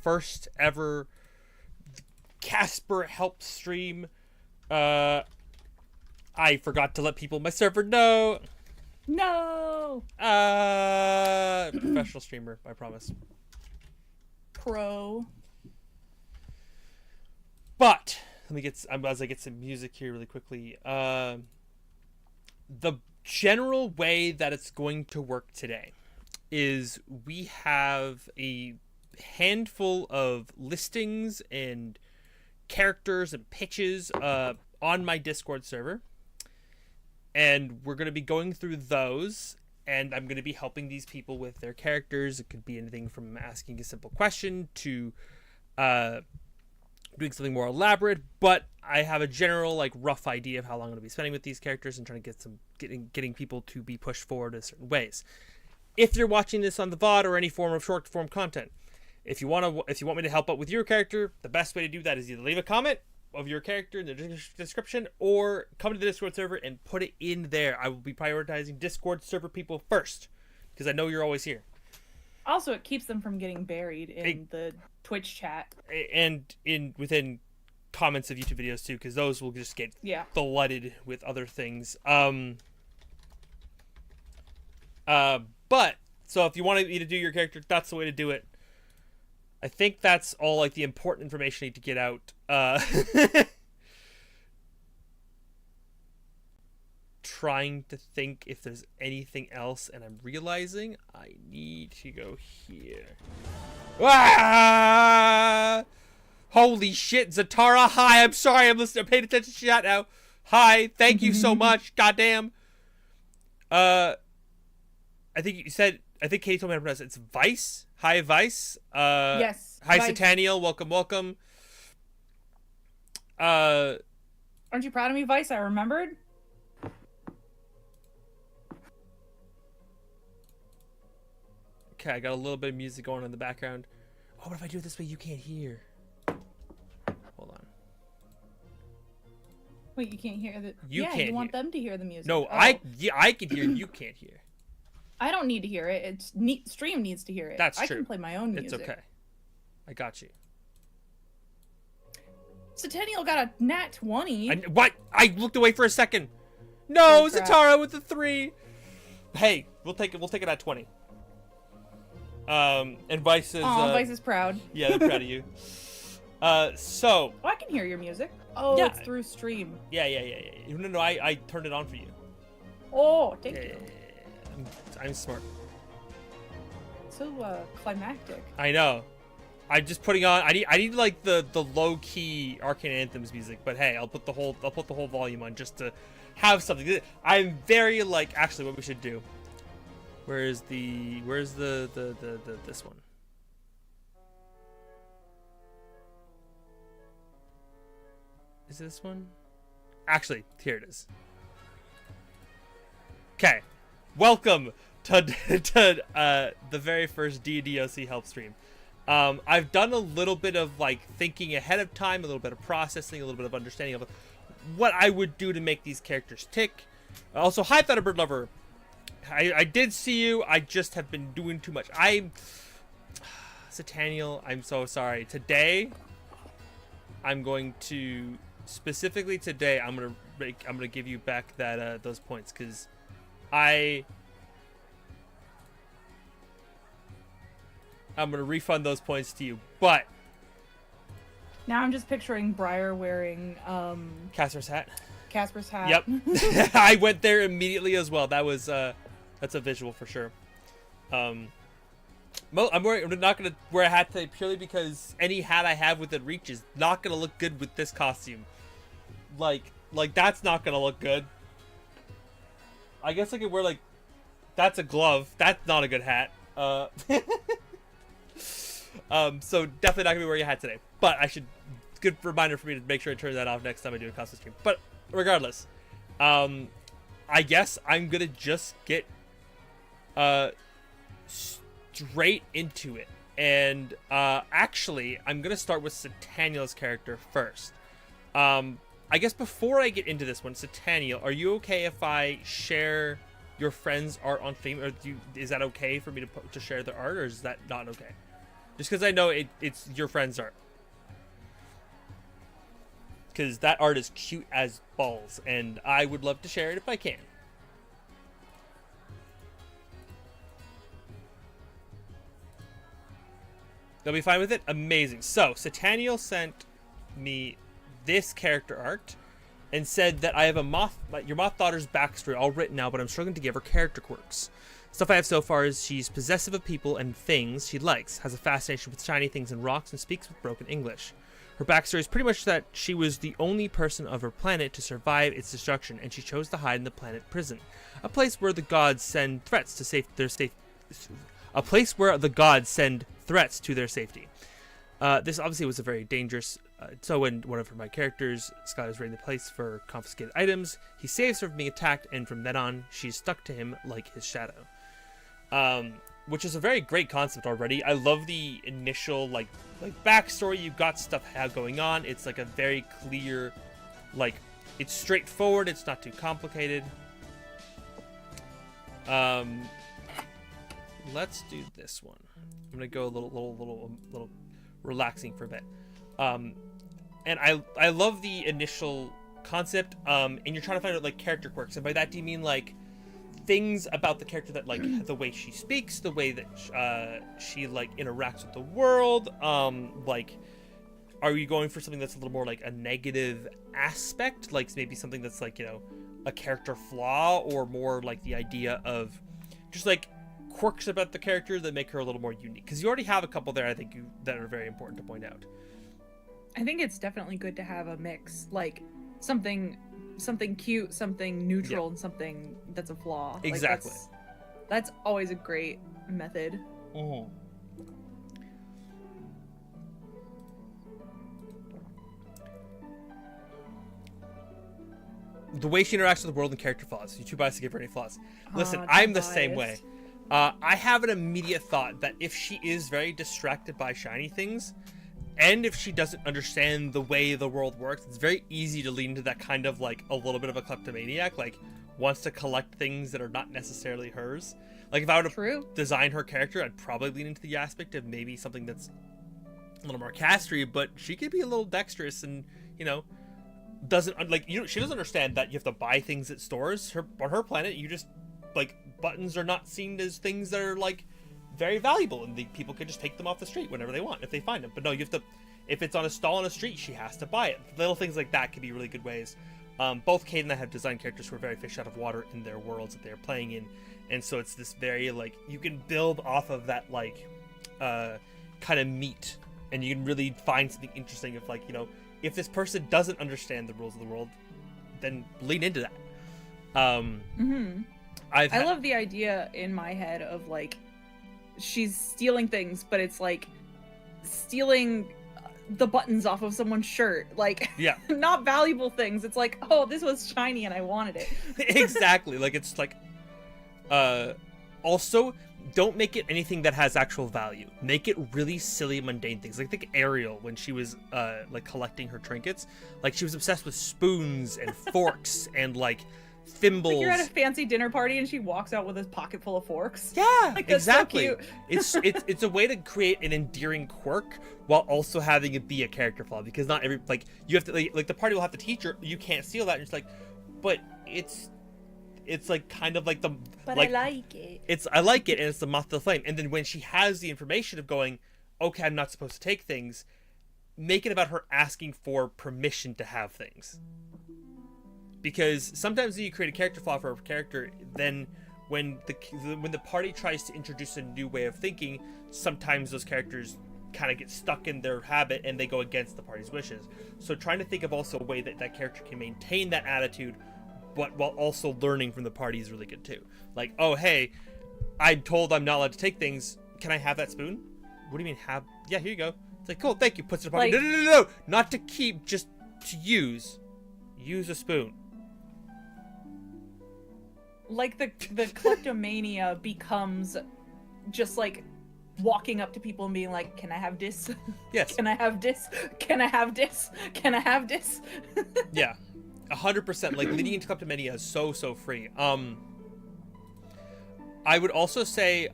first ever Casper help stream. I forgot to let people in my server know. No. Professional streamer, I promise. Pro. But let me get as I get some music here really quickly. The general way that it's going to work today is we have a handful of listings and characters and pitches on my Discord server, and we're going to be going through those, and I'm going to be helping these people with their characters. It could be anything from asking a simple question to doing something more elaborate, but I have a general like rough idea of how long I'm going to be spending with these characters and trying to get getting people to be pushed forward in certain ways. If you're watching this on the VOD or any form of short form content, if you want me to help out with your character, the best way to do that is either leave a comment of your character in the description or come to the Discord server and put it in there. I will be prioritizing Discord server people first because I know you're always here. Also, it keeps them from getting buried in the Twitch chat and within comments of YouTube videos too, because those will just get flooded with other things. But so if you want me to do your character, that's the way to do it. I think that's all like the important information I need to get out. Trying to think if there's anything else, and I'm realizing I need to go here. Ah! Holy shit, Zatara! Hi, I'm sorry, I'm paying attention to chat now. Hi, thank you so much. Goddamn. I think Katie told me how to pronounce it. It's Vice. Hi, Vice. Yes. Hi, Vice. Sataniel. Welcome. Aren't you proud of me, Vice? I remembered. Okay, I got a little bit of music going on in the background. Oh, what if I do it this way? You can't hear. Hold on. Wait, you can't hear the... You yeah, can't you want hear. them to hear the music. No, oh. I can hear. You can't hear. I don't need to hear it. It's stream needs to hear it. That's true. I can play my own music. It's okay. I got you. Centennial got a nat 20. What? I looked away for a second. No, Oh, crap. Zatara with the 3. Hey, we'll take it. We'll take it at 20. And Vice is. Vice is proud. Yeah, they're proud of you. So. Oh, I can hear your music. Oh, Yeah. it's through stream. Yeah. No, I turned it on for you. Oh, thank Yeah. you. I'm smart. So climactic. I know. I'm just putting on. I need like the low key Arcane Anthems music, but hey, I'll put the whole volume on just to have something. I'm very like actually what we should do. Where's the this one? Is this one? Actually, here it is. Okay. Welcome to the very first D&D OC help stream. I've done a little bit of like thinking ahead of time, a little bit of processing, a little bit of understanding of what I would do to make these characters tick. Also, hi, Thunderbird Lover. I did see you. I just have been doing too much. Sataniel, I'm so sorry. Today, I'm going to specifically today. I'm gonna give you back that those points because I'm gonna refund those points to you. But Now I'm just picturing Briar wearing Casper's hat. Casper's hat. Yep. I went there immediately as well. That was that's a visual for sure. I'm not gonna wear a hat today purely because any hat I have within reach is not gonna look good with this costume. Like that's not gonna look good. I guess I could wear like that's a glove. That's not a good hat. So definitely not gonna be wearing a hat today. But good reminder for me to make sure I turn that off next time I do a costume stream. But regardless, I guess I'm gonna just get straight into it. And actually, I'm gonna start with Sataniel's character first. I guess before I get into this one, Sataniel, are you okay if I share your friend's art on stream, or is that okay for me to share their art, or is that not okay? Just because I know it's your friend's art. Because that art is cute as balls, and I would love to share it if I can. They'll be fine with it? Amazing. So, Sataniel sent me this character art and said that I have your moth daughter's backstory all written now, but I'm struggling to give her character quirks. Stuff I have so far is she's possessive of people and things she likes, has a fascination with shiny things and rocks, and speaks with broken English. Her backstory is pretty much that she was the only person of her planet to survive its destruction, and she chose to hide in the planet prison, a place where the gods send threats to their safety. This obviously was a very dangerous. So when one of my characters, Scott, is raiding the place for confiscated items, he saves her from being attacked, and from then on, she's stuck to him like his shadow. Which is a very great concept already. I love the initial like backstory. You got stuff going on. It's like a very clear, like it's straightforward. It's not too complicated. Let's do this one. I'm gonna go a little relaxing for a bit. And I love the initial concept. And you're trying to find out like character quirks, and by that do you mean like things about the character that like the way she speaks, the way that she like interacts with the world, like are you going for something that's a little more like a negative aspect, like maybe something that's like, you know, a character flaw, or more like the idea of just like quirks about the character that make her a little more unique? Because you already have a couple there, I think, that are very important to point out. I think it's definitely good to have a mix, like something cute, something neutral, and something that's a flaw. Exactly. Like that's always a great method. Mm-hmm. The way she interacts with the world and character flaws. You too biased to give her any flaws. Listen, I'm the same way. I have an immediate thought that if she is very distracted by shiny things, and if she doesn't understand the way the world works, it's very easy to lean into that kind of like a little bit of a kleptomaniac, like wants to collect things that are not necessarily hers. Like if I were to design her character, I'd probably lean into the aspect of maybe something that's a little more castery, but she could be a little dexterous and, you know, doesn't like, you know, she doesn't understand that you have to buy things at stores. On her planet, you just like buttons are not seen as things that are like very valuable, and the people can just take them off the street whenever they want if they find them. But no, you have to, if it's on a stall on a street, she has to buy it. Little things like that could be really good ways. Both Kate and I have designed characters who are very fish out of water in their worlds that they're playing in, and so it's this very like, you can build off of that like kind of meat, and you can really find something interesting if, like, you know, if this person doesn't understand the rules of the world, then lean into that. I love the idea in my head of like, she's stealing things, but it's like stealing the buttons off of someone's shirt, like, yeah, not valuable things. It's like, oh, this was shiny and I wanted it. Exactly. Like, it's like, also don't make it anything that has actual value. Make it really silly, mundane things. Like, I think Ariel, when she was like collecting her trinkets, like she was obsessed with spoons and forks and like thimbles. Like you're at a fancy dinner party and she walks out with a pocket full of forks. Yeah, like, exactly. So it's a way to create an endearing quirk while also having it be a character flaw, because not every, like, you have to like the party will have to teach her you can't steal that, and it's like, but it's like kind of like the, but like, I like it. I like it, and it's the moth to the flame. And then when she has the information of going, okay, I'm not supposed to take things, make it about her asking for permission to have things. Because sometimes when you create a character flaw for a character, then when the party tries to introduce a new way of thinking, sometimes those characters kind of get stuck in their habit and they go against the party's wishes. So trying to think of also a way that that character can maintain that attitude, but while also learning from the party, is really good too. Like, oh, hey, I'm told I'm not allowed to take things. Can I have that spoon? What do you mean have? Yeah, here you go. It's like, cool, thank you. Puts it in the pocket. Like, No. Not to keep, just to use. Use a spoon. Like the kleptomania becomes just like walking up to people and being like, can I have this? Yes. Can I have this? Can I have this? Can I have this? Yeah. 100%. Like, leading into kleptomania is so free. I would also say,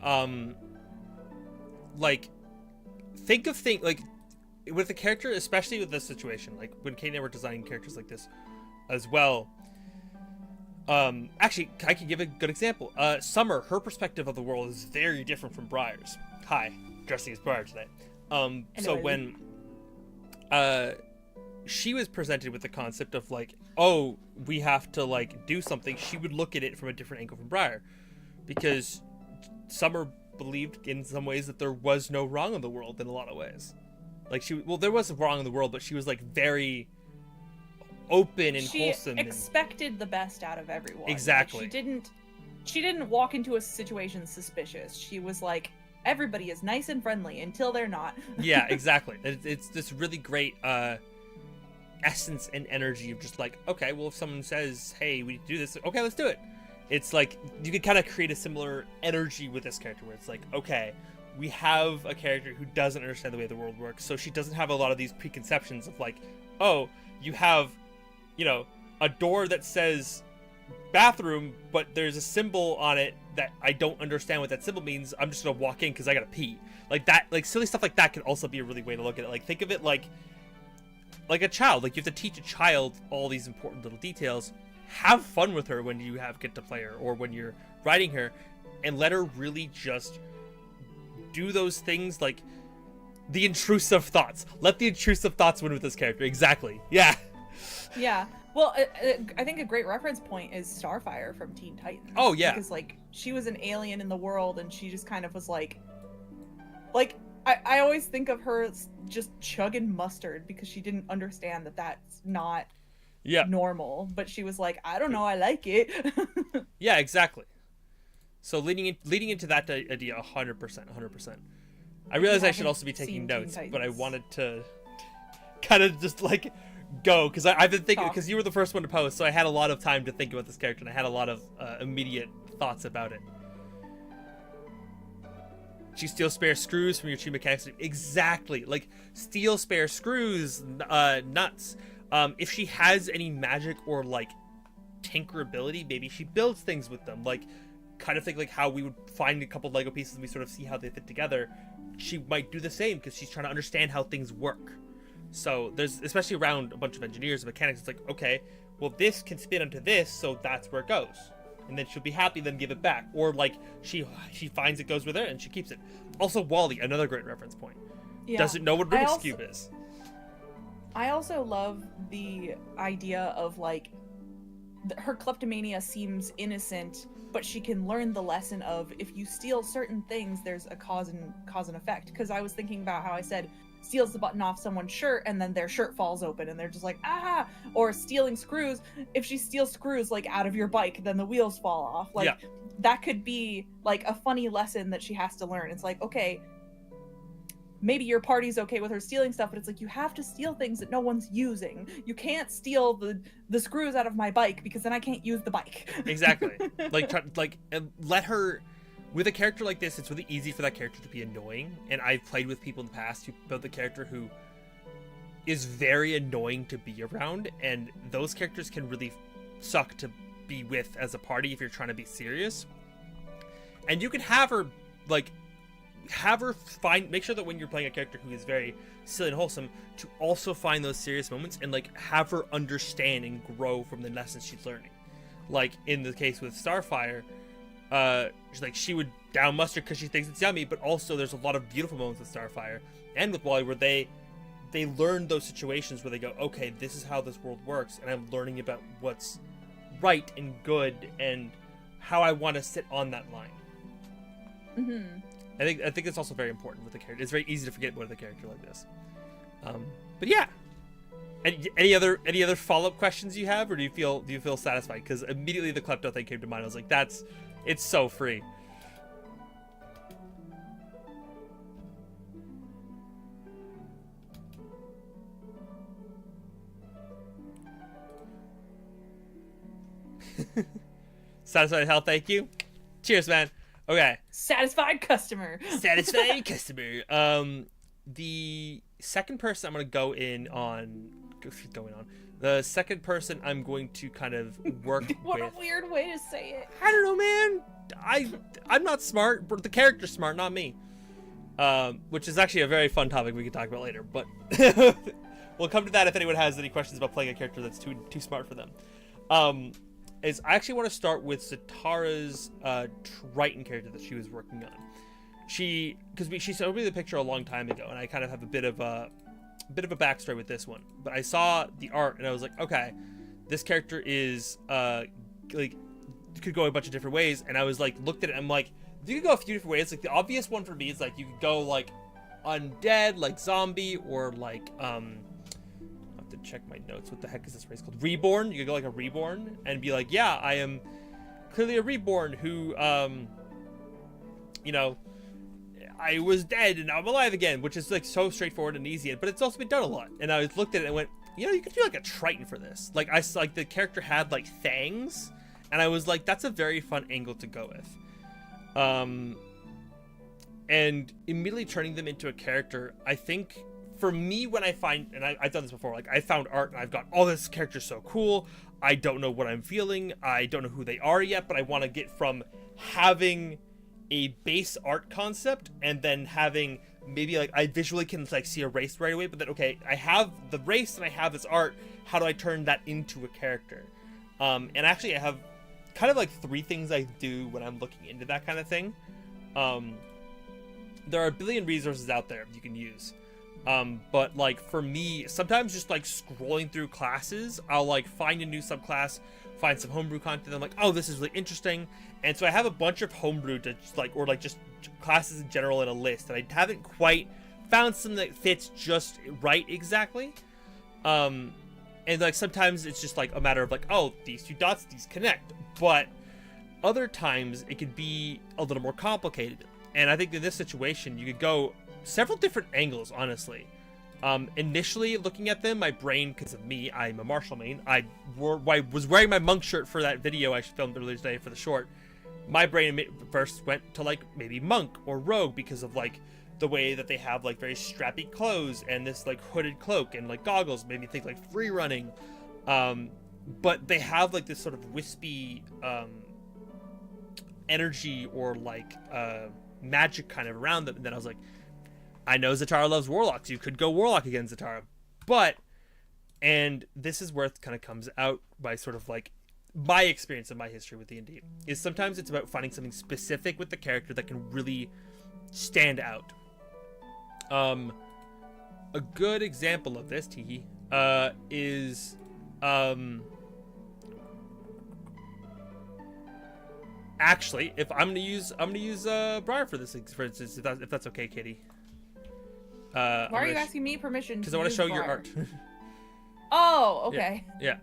like, think of things like with the character, especially with this situation, like when Kate and I were designing characters like this as well. Actually, I can give a good example. Summer, her perspective of the world is very different from Briar's. Hi, dressing as Briar today. So when she was presented with the concept of like, oh, we have to like do something, she would look at it from a different angle from Briar, because Summer believed in some ways that there was no wrong in the world in a lot of ways. Like there was wrong in the world, but she was like very open and wholesome. She expected the best out of everyone. Exactly. Like, she didn't walk into a situation suspicious. She was like, everybody is nice and friendly until they're not. Yeah, exactly. It's this really great essence and energy of just like, okay, well, if someone says, hey, we need to do this, okay, let's do it. It's like you can kind of create a similar energy with this character where it's like, okay, we have a character who doesn't understand the way the world works, so she doesn't have a lot of these preconceptions of like, oh, you have, you know, a door that says bathroom, but there's a symbol on it that I don't understand what that symbol means. I'm just gonna walk in because I gotta pee. Like that, like silly stuff like that can also be a really way to look at it. Like think of it like a child. Like you have to teach a child all these important little details. Have fun with her when you get to play her or when you're writing her, and let her really just do those things, like the intrusive thoughts. Let the intrusive thoughts win with this character. Exactly. Yeah. Yeah. Well, I think a great reference point is Starfire from Teen Titans. Oh, yeah. Because, like, she was an alien in the world, and she just kind of was like, I always think of her as just chugging mustard because she didn't understand that that's not normal. But she was like, I don't know, I like it. Yeah, exactly. So leading into that idea, 100%. I realize I should also be taking notes, but I wanted to kind of just like go because I've been thinking, because you were the first one to post, so I had a lot of time to think about this character and I had a lot of immediate thoughts about it. She steals spare screws from your tree mechanics. Exactly, like steal spare screws, nuts. If she has any magic or like tinker ability, maybe she builds things with them. Like kind of think like how we would find a couple Lego pieces and we sort of see how they fit together. She might do the same because she's trying to understand how things work. So there's, especially around a bunch of engineers and mechanics, it's like, okay, well this can spin onto this, so that's where it goes. And then she'll be happy, then give it back. Or like she finds it goes with her and she keeps it. Also Wally, another great reference point. Yeah. Doesn't know what Rubik's Cube is. I also love the idea of like her kleptomania seems innocent, but she can learn the lesson of if you steal certain things, there's a cause and effect. Because I was thinking about how I said steals the button off someone's shirt and then their shirt falls open and they're just like, ah, or stealing screws. If she steals screws like out of your bike, then the wheels fall off. Like that could be like a funny lesson that she has to learn. It's like, okay, maybe your party's okay with her stealing stuff, but it's like, you have to steal things that no one's using. You can't steal the screws out of my bike because then I can't use the bike. Exactly. And let her, with a character like this, it's really easy for that character to be annoying. And I've played with people in the past who built the character who is very annoying to be around. And those characters can really suck to be with as a party if you're trying to be serious. And you can have her, like, make sure that when you're playing a character who is very silly and wholesome, to also find those serious moments and like have her understand and grow from the lessons she's learning. Like in the case with Starfire, she would down mustard because she thinks it's yummy, but also there's a lot of beautiful moments with Starfire and with Wally where they learn those situations where they go, okay, this is how this world works, and I'm learning about what's right and good and how I want to sit on that line. Mm-hmm. I think it's also very important with the character. It's very easy to forget with a character like this. But yeah. Any other follow-up questions you have, or do you feel satisfied? Because immediately the klepto thing came to mind. I was like, it's so free. Satisfied hell, thank you. Cheers, man. Okay. Satisfied customer. Satisfied customer. The second person I'm going to go on. The second person I'm going to kind of work what with. A weird way to say it. I don't know, man. I'm not smart, but the character's smart, not me. which is actually a very fun topic we can talk about later. But we'll come to that if anyone has any questions about playing a character that's too smart for them. Is I actually want to start with Zatara's Triton character that she was working on. She showed me the picture a long time ago, and I kind of have a bit of a backstory with this one. But I saw the art, and I was like, okay, this character is like could go a bunch of different ways. And I was like, looked at it, and I'm like, you could go a few different ways. Like the obvious one for me is like you could go like undead, like zombie, or like I have to check my notes. What the heck is this race called? Reborn. You could go like a reborn and be like, yeah, I am clearly a reborn who you know, I was dead and now I'm alive again, which is like so straightforward and easy, but it's also been done a lot. And I looked at it and went, you know, you could do like a Triton for this. Like I saw like the character had like fangs, and I was like, that's a very fun angle to go with. And immediately turning them into a character, I think for me, when I find, and I've done this before, like I found art and I've got, oh, this character's so cool. I don't know what I'm feeling. I don't know who they are yet, but I want to get from having a base art concept and then having maybe like I visually can like see a race right away, but then okay, I have the race and I have this art. How do I turn that into a character? And actually I have kind of like 3 things I do when I'm looking into that kind of thing. There are a billion resources out there you can use. But like for me, sometimes just like scrolling through classes, I'll like find a new subclass, find some homebrew content. I'm like, oh, this is really interesting. And so I have a bunch of homebrew to just like, or like just classes in general in a list that I haven't quite found something that fits just right exactly. And like sometimes it's just like a matter of like, oh, these 2 dots, these connect. But other times it could be a little more complicated. And I think in this situation, you could go several different angles, honestly. Initially looking at them, my brain, because of me, I'm a martial main. I was wearing my monk shirt for that video I filmed earlier today for the short. My brain first went to like maybe monk or rogue because of like the way that they have like very strappy clothes and this like hooded cloak and like goggles made me think like free running. But they have like this sort of wispy energy or like magic kind of around them. And then I was like, I know Zatara loves warlocks. You could go warlock against Zatara. But, and this is where it kind of comes out by sort of like my experience and my history with D&D, is sometimes it's about finding something specific with the character that can really stand out. A good example of this, Teehee, is actually, if I'm gonna use Briar for this, for instance, if that's okay, Katie. Why are you asking me permission? Because I want to show your art. Oh, okay. Yeah.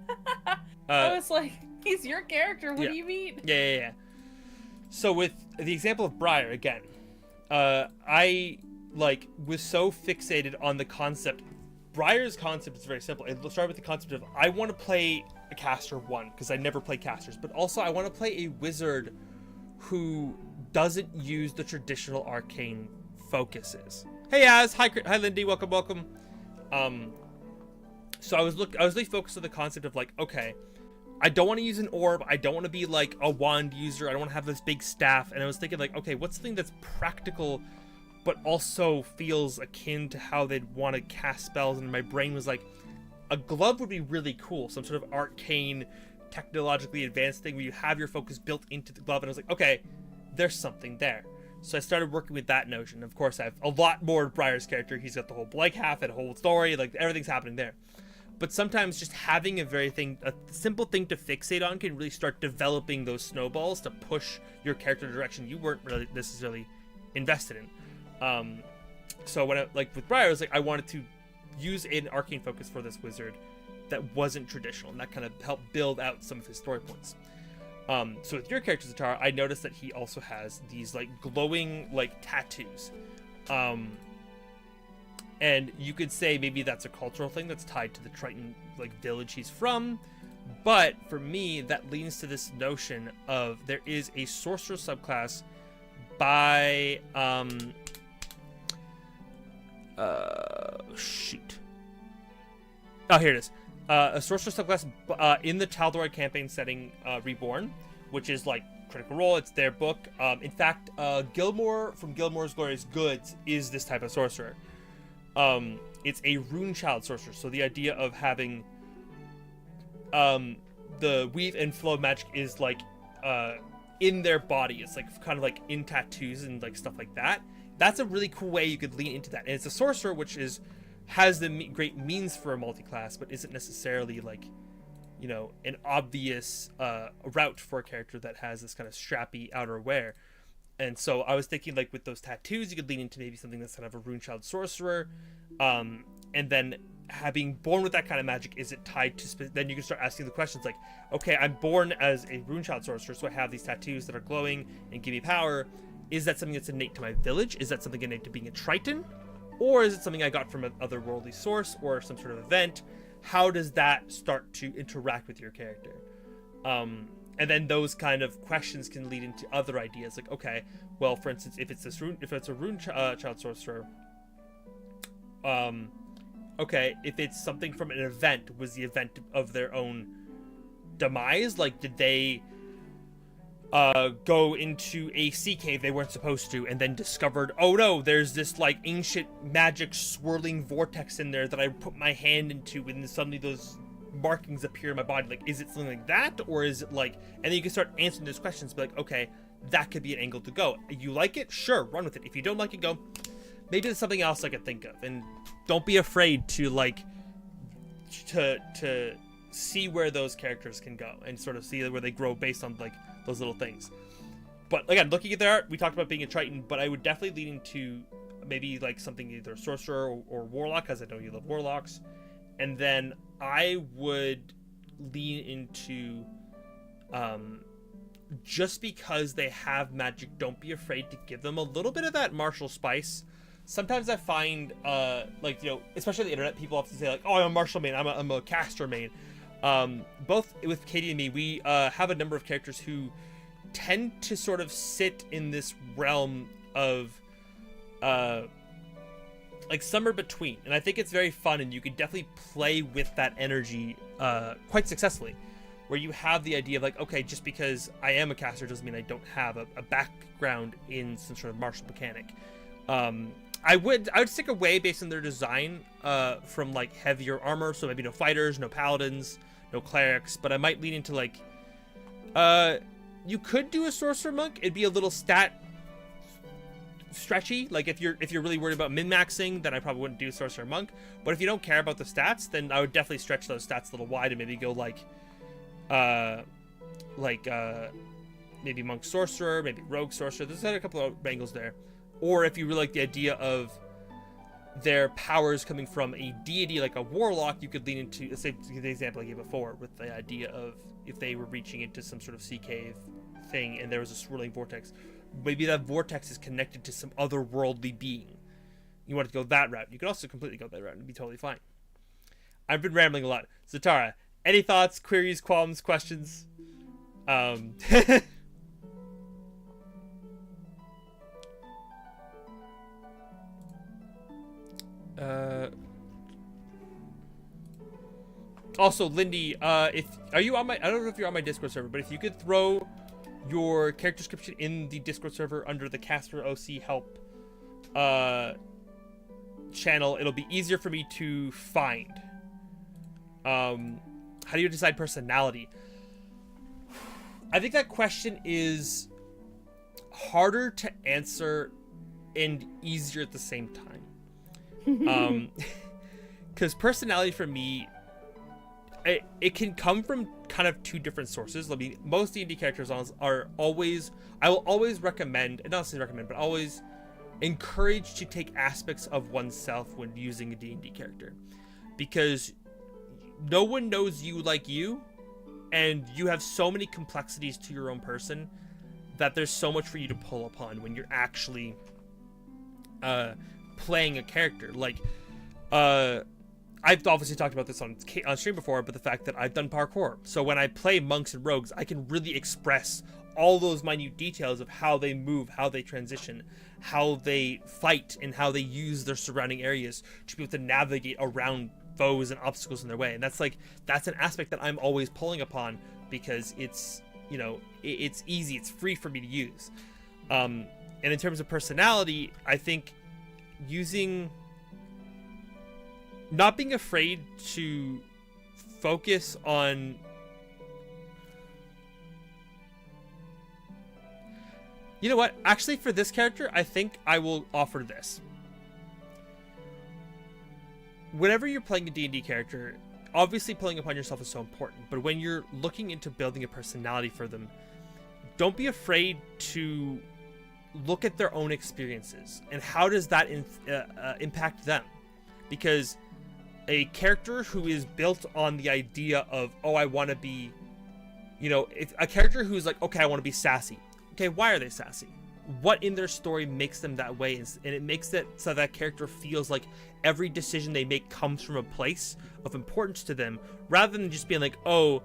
I was like, he's your character. What do you mean? Yeah. So with the example of Briar again, I like was so fixated on the concept. Briar's concept is very simple. It started with the concept of I want to play a caster because I never play casters, but also I want to play a wizard who doesn't use the traditional arcane focuses. Hey Az, hi Lindy, welcome. So I was really focused on the concept of like, okay, I don't want to use an orb, I don't want to be like a wand user, I don't want to have this big staff, and I was thinking like, okay, what's something that's practical but also feels akin to how they'd want to cast spells? And my brain was like, a glove would be really cool, some sort of arcane, technologically advanced thing where you have your focus built into the glove. And I was like, okay, there's something there. So I started working with that notion. Of course, I have a lot more of Briar's character. He's got the whole Blake half and a whole story, like everything's happening there. But sometimes just having a simple thing to fixate on can really start developing those snowballs to push your character in a direction you weren't really necessarily invested in. So when with Briar, I was like, I wanted to use an arcane focus for this wizard that wasn't traditional, and that kind of helped build out some of his story points. So with your character Zatara, I noticed that he also has these like glowing like tattoos, and you could say maybe that's a cultural thing that's tied to the Triton like village he's from, but for me that leans to this notion of there is a sorcerer subclass by here it is. A sorcerer subclass in the Tal'Dorei campaign setting, Reborn, which is like Critical Role. It's their book. In fact, Gilmore from Gilmore's Glorious Goods is this type of sorcerer. It's a rune child sorcerer. So the idea of having the weave and flow of magic is like in their body. It's like kind of like in tattoos and like stuff like that. That's a really cool way you could lean into that. And it's a sorcerer which has the great means for a multi-class, but isn't necessarily like, you know, an obvious route for a character that has this kind of strappy outerwear. And so I was thinking, like, with those tattoos, you could lean into maybe something that's kind of a rune child sorcerer. And then having born with that kind of magic, is it tied to... Then you can start asking the questions like, okay, I'm born as a rune child sorcerer, so I have these tattoos that are glowing and give me power. Is that something that's innate to my village? Is that something innate to being a Triton? Or is it something I got from an otherworldly source or some sort of event? How does that start to interact with your character? And then those kind of questions can lead into other ideas, like, okay, well, for instance, if it's a rune child sorcerer, okay, if it's something from an event, was the event of their own demise? Like, did they go into a sea cave they weren't supposed to, and then discovered, oh no, there's this like ancient magic swirling vortex in there that I put my hand into, and then suddenly those markings appear in my body? Like, is it something like that, or is it like... And then you can start answering those questions, be like, okay, that could be an angle to go. You like it? Sure, run with it. If you don't like it, go, maybe there's something else I could think of. And don't be afraid to like to see where those characters can go and sort of see where they grow based on like those little things. But again, looking at their art, we talked about being a Triton, but I would definitely lean into maybe like something either sorcerer or warlock, because I know you love warlocks. And then I would lean into, just because they have magic, don't be afraid to give them a little bit of that martial spice. Sometimes I find, like, you know, especially on the internet, people often say like, oh, I'm a martial main, I'm a caster main. Both with Katie and me, we have a number of characters who tend to sort of sit in this realm of like somewhere between, and I think it's very fun, and you can definitely play with that energy quite successsuxually, where you have the idea of like, okay, just because I am a caster doesn't mean I don't have a background in some sort of martial mechanic. I would stick away based on their design from like heavier armor, so maybe no fighters, no paladins, no clerics, but I might lean into like you could do a sorcerer monk. It'd be a little stat stretchy. Like if you're really worried about min-maxing, then I probably wouldn't do sorcerer monk. But if you don't care about the stats, then I would definitely stretch those stats a little wide and maybe go maybe monk sorcerer, maybe rogue sorcerer. There's a couple of angles there. Or if you really like the idea of their powers coming from a deity like a warlock, you could lean into, let's say the example I gave before, with the idea of if they were reaching into some sort of sea cave thing and there was a swirling vortex, maybe that vortex is connected to some otherworldly being. You want to go that route. You could also completely go that route and be totally fine. I've been rambling a lot. Zatara, any thoughts, queries, qualms, questions? Also, Lindy, I don't know if you're on my Discord server, but if you could throw your character description in the Discord server under the Casper OC help channel, it'll be easier for me to find. How do you decide personality? I think that question is harder to answer and easier at the same time. Because personality for me, it can come from kind of two different sources. I mean, most D&D characters are always, I will always recommend, not necessarily recommend, but always encourage to take aspects of oneself when using a D&D character. Because no one knows you like you, and you have so many complexities to your own person that there's so much for you to pull upon when you're actually playing a character. Like, I've obviously talked about this on stream before, but the fact that I've done parkour. So when I play monks and rogues, I can really express all those minute details of how they move, how they transition, how they fight, and how they use their surrounding areas to be able to navigate around foes and obstacles in their way. And that's an aspect that I'm always pulling upon, because it's you know, it's easy, it's free for me to use. And in terms of personality, I think not being afraid to focus on you know what? Actually, for this character, I think I will offer this. Whenever you're playing a D&D character, obviously pulling upon yourself is so important, but when you're looking into building a personality for them, don't be afraid to look at their own experiences and how does that impact them. Because a character who is built on the idea of, oh, I want to be, you know, if a character who's like, okay, I want to be sassy. Okay, why are they sassy? What in their story makes them that way? And it makes it so that character feels like every decision they make comes from a place of importance to them, rather than just being like, oh,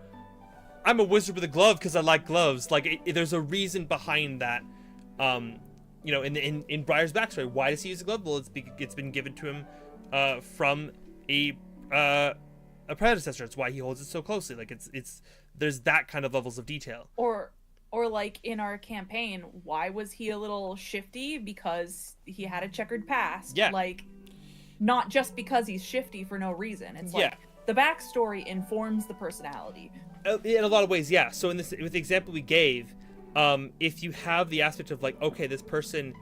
I'm a wizard with a glove because I like gloves. Like, there's a reason behind that. You know, in Briar's backstory, why does he use a glove? Well, it's been given to him from a predecessor. It's why he holds it so closely. Like, it's there's that kind of levels of detail. Or like in our campaign, why was he a little shifty? Because he had a checkered past. Yeah. Like, not just because he's shifty for no reason. It's like the backstory informs the personality. In a lot of ways, yeah. So with the example we gave, if you have the aspect of like, okay, this person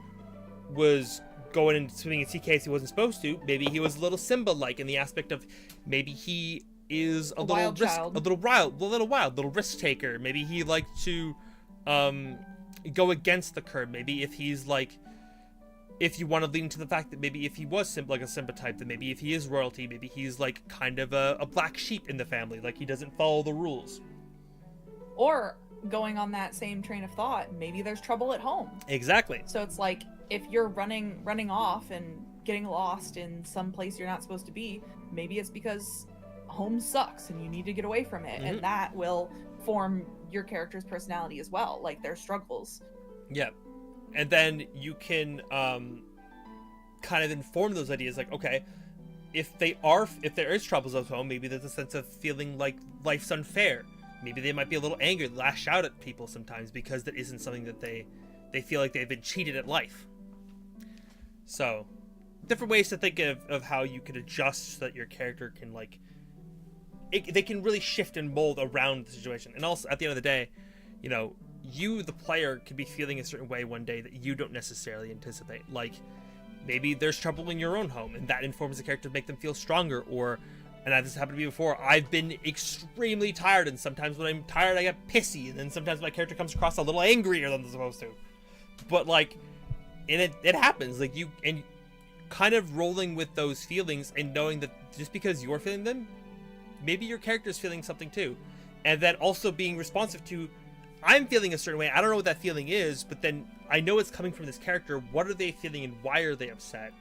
was going and swimming in CKs he wasn't supposed to. Maybe he was a little Simba-like in the aspect of maybe he is a little risk taker. Maybe he liked to go against the curve. Maybe if he's like, if you want to lean into the fact that maybe if he was like a Simba type, then maybe if he is royalty, maybe he's like kind of a black sheep in the family, like he doesn't follow the rules. Or going on that same train of thought, maybe there's trouble at home. Exactly. So it's like, if you're running off and getting lost in some place you're not supposed to be, maybe it's because home sucks and you need to get away from it. And that will form your character's personality as well, like their struggles. Yeah. And then you can kind of inform those ideas, like, okay, if there is troubles at home, maybe there's a sense of feeling like life's unfair. Maybe they might be a little angry, lash out at people sometimes because that isn't something that they feel like they've been cheated at life. So, different ways to think of how you can adjust so that your character can, like, they can really shift and mold around the situation. And also, at the end of the day, you know, you, the player, could be feeling a certain way one day that you don't necessarily anticipate. Like, maybe there's trouble in your own home, and that informs the character to make them feel stronger. Or, and this has happened to me before, I've been extremely tired, and sometimes when I'm tired, I get pissy, and then sometimes my character comes across a little angrier than they're supposed to. But, like, and it happens. Like, you, and kind of rolling with those feelings and knowing that just because you're feeling them, maybe your character's feeling something too. And then also being responsive to, I'm feeling a certain way, I don't know what that feeling is, but then I know it's coming from this character. What are they feeling and why are they upset?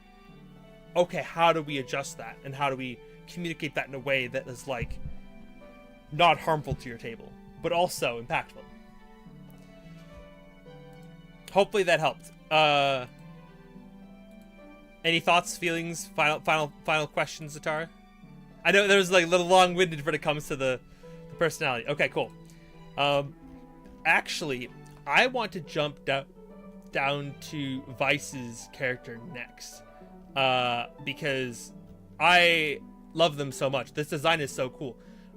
Okay, how do we adjust that? And how do we communicate that in a way that is, like, not harmful to your table, but also impactful? Hopefully that helped. Any thoughts, feelings, final questions, Zatara? I know there was like a little long-winded when it comes to the personality. Okay, cool. Actually, I want to jump down to Vice's character next, because I love them so much. This design is so cool.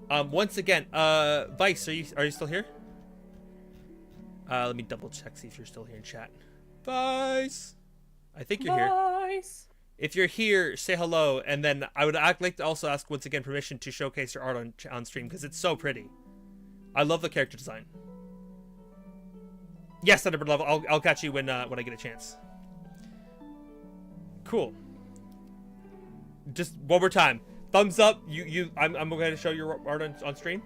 Once again, Vice, are you still here? Let me double check, see if you're still here in chat. Vice, I think you're here. Vice. If you're here, say hello, and then I would like to also ask once again permission to showcase your art on stream because it's so pretty. I love the character design. Yes, Thunderbird level. I'll catch you when I get a chance. Cool. Just one more time. Thumbs up. I'm going to show your art on stream.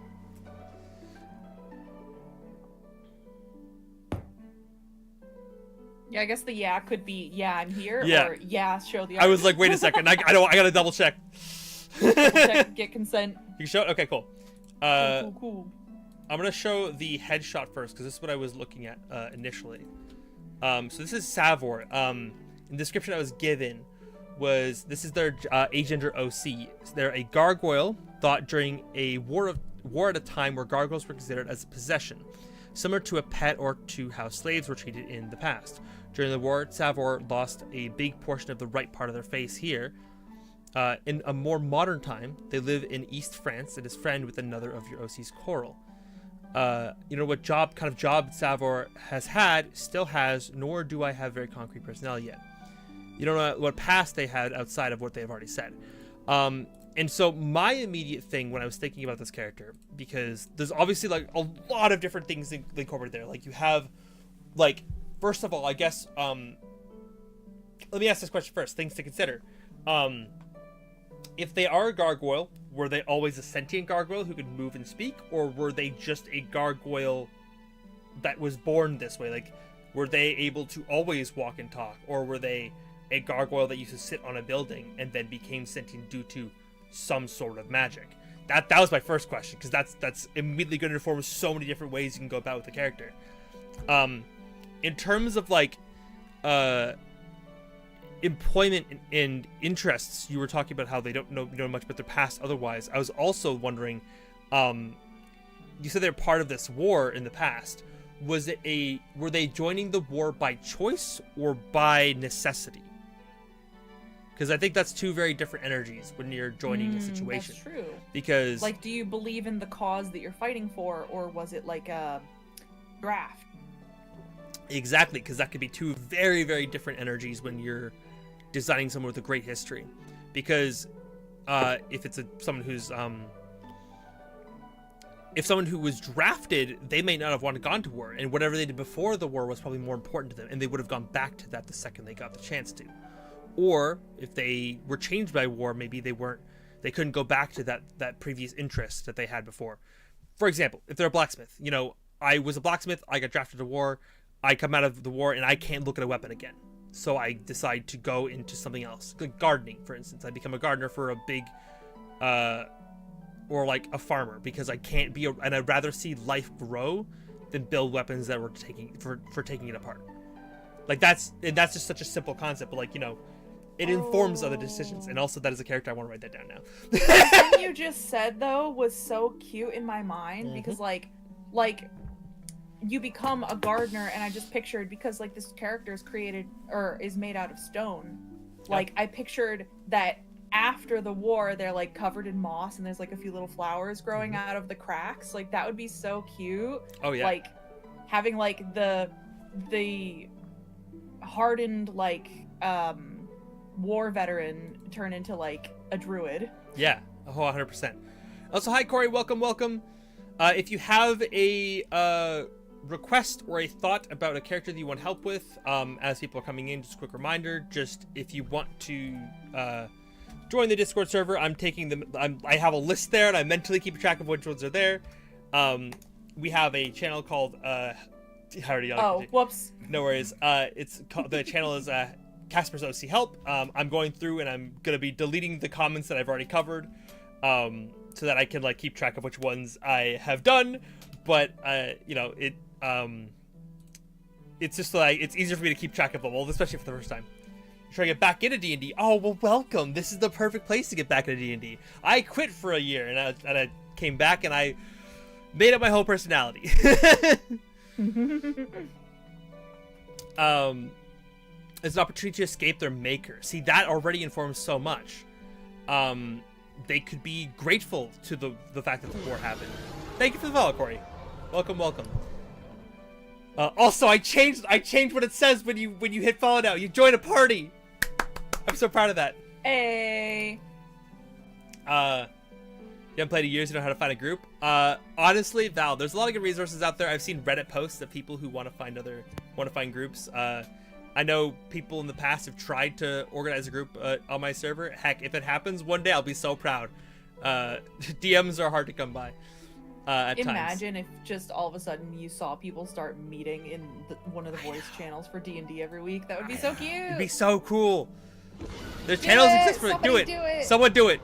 Yeah, I guess the could be I'm here, yeah. Or show the art. I was like, wait a second, I gotta double check. Get consent. You show? Okay, cool. Cool. I'm gonna show the headshot first because this is what I was looking at initially. So this is Savor. In the description I was given was this is their agender OC. They're a gargoyle thought during a war at a time where gargoyles were considered as a possession. similar to a pet or to how slaves were treated in the past. During the war, Savor lost a big portion of the right part of their face here. In a more modern time, they live in East France and is friend with another of your OC's Coral. What kind of job Savor has had, still has, nor do I have very concrete personnel yet. You don't know what past they had outside of what they've already said. And so my immediate thing when I was thinking about this character, because there's obviously like a lot of different things incorporated there. Like you have, like, first of all, I guess, let me ask this question first. Things to consider. If they are a gargoyle, were they always a sentient gargoyle who could move and speak, or were they just a gargoyle that was born this way? Like, were they able to always walk and talk, or were they a gargoyle that used to sit on a building and then became sentient due to some sort of magic? That was my first question, because that's immediately going to inform so many different ways you can go about with the character. In terms of like employment and interests, you were talking about how they don't know much about their past otherwise. I was also wondering, you said they're part of this war in the past. Were they joining the war by choice or by necessity? Because I think that's two very different energies when you're joining a situation. That's true. Because, like, do you believe in the cause that you're fighting for, or was it like a draft? Exactly, because that could be two very, very different energies when you're designing someone with a great history. Because if it's someone who was drafted, they may not have wanted to gone to war, and whatever they did before the war was probably more important to them, and they would have gone back to that the second they got the chance to. Or if they were changed by war, maybe they couldn't go back to that previous interest that they had before. For example, if they're a blacksmith, I was a blacksmith, I got drafted to war, I come out of the war and I can't look at a weapon again. So I decide to go into something else, like gardening, for instance. I become a gardener for a big, or like a farmer, because I can't be, and I'd rather see life grow than build weapons that were taking it apart. Like that's just such a simple concept, but like, it informs other decisions. And also that is a character, I want to write that down now. The thing you just said though was so cute in my mind, because like you become a gardener, and I just pictured, because like this character is created or is made out of stone, like I pictured that after the war they're like covered in moss and there's like a few little flowers growing out of the cracks. Like that would be so cute. Oh yeah. Like having like the hardened like war veteran turn into like a druid. Yeah, 100%. Also, hi Corey, welcome. If you have a request or a thought about a character that you want help with, as people are coming in, just a quick reminder, just if you want to join the Discord server, I'm taking them. I have a list there, and I mentally keep track of which ones are there. We have a channel called whoops. No worries. It's called, the channel is Casper's OC Help. I'm going through and I'm gonna be deleting the comments that I've already covered, so that I can like keep track of which ones I have done. But it's just like it's easier for me to keep track of them all, especially for the first time. Trying to get back into D&D. Oh well, welcome. This is the perfect place to get back into D&D. I quit for a year and I came back and I made up my whole personality. It's an opportunity to escape their maker. See, that already informs so much. They could be grateful to the fact that the war happened. Thank you for the follow, Corey. Welcome. Also, I changed what it says when you hit follow now. You join a party. I'm so proud of that. Hey. You haven't played in years, you know how to find a group. Honestly, Val, there's a lot of good resources out there. I've seen Reddit posts of people who want to find groups. I know people in the past have tried to organize a group on my server. Heck, if it happens one day, I'll be so proud. DMs are hard to come by at times. Imagine if just all of a sudden you saw people start meeting in one of the voice channels for D&D every week. That would be so cute. It'd be so cool. There's channels exist for it. Do it. Someone do it.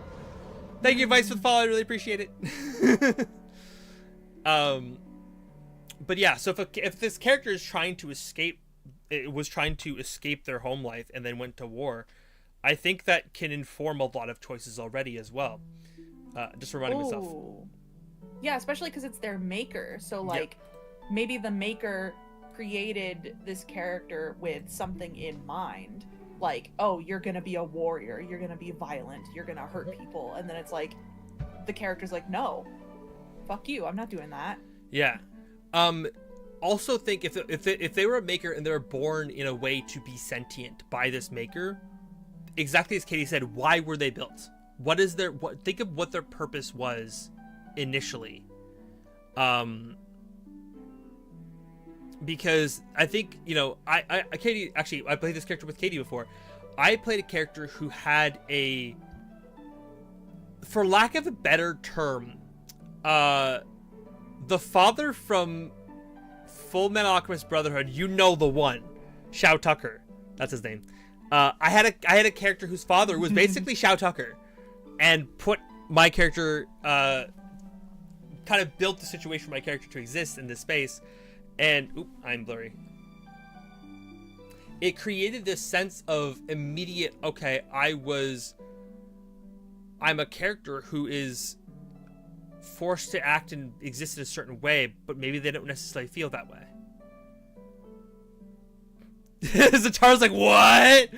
Thank you, Vice, for the follow. I really appreciate it. But yeah, so if this character is trying to escape their home life and then went to war, I think that can inform a lot of choices already as well. Just reminding myself. Yeah, especially because it's their maker. So like, maybe the maker created this character with something in mind. Like, oh, you're gonna be a warrior, you're gonna be violent, you're gonna hurt people, and then it's like the character's like, no, fuck you, I'm not doing that. Yeah. Also think if they were a maker and they were born in a way to be sentient by this maker, exactly as Katie said, why were they built? What is their think of what their purpose was initially. Because I think, you know, Katie, actually, I played this character with Katie before. I played a character who had a, for lack of a better term, the father from Full Metal Alchemist Brotherhood, you know the one, Shao Tucker, that's his name. I had a character whose father was basically Shao Tucker, and put my character, kind of built the situation for my character to exist in this space. And, oop, I'm blurry. It created this sense of immediate, okay, I'm a character who is forced to act and exist in a certain way, but maybe they don't necessarily feel that way. Zatara's like, what?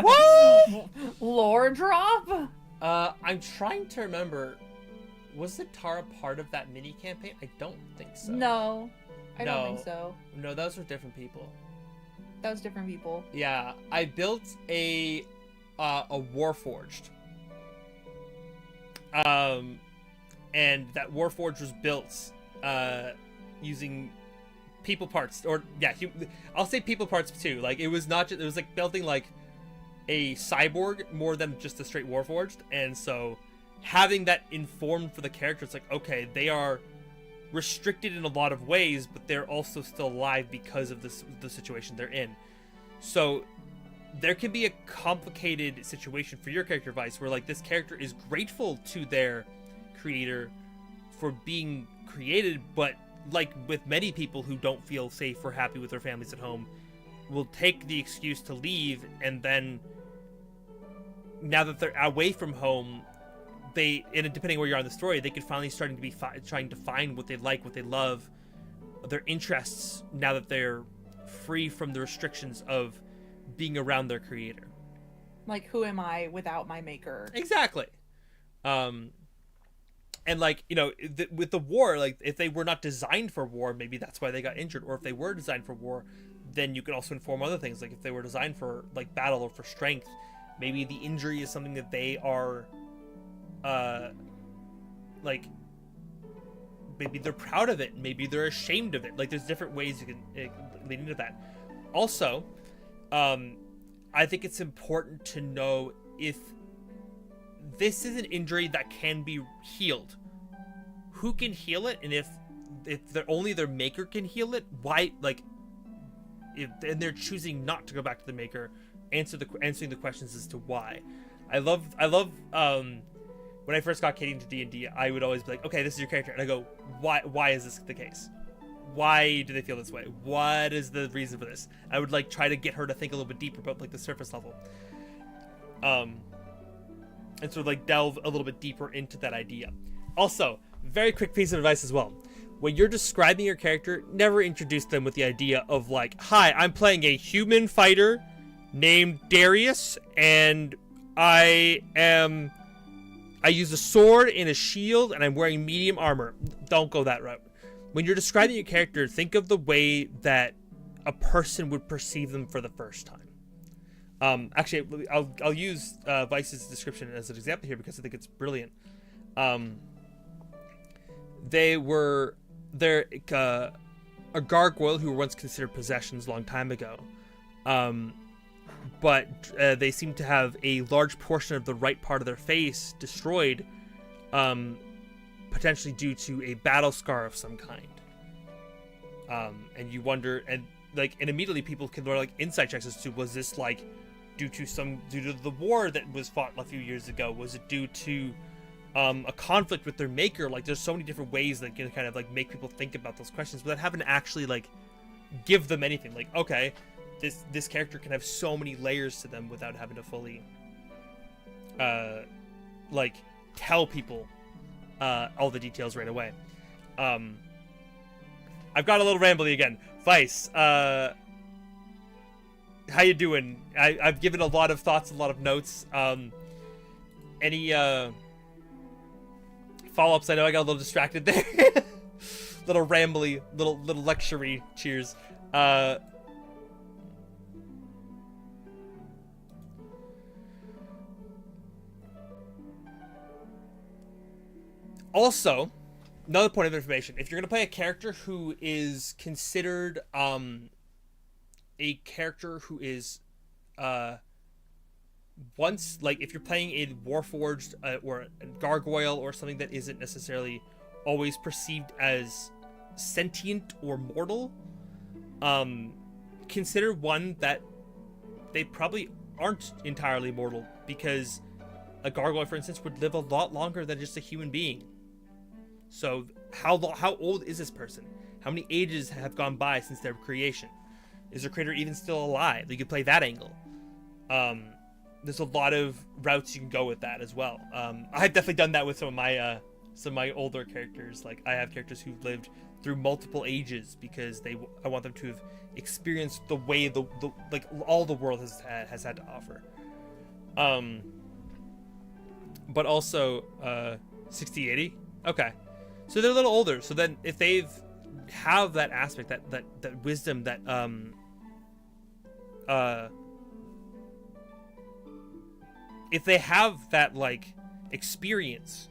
What? Lore drop? I'm trying to remember, was Zatara part of that mini campaign? I don't think so. No. I don't think so. No, those were different people. That was different people. Yeah, I built a Warforged. And that Warforged was built using people parts, or yeah, I'll say people parts too. Like it was not just, it was like building like a cyborg more than just a straight Warforged, and so having that informed for the character, it's like, okay, they are restricted in a lot of ways, but they're also still alive because of the situation they're in. So there can be a complicated situation for your character, Vice, where like this character is grateful to their creator for being created, but like with many people who don't feel safe or happy with their families at home, will take the excuse to leave, and then now that they're away from home, and depending where you are in the story, they could finally starting to be trying to find what they like, what they love, their interests, now that they're free from the restrictions of being around their creator. Like, who am I without my maker? Exactly. And like, you know, with the war, like if they were not designed for war, maybe that's why they got injured. Or if they were designed for war, then you could also inform other things. Like if they were designed for like battle or for strength, maybe the injury is something that they are like maybe they're proud of it, maybe they're ashamed of it. Like there's different ways you can lead into that. Also, I think it's important to know if this is an injury that can be healed, who can heal it, and if only their maker can heal it, why? Like, and they're choosing not to go back to the maker, answering the questions as to why. I love when I first got Katie into D&D, I would always be like, okay, this is your character, and I go, why is this the case? Why do they feel this way? What is the reason for this? I would like try to get her to think a little bit deeper about like the surface level, and sort of like delve a little bit deeper into that idea. Also, very quick piece of advice as well. When you're describing your character, never introduce them with the idea of like, hi, I'm playing a human fighter named Darius, and I use a sword and a shield, and I'm wearing medium armor. Don't go that route. When you're describing your character, think of the way that a person would perceive them for the first time. Actually, I'll use Vice's description as an example here because I think it's brilliant. They're a gargoyle who were once considered possessions a long time ago. But they seem to have a large portion of the right part of their face destroyed, potentially due to a battle scar of some kind. And you wonder, and immediately people can learn like insight checks as to, was this like due to the war that was fought a few years ago? Was it due to a conflict with their maker? Like there's so many different ways that can kind of like make people think about those questions without having to actually like give them anything. Like, okay, this character can have so many layers to them without having to fully like tell people all the details right away. I've got a little rambly again. Vice, how you doing? I've given a lot of thoughts, a lot of notes. Any follow-ups? I know I got a little distracted there. Little rambly, little lecture-y. Cheers. Also, another point of information: if you're gonna play a character who is considered a character who is once, like, if you're playing a Warforged or a Gargoyle or something that isn't necessarily always perceived as sentient or mortal, consider one that they probably aren't entirely mortal, because a Gargoyle, for instance, would live a lot longer than just a human being. So how old is this person? How many ages have gone by since their creation? Is their creator even still alive? You could play that angle. There's a lot of routes you can go with that as well. I've definitely done that with some of my older characters. Like, I have characters who've lived through multiple ages because I want them to have experienced the way the like all the world has had to offer. But also 60-80. Okay. So they're a little older. So then if they've have that aspect, that wisdom, that if they have that, like, experience,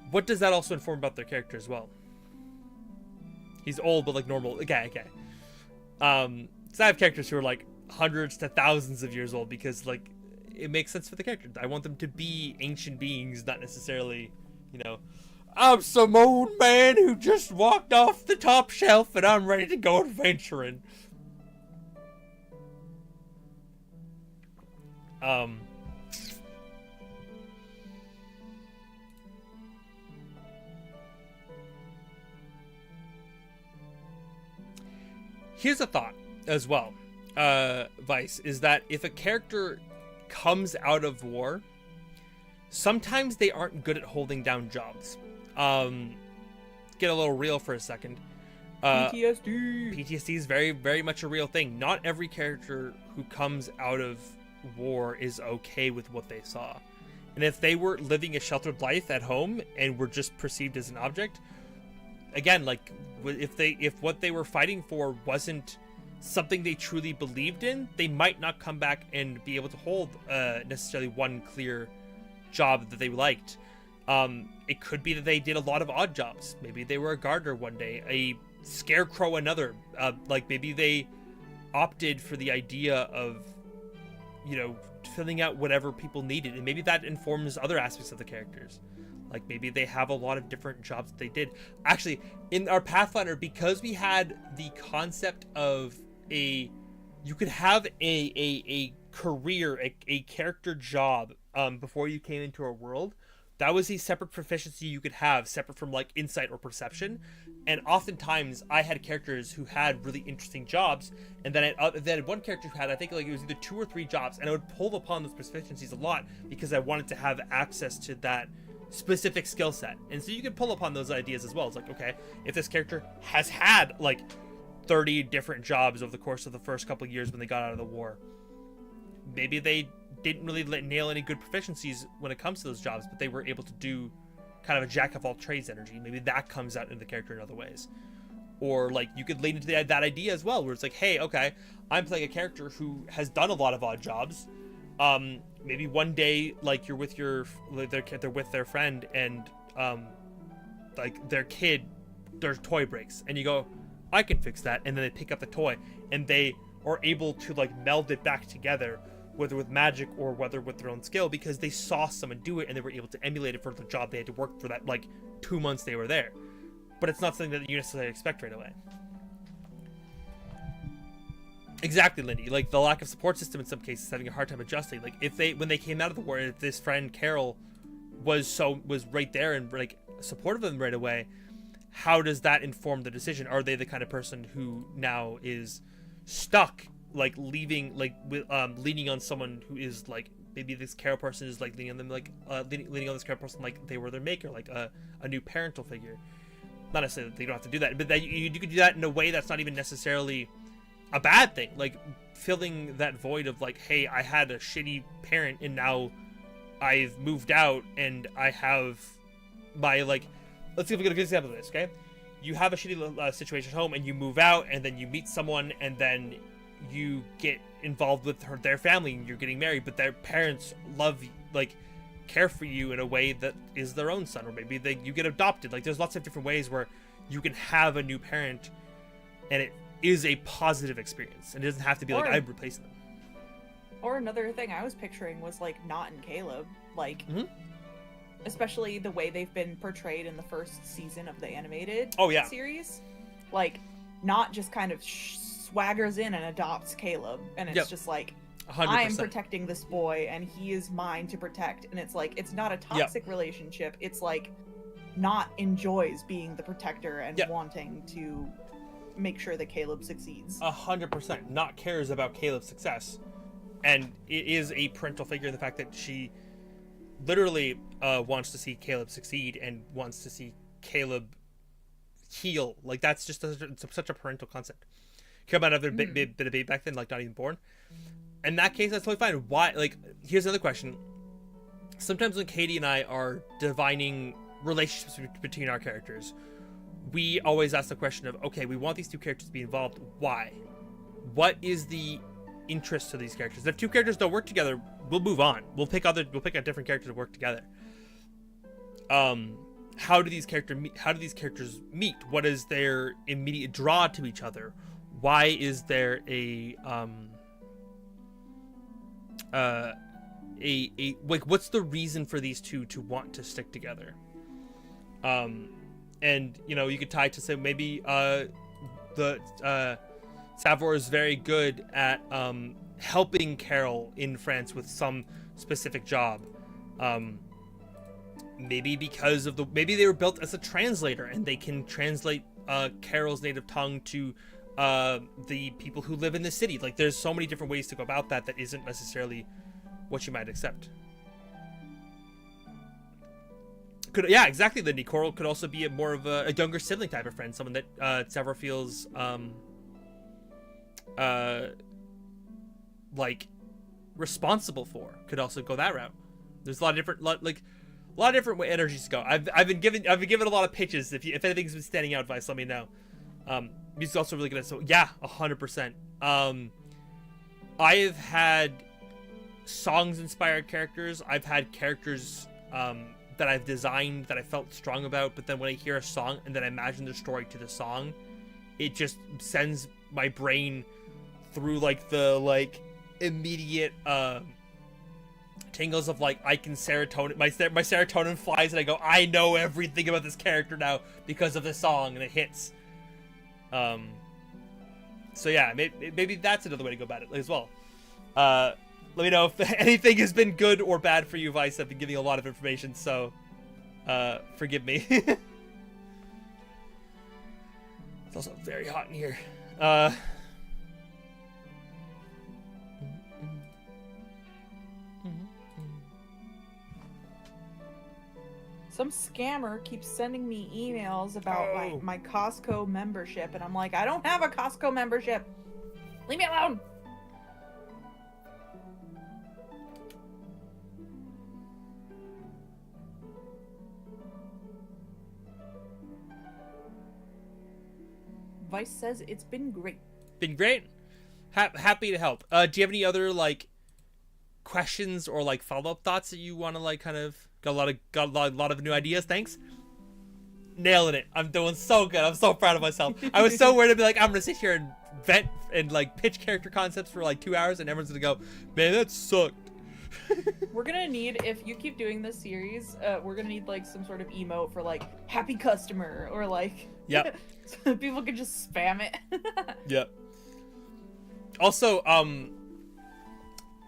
what does that also inform about their character as well? He's old, but, like, normal. Okay. So I have characters who are, like, hundreds to thousands of years old because, like, it makes sense for the character. I want them to be ancient beings, not necessarily, I'm some old man who just walked off the top shelf and I'm ready to go adventuring. Here's a thought as well, Vice, is that if a character comes out of war, sometimes they aren't good at holding down jobs. Get a little real for a second. PTSD is very, very much a real thing. Not every character who comes out of war is okay with what they saw. And if they were living a sheltered life at home and were just perceived as an object, again, like, if what they were fighting for wasn't something they truly believed in, they might not come back and be able to hold necessarily one clear job that they liked. It could be that they did a lot of odd jobs. Maybe they were a gardener one day, a scarecrow another. Like, maybe they opted for the idea of, filling out whatever people needed, and maybe that informs other aspects of the characters. Like, maybe they have a lot of different jobs that they did. Actually, in our Pathfinder, because we had the concept of you could have a career, a character job before you came into our world. That was a separate proficiency you could have, separate from, like, insight or perception. And oftentimes, I had characters who had really interesting jobs, and then I had one character who had, I think, like, it was either 2 or 3 jobs, and I would pull upon those proficiencies a lot because I wanted to have access to that specific skill set. And so you can pull upon those ideas as well. It's like, okay, if this character has had, like, 30 different jobs over the course of the first couple of years when they got out of the war, maybe they didn't really nail any good proficiencies when it comes to those jobs, but they were able to do kind of a jack of all trades energy. Maybe that comes out in the character in other ways. Or, like, you could lean into that idea as well, where it's like, hey, okay, I'm playing a character who has done a lot of odd jobs. Maybe one day, like, they're with their friend, and like, their toy breaks, and you go, I can fix that, and then they pick up the toy, and they are able to, like, meld it back together, whether with magic or whether with their own skill, because they saw someone do it and they were able to emulate it for the job they had to work for that, like, 2 months they were there. But it's not something that you necessarily expect right away. Exactly, Lindy. Like, the lack of support system in some cases, having a hard time adjusting. Like, when they came out of the war, if this friend Carol was right there and, like, supportive of them right away, how does that inform the decision? Are they the kind of person who now is stuck, like, leaving, like, with leaning on someone who is, like, maybe this Carol person is, like, leaning on them, like, leaning on this Carol person like they were their maker, like a new parental figure? not necessarily that you don't have to do that, but that you could do that in a way that's not even necessarily a bad thing. Like filling that void of like, hey, I had a shitty parent and now I've moved out and I have my like, let's see if we get a good example of this. Okay, you have a shitty situation at home and you move out and then you meet someone and then you get involved with their family and you're getting married, but their parents love, like, care for you in a way that is their own son, or maybe you get adopted. Like, there's lots of different ways where you can have a new parent and it is a positive experience, and it doesn't have to be like I'm replacing them. Or another thing I was picturing was like Not and Caleb, like especially the way they've been portrayed in the first season of the animated series. Like, Not just kind of swaggers in and adopts Caleb, and it's just like, 100%. I am protecting this boy and he is mine to protect. And it's like, it's not a toxic relationship. It's like, Not enjoys being the protector and wanting to make sure that Caleb succeeds. 100%. Not cares about Caleb's success. And it is a parental figure in the fact that she literally wants to see Caleb succeed and wants to see Caleb heal. Like, that's just such a parental concept. Care about another bit of baby back then, like not even born. In that case, that's totally fine. Why? Like, here's another question. Sometimes when Katie and I are divining relationships between our characters, we always ask the question of, okay, we want these two characters to be involved. Why? What is the interest to these characters? If two characters don't work together, we'll move on. We'll pick a different character to work together. How do these characters meet? What is their immediate draw to each other? Why is there a like, what's the reason for these two to want to stick together? And you know, you could tie to say maybe Savor is very good at helping Carol in France with some specific job. Maybe because of maybe they were built as a translator and they can translate Carol's native tongue to the people who live in the city. Like, there's so many different ways to go about that isn't necessarily what you might accept. Exactly, Lindy. Coral could also be more of a younger sibling type of friend, someone that Savor feels like responsible for. Could also go that route. There's a lot of different energies to go. I've been given a lot of pitches. If anything's been standing out, advice, let me know. Music's also really good at 100%. I have had songs inspired characters. I've had characters that I've designed that I felt strong about, but then when I hear a song and then I imagine the story to the song, it just sends my brain through like the immediate tingles of like, I can serotonin, my serotonin flies and I go, I know everything about this character now because of the song, and it hits. So yeah, maybe that's another way to go about it as well. Let me know if anything has been good or bad for you, Vice. I've been giving a lot of information, so forgive me. It's also very hot in here. Some scammer keeps sending me emails about my Costco membership, and I'm like, I don't have a Costco membership. Leave me alone. Vice says it's been great. Been great. Happy to help. Do you have any other like questions or like follow-up thoughts that you want to like kind of got a lot of new ideas? Thanks. Nailing it. I'm doing so good. I'm so proud of myself. I was so worried to be like, I'm gonna sit here and vent and like pitch character concepts for like 2 hours and everyone's gonna go, man, that sucked. We're gonna need, if you keep doing this series, we're gonna need like some sort of emote for like happy customer or like so people can just spam it. Yep. Also,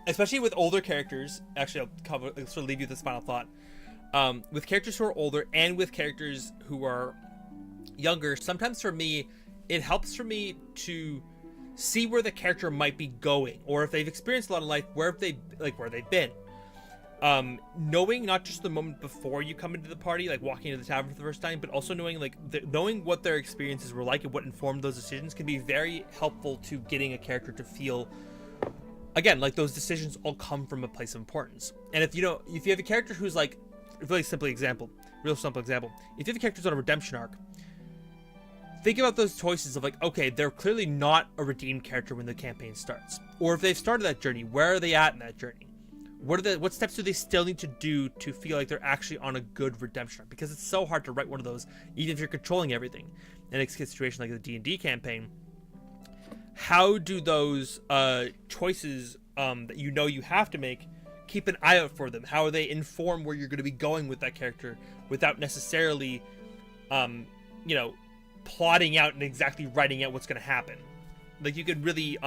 especially with older characters, actually I'll sort of leave you with this final thought. With characters who are older and with characters who are younger, sometimes for me, it helps for me to see where the character might be going, or if they've experienced a lot of life, where they've been. knowing not just the moment before you come into the party, like walking into the tavern for the first time, but also knowing like knowing what their experiences were like and what informed those decisions can be very helpful to getting a character to feel, again, like those decisions all come from a place of importance. And if you have a character who's like, real simple example, if you have a character who's on a redemption arc, think about those choices of like, okay, they're clearly not a redeemed character when the campaign starts, or if they've started that journey, where are they at in that journey? What steps do they still need to do to feel like they're actually on a good redemption arc? Because it's so hard to write one of those, even if you're controlling everything. In a situation like the D&D campaign, how do those choices that you have to make, keep an eye out for them? How are they inform where you're going to be going with that character without necessarily, plotting out and exactly writing out what's going to happen? Like you could really,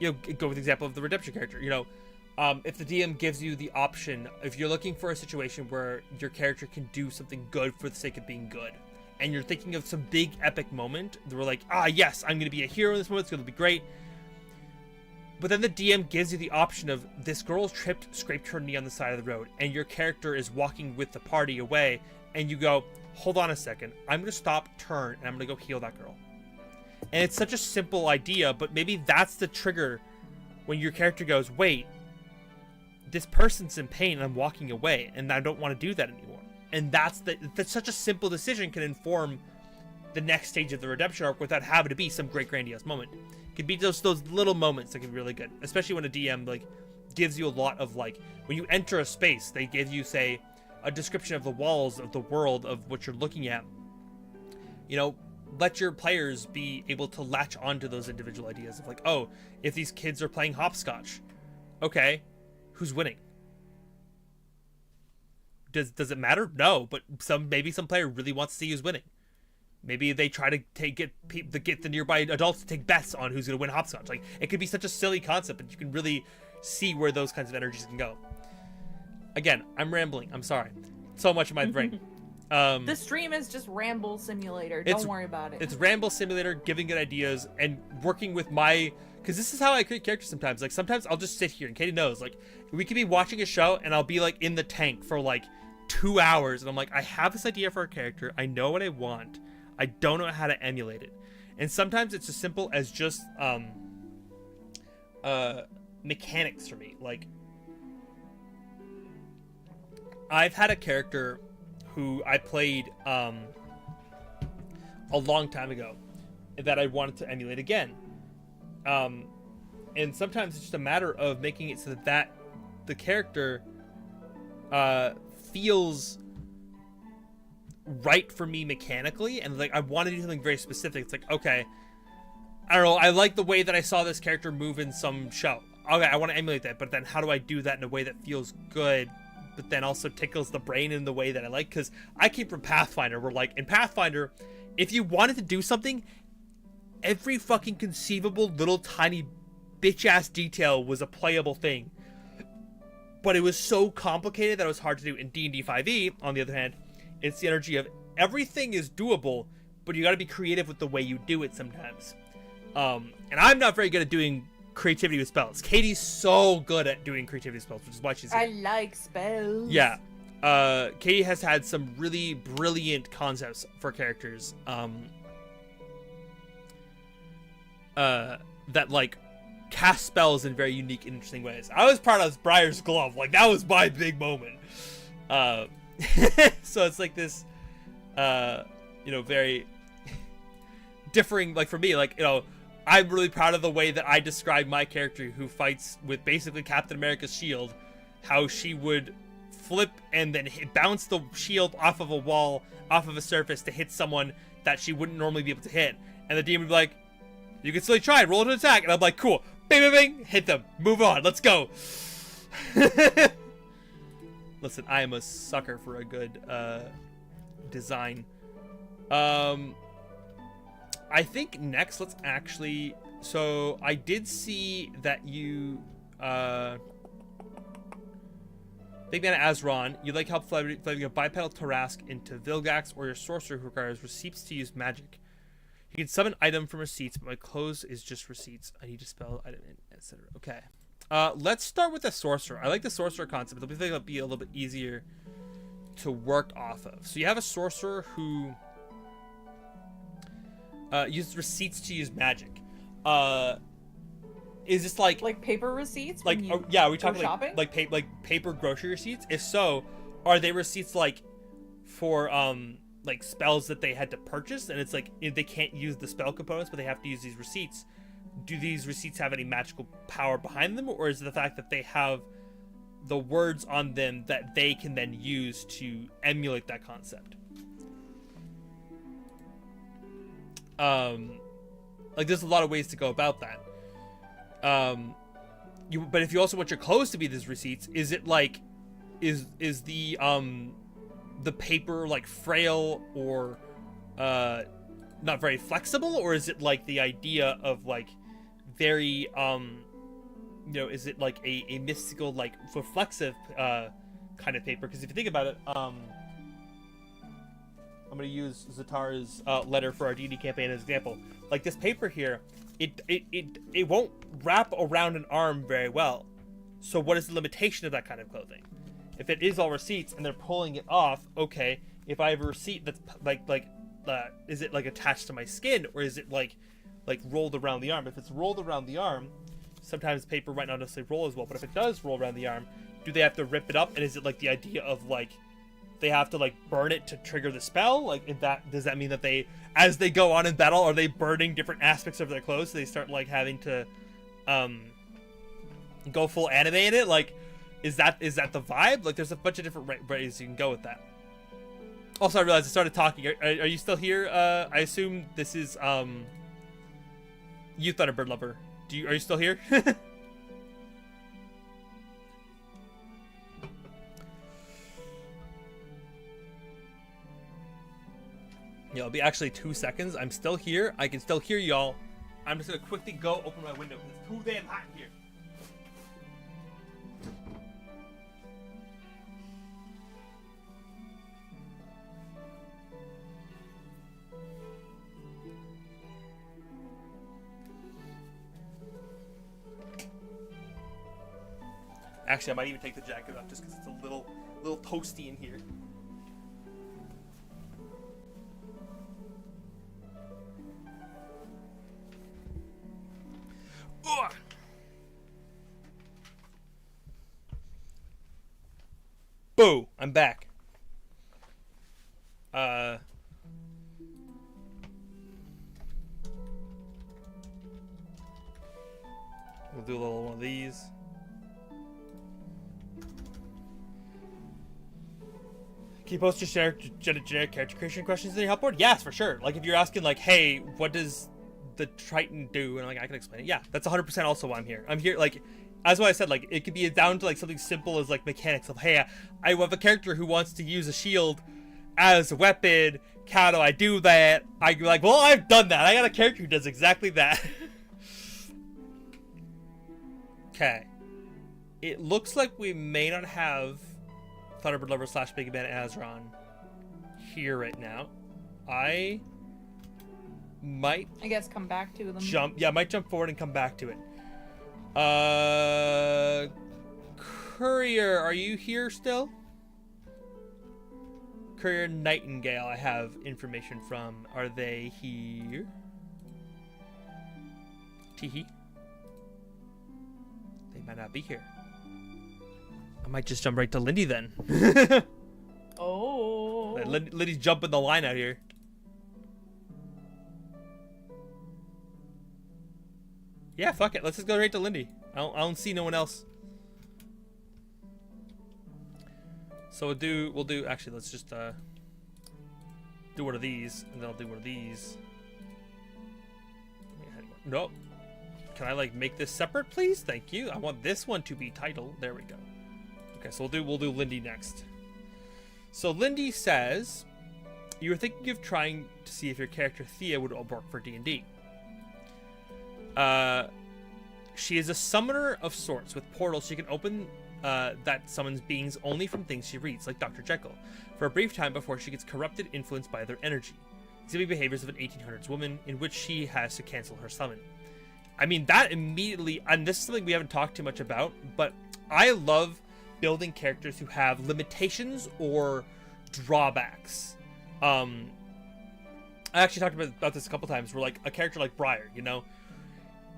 go with the example of the redemption character. If the DM gives you the option, if you're looking for a situation where your character can do something good for the sake of being good, and you're thinking of some big epic moment, we're like, yes, I'm going to be a hero in this moment, it's going to be great. But then the DM gives you the option of, this girl scraped her knee on the side of the road, and your character is walking with the party away, and you go, hold on a second, I'm going to stop, turn, and I'm going to go heal that girl. And it's such a simple idea, but maybe that's the trigger when your character goes, wait, this person's in pain and I'm walking away and I don't want to do that anymore. And that's such a simple decision can inform the next stage of the redemption arc without having to be some great grandiose moment. It could be just those little moments that can be really good, especially when a DM like gives you a lot of, like, when you enter a space, they give you, say, a description of the walls of the world of what you're looking at. Let your players be able to latch onto those individual ideas of like, oh, if these kids are playing hopscotch, okay, who's winning? Does it matter? No, but maybe some player really wants to see who's winning. Maybe they try to get the nearby adults to take bets on who's going to win hopscotch. Like, it could be such a silly concept, but you can really see where those kinds of energies can go. Again, I'm rambling. I'm sorry. So much in my brain. The stream is just Ramble Simulator. Don't worry about it. It's Ramble Simulator, giving good ideas and working with because this is how I create characters sometimes. Like, sometimes I'll just sit here, and Katie knows, like, we could be watching a show and I'll be like in the tank for like 2 hours, and I'm like, I have this idea for a character, I know what I want, I don't know how to emulate it. And sometimes it's as simple as just mechanics for me. Like, I've had a character who I played a long time ago that I wanted to emulate again. And sometimes it's just a matter of making it so that the character feels right for me mechanically, and like I want to do something very specific. It's like, okay, I don't know, I like the way that I saw this character move in some show. Okay, I want to emulate that, but then how do I do that in a way that feels good, but then also tickles the brain in the way that I like? Because I came from Pathfinder, where like in Pathfinder, if you wanted to do something, every fucking conceivable little tiny bitch ass detail was a playable thing. But it was so complicated that it was hard to do. In D&D 5e, on the other hand, it's the energy of everything is doable, but you got to be creative with the way you do it sometimes. And I'm not very good at doing creativity with spells. Katie's so good at doing creativity with spells, which is why she's here. I like spells. Yeah. Katie has had some really brilliant concepts for characters that like cast spells in very unique and interesting ways. I was proud of Briar's glove. Like, that was my big moment. So it's like this very differing, like for me, like, I'm really proud of the way that I describe my character who fights with basically Captain America's shield, how she would flip and then bounce the shield off of a wall, off of a surface to hit someone that she wouldn't normally be able to hit. And the DM would be like, you can still try, roll an attack. And I'm like, cool, bing, bing, bing, hit them, move on, let's go. Listen, I am a sucker for a good design. I think next, let's actually... So, I did see that you... Big Man Azron, you'd like help flaving a bipedal Tarask into Vilgax, or your sorcerer who requires receipts to use magic. You can summon item from receipts, but my clothes is just receipts. I need to spell item in, etc. Okay. Let's start with the sorcerer. I like the sorcerer concept. I think it'll be a little bit easier to work off of. So you have a sorcerer who uses receipts to use magic. Is this like paper receipts? Like yeah, are we talking shopping? like paper grocery receipts? If so, are they receipts like for like spells that they had to purchase, and it's like they can't use the spell components, but they have to use these receipts? Do these receipts have any magical power behind them, or is it the fact that they have the words on them that they can then use to emulate that concept? Like there's a lot of ways to go about that. But if you also want your clothes to be these receipts, is it like is the paper like frail or not very flexible, or is it like the idea of like very is it like a mystical like reflexive kind of paper? Because if you think about it, I'm going to use Zatar's letter for our D&D campaign as an example. Like this paper here, it won't wrap around an arm very well. So what is the limitation of that kind of clothing? If it is all receipts and they're pulling it off, okay. If I have a receipt that's is it like attached to my skin, or is it like rolled around the arm? If it's rolled around the arm, sometimes paper might not necessarily roll as well. But if it does roll around the arm, do they have to rip it up? And is it like the idea of like they have to like burn it to trigger the spell? Like, if that does that mean that they, as they go on in battle, are they burning different aspects of their clothes? So they start like having to go full anime in it? Like, is that the vibe? Like, there's a bunch of different ways you can go with that. Also, I realized I started talking. Are you still here? I assume this is you, Thunderbird Lover. Are you still here? Yeah, it'll be actually 2 seconds. I'm still here. I can still hear y'all. I'm just gonna quickly go open my window because it's too damn hot in here. Actually, I might even take the jacket off just because it's a little toasty in here. Ugh. Boo! I'm back. We'll do a little one of these. Can you post your generic character creation questions in your help board? Yes, for sure. Like, if you're asking, like, hey, what does the Triton do? And, like, I can explain it. Yeah, that's 100% also why I'm here. I'm here, like, as what I said, like, it could be down to, like, something simple as, like, mechanics of, hey, I have a character who wants to use a shield as a weapon. How do I do that? I'd be like, well, I've done that. I got a character who does exactly that. Okay. It looks like we may not have Thunderbird Lover / Big Man Azron here right now. I might, I guess, come back to them. I might jump forward and come back to it. Courier, are you here still? Courier Nightingale, I have information from. Are they here? Teehee. They might not be here. I might just jump right to Lindy then. Oh. Lindy's jumping the line out here. Yeah, fuck it. Let's just go right to Lindy. I don't see no one else. So we'll do. Actually, let's just do one of these, and then I'll do one of these. Nope. Can I like make this separate, please? Thank you. I want this one to be titled. There we go. Okay, so we'll do Lindy next. So Lindy says, you were thinking of trying to see if your character Thea would work for D&D. She is a summoner of sorts with portals. She can open that summons beings only from things she reads, like Dr. Jekyll, for a brief time before she gets corrupted, influenced by their energy, exhibiting behaviors of an 1800s woman in which she has to cancel her summon. I mean, that immediately, and this is something we haven't talked too much about, but I love building characters who have limitations or drawbacks. I actually talked about this a couple times, where like a character like Briar, you know,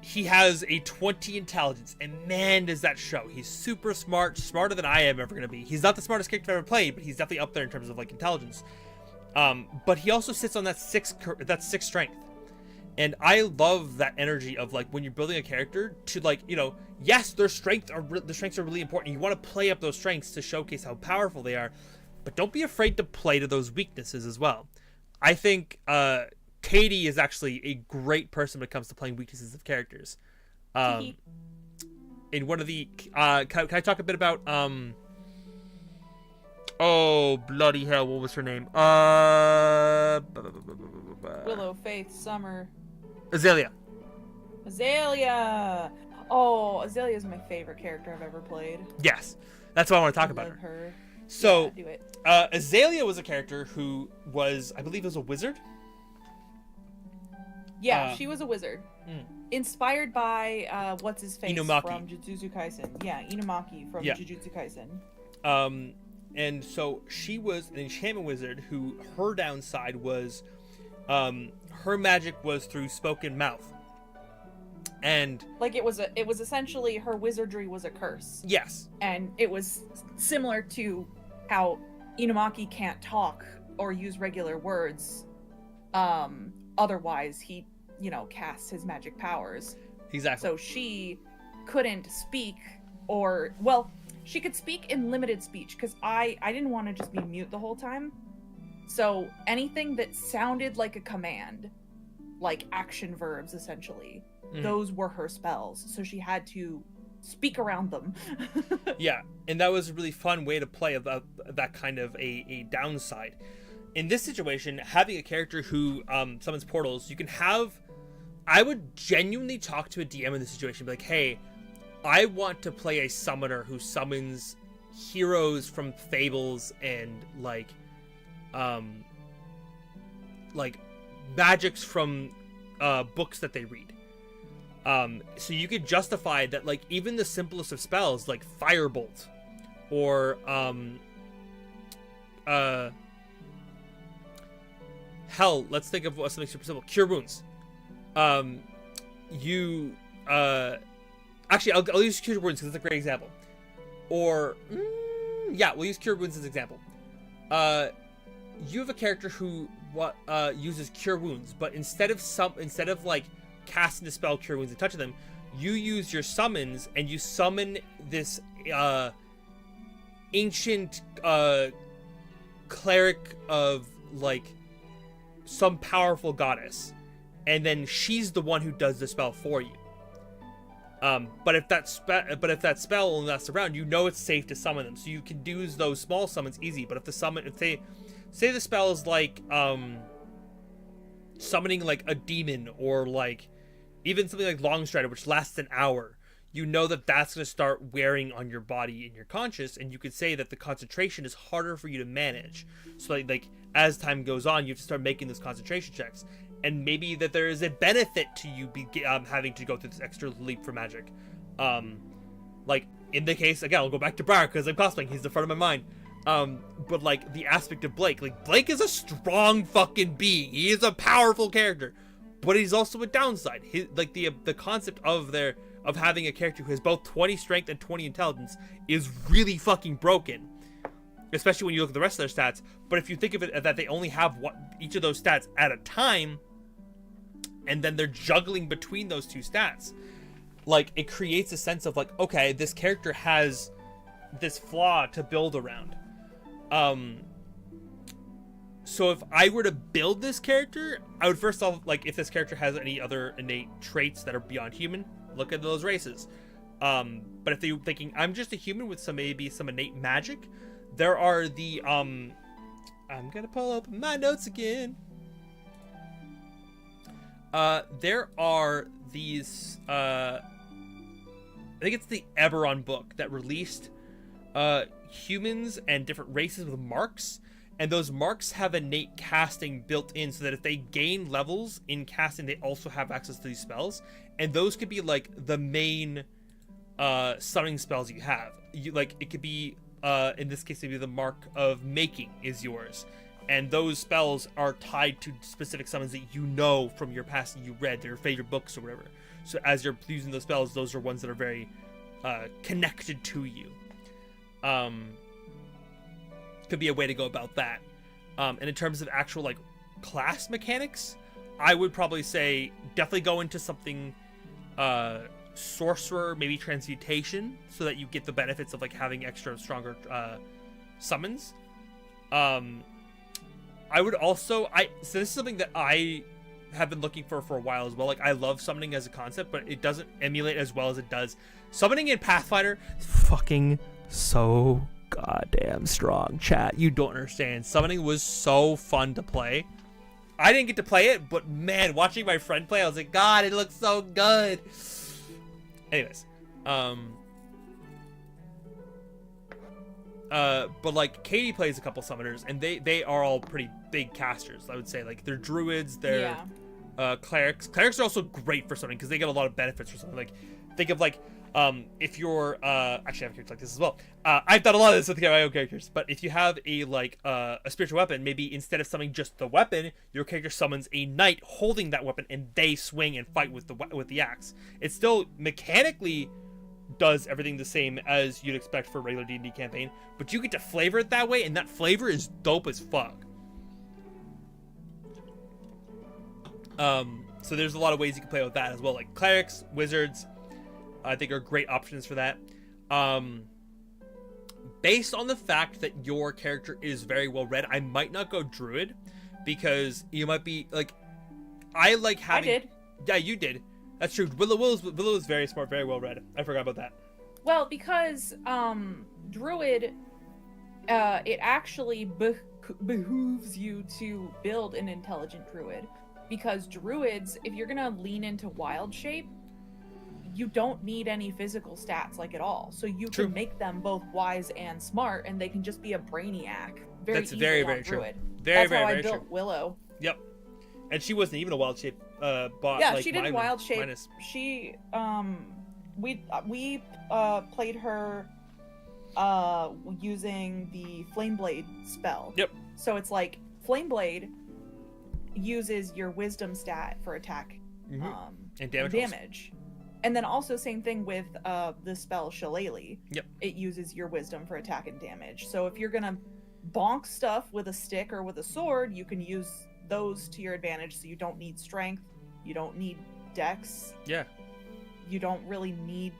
he has a 20 intelligence, and man, does that show. He's super smart, smarter than I am ever going to be. He's not the smartest character I've ever played, but he's definitely up there in terms of like intelligence. But he also sits on that six strength. And I love that energy of like when you're building a character to like, you know, yes, their strengths are really important. You want to play up those strengths to showcase how powerful they are, but don't be afraid to play to those weaknesses as well. I think Katie is actually a great person when it comes to playing weaknesses of characters. In one of the can I talk a bit about oh bloody hell, what was her name? Willow, Faith, Summer. Azalea. Oh, Azalea is my favorite character I've ever played. Yes, that's why I want to talk about her. So, yeah, do it. Azalea was a character who was, I believe, was a wizard. Yeah, she was a wizard. Inspired by what's his face Inumaki from Jujutsu Kaisen. Yeah, Inumaki from Jujutsu Kaisen. And so she was an enchantment wizard who her downside was her magic was through spoken mouth. And like it was essentially her wizardry was a curse. Yes. And it was similar to how Inumaki can't talk or use regular words. Otherwise he, you know, casts his magic powers. Exactly. So she couldn't speak, or well, she could speak in limited speech because I didn't want to just be mute the whole time. So anything that sounded like a command, like action verbs essentially, those were her spells. So she had to speak around them. Yeah, and that was a really fun way to play about that kind of a downside. In this situation, having a character who summons portals, you can have... I would genuinely talk to a DM in this situation, be like, hey, I want to play a summoner who summons heroes from fables and like magics from books that they read. So you could justify that, like, even the simplest of spells, like Firebolt, or hell, let's think of something super simple. Cure Wounds. Actually, I'll use Cure Wounds because it's a great example. Or, yeah, we'll use Cure Wounds as an example. You have a character who uses Cure Wounds, but instead of like casting the spell Cure Wounds and touching them, you use your summons and you summon this ancient cleric of like some powerful goddess, and then she's the one who does the spell for you. But if that spell only lasts around, you know it's safe to summon them, so you can do those small summons easy. But if they say the spell is like summoning like a demon, or like even something like Longstrider, which lasts an hour, you know that that's going to start wearing on your body and your conscious, and you could say that the concentration is harder for you to manage. So like as time goes on, you have to start making those concentration checks. And maybe that there is a benefit to you having to go through this extra leap for magic. Like, in the case, again, I'll go back to Briar because I'm cosplaying. He's the front of my mind. But, like, the aspect of Blake. Like, Blake is a strong fucking being. He is a powerful character. But he's also a downside. The concept of having a character who has both 20 strength and 20 intelligence is really fucking broken. Especially when you look at the rest of their stats. But if you think of it that they only have each of those stats at a time, and then they're juggling between those two stats, like, it creates a sense of like, okay, this character has this flaw to build around. So if I were to build this character, I would first off, like, if this character has any other innate traits that are beyond human, look at those races. But if they're thinking, I'm just a human with maybe some innate magic, there are the, I'm gonna pull up my notes again. There are these, I think it's the Eberron book that released, humans and different races with marks, And those marks have innate casting built in, so that if they gain levels in casting, they also have access to these spells. And those could be like the main summoning spells you have. It could be in this case, maybe the mark of making is yours. And those spells are tied to specific summons that you know from your past, that you read, their favorite books or whatever. So as you're using those spells, those are ones that are very connected to you. Could be a way to go about that. And in terms of actual like class mechanics, I would probably say definitely go into something sorcerer, maybe transmutation, so that you get the benefits of like having extra stronger summons. I would also so this is something that I have been looking for a while as well. Like, I love summoning as a concept, but it doesn't emulate as well as it does. Summoning in Pathfinder is fucking so goddamn strong, chat. You don't understand. Summoning was so fun to play. I didn't get to play it, but man, watching my friend play, I was like, God, it looks so good. Anyways, but like Katie plays a couple summoners, and they are all pretty big casters. I would say like they're druids, they're clerics. Clerics are also great for summoning because they get a lot of benefits for something. Like, think of like if you're actually I have characters like this as well. I've done a lot of this with my own characters, but if you have a spiritual weapon, maybe instead of summoning just the weapon, your character summons a knight holding that weapon, and they swing and fight with the axe. It still mechanically does everything the same as you'd expect for a regular D&D campaign, but you get to flavor it that way, and that flavor is dope as fuck. So there's a lot of ways you can play with that as well. Like clerics, wizards, I think are great options for that. Based on the fact that your character is very well read, I might not go druid, because you might be like, I like having. I did. Yeah, you did. That's true. Willow is very smart, very well read. I forgot about that. Well, because druid, it actually behooves you to build an intelligent druid, because druids, if you're gonna lean into wild shape, you don't need any physical stats like at all. So you can make them both wise and smart, and they can just be a brainiac. That's very, very true. That's how I built Willow. Yep. And she wasn't even a wild shape bot. Yeah, like she didn't wild shape. Minus. She we played her using the Flame Blade spell. Yep. So it's like Flame Blade uses your wisdom stat for attack and damage. And then also same thing with the spell Shillelagh. Yep. It uses your wisdom for attack and damage. So if you're gonna bonk stuff with a stick or with a sword, you can use those to your advantage. So you don't need strength, you don't need dex. Yeah. You don't really need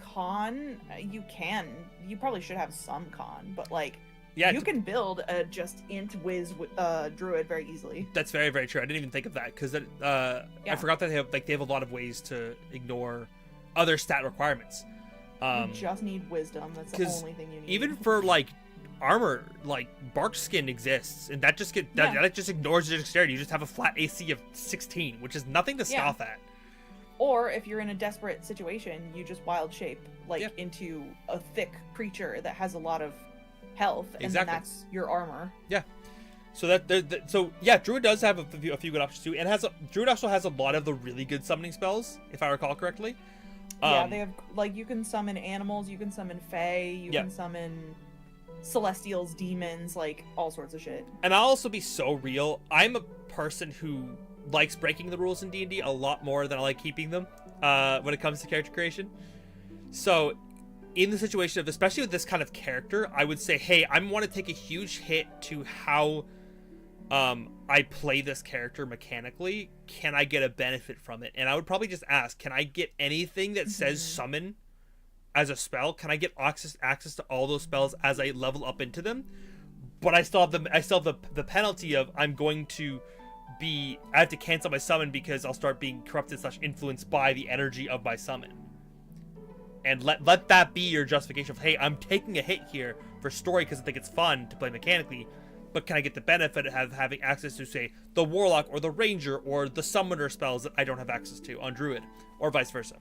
con. You probably should have some con, but like, yeah, you can build a just int whiz druid very easily. That's very, very true. I didn't even think of that, because I forgot that they have a lot of ways to ignore other stat requirements. You just need wisdom. That's the only thing you need. Even for like armor, like bark skin exists, and that just that just ignores your dexterity. You just have a flat AC of 16, which is nothing to scoff at. Or if you're in a desperate situation, you just wild shape into a thick creature that has a lot of health, and then that's your armor. Yeah. So Druid does have a few good options too, and Druid also has a lot of the really good summoning spells, if I recall correctly. Yeah, they have, like, you can summon animals, you can summon fae, you can summon celestials, demons, like all sorts of shit. And I'll also be so real. I'm a person who likes breaking the rules in D&D a lot more than I like keeping them when it comes to character creation. So in the situation of, especially with this kind of character, I would say, hey, I want to take a huge hit to how I play this character mechanically. Can I get a benefit from it? And I would probably just ask, can I get anything that says summon as a spell? Can I get access to all those spells as I level up into them? But I still have the penalty of I have to cancel my summon, because I'll start being corrupted / influenced by the energy of my summon. And let that be your justification of, hey, I'm taking a hit here for story because I think it's fun to play mechanically, but can I get the benefit of having access to, say, the Warlock or the Ranger or the Summoner spells that I don't have access to on Druid, or vice versa?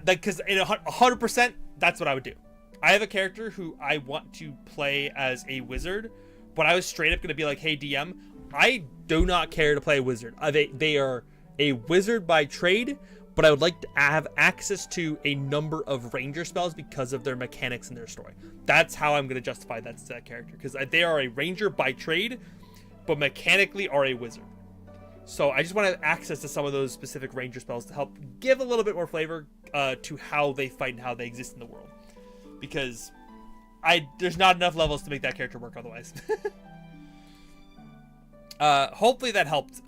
Because in 100%, that's what I would do. I have a character who I want to play as a wizard, but I was straight up going to be like, hey, DM, I do not care to play a wizard. They are a wizard by trade, but I would like to have access to a number of ranger spells because of their mechanics and their story. That's how I'm going to justify that character, because they are a ranger by trade, but mechanically are a wizard. So I just want to have access to some of those specific ranger spells to help give a little bit more flavor to how they fight and how they exist in the world. Because there's not enough levels to make that character work otherwise. Hopefully that helped.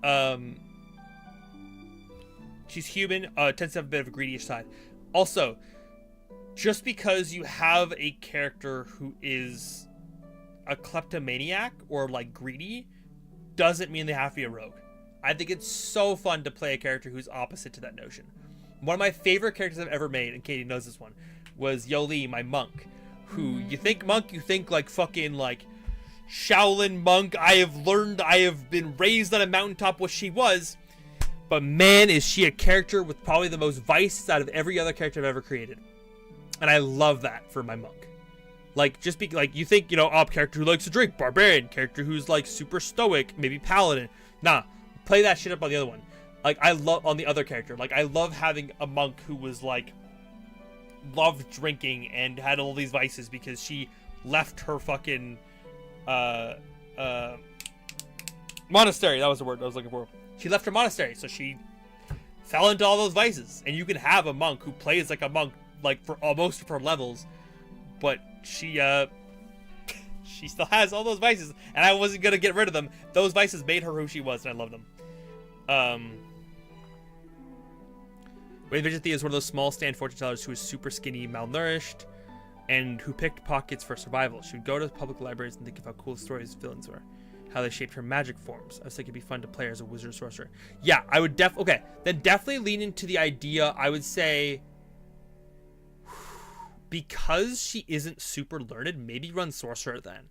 She's human, tends to have a bit of a greedy-ish side. Also, just because you have a character who is a kleptomaniac or like greedy doesn't mean they have to be a rogue. I think it's so fun to play a character who's opposite to that notion. One of my favorite characters I've ever made, and Katie knows this one, was Yoli, my monk, who you think monk, you think like fucking like Shaolin monk. I have been raised on a mountaintop, what she was, but man, is she a character with probably the most vices out of every other character I've ever created. And I love that for my monk. Like, just be like, you think, character who likes to drink, barbarian, character who's like super stoic, maybe paladin. Nah, play that shit up on the other one. Like, I love on the other character. Like, I love having a monk who was like, loved drinking and had all these vices because she left her fucking monastery. That was the word I was looking for. She left her monastery, so she fell into all those vices. And you can have a monk who plays like a monk, like for most of her levels, but she still has all those vices, and I wasn't gonna get rid of them. Those vices made her who she was, and I love them. Wade Vigilante is one of those small stand fortune tellers who is super skinny, malnourished, and who picked pockets for survival. She would go to public libraries and think of how cool stories villains were, how they shaped her magic forms. I was thinking it'd be fun to play her as a wizard or sorcerer. Yeah, I would definitely lean into the idea. I would say, because she isn't super learned, maybe run sorcerer then.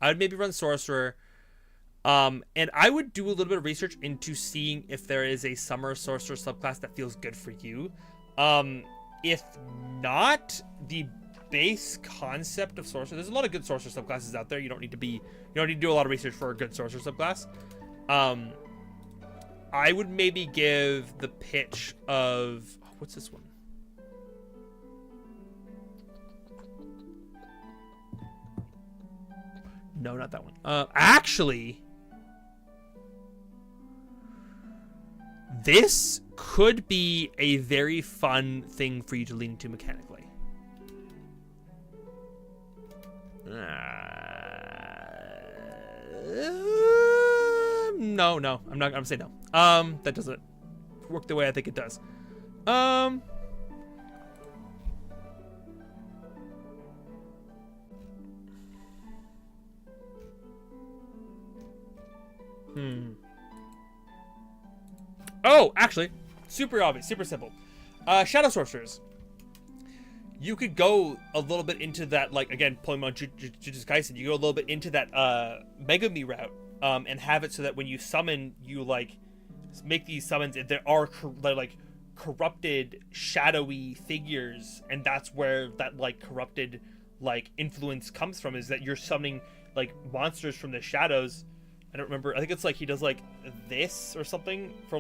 I would maybe run sorcerer. And I would do a little bit of research into seeing if there is a summer sorcerer subclass that feels good for you. If not, the base concept of sorcerer, there's a lot of good sorcerer subclasses out there. You don't need to do a lot of research for a good sorcerer subclass. I would maybe give the pitch of, what's this one? No, not that one. Actually, this could be a very fun thing for you to lean into mechanically. No, I'm not gonna say no. That doesn't work the way I think it does. Oh, actually, super obvious, super simple. Shadow sorcerers. You could go a little bit into that, like, again, pulling on Jujutsu Kaisen, you go a little bit into that Megami route, and have it so that when you summon, you, like, make these summons, and there are, like, corrupted, shadowy figures, and that's where that, like, corrupted, like, influence comes from, is that you're summoning, like, monsters from the shadows. I don't remember. I think it's like he does like this or something for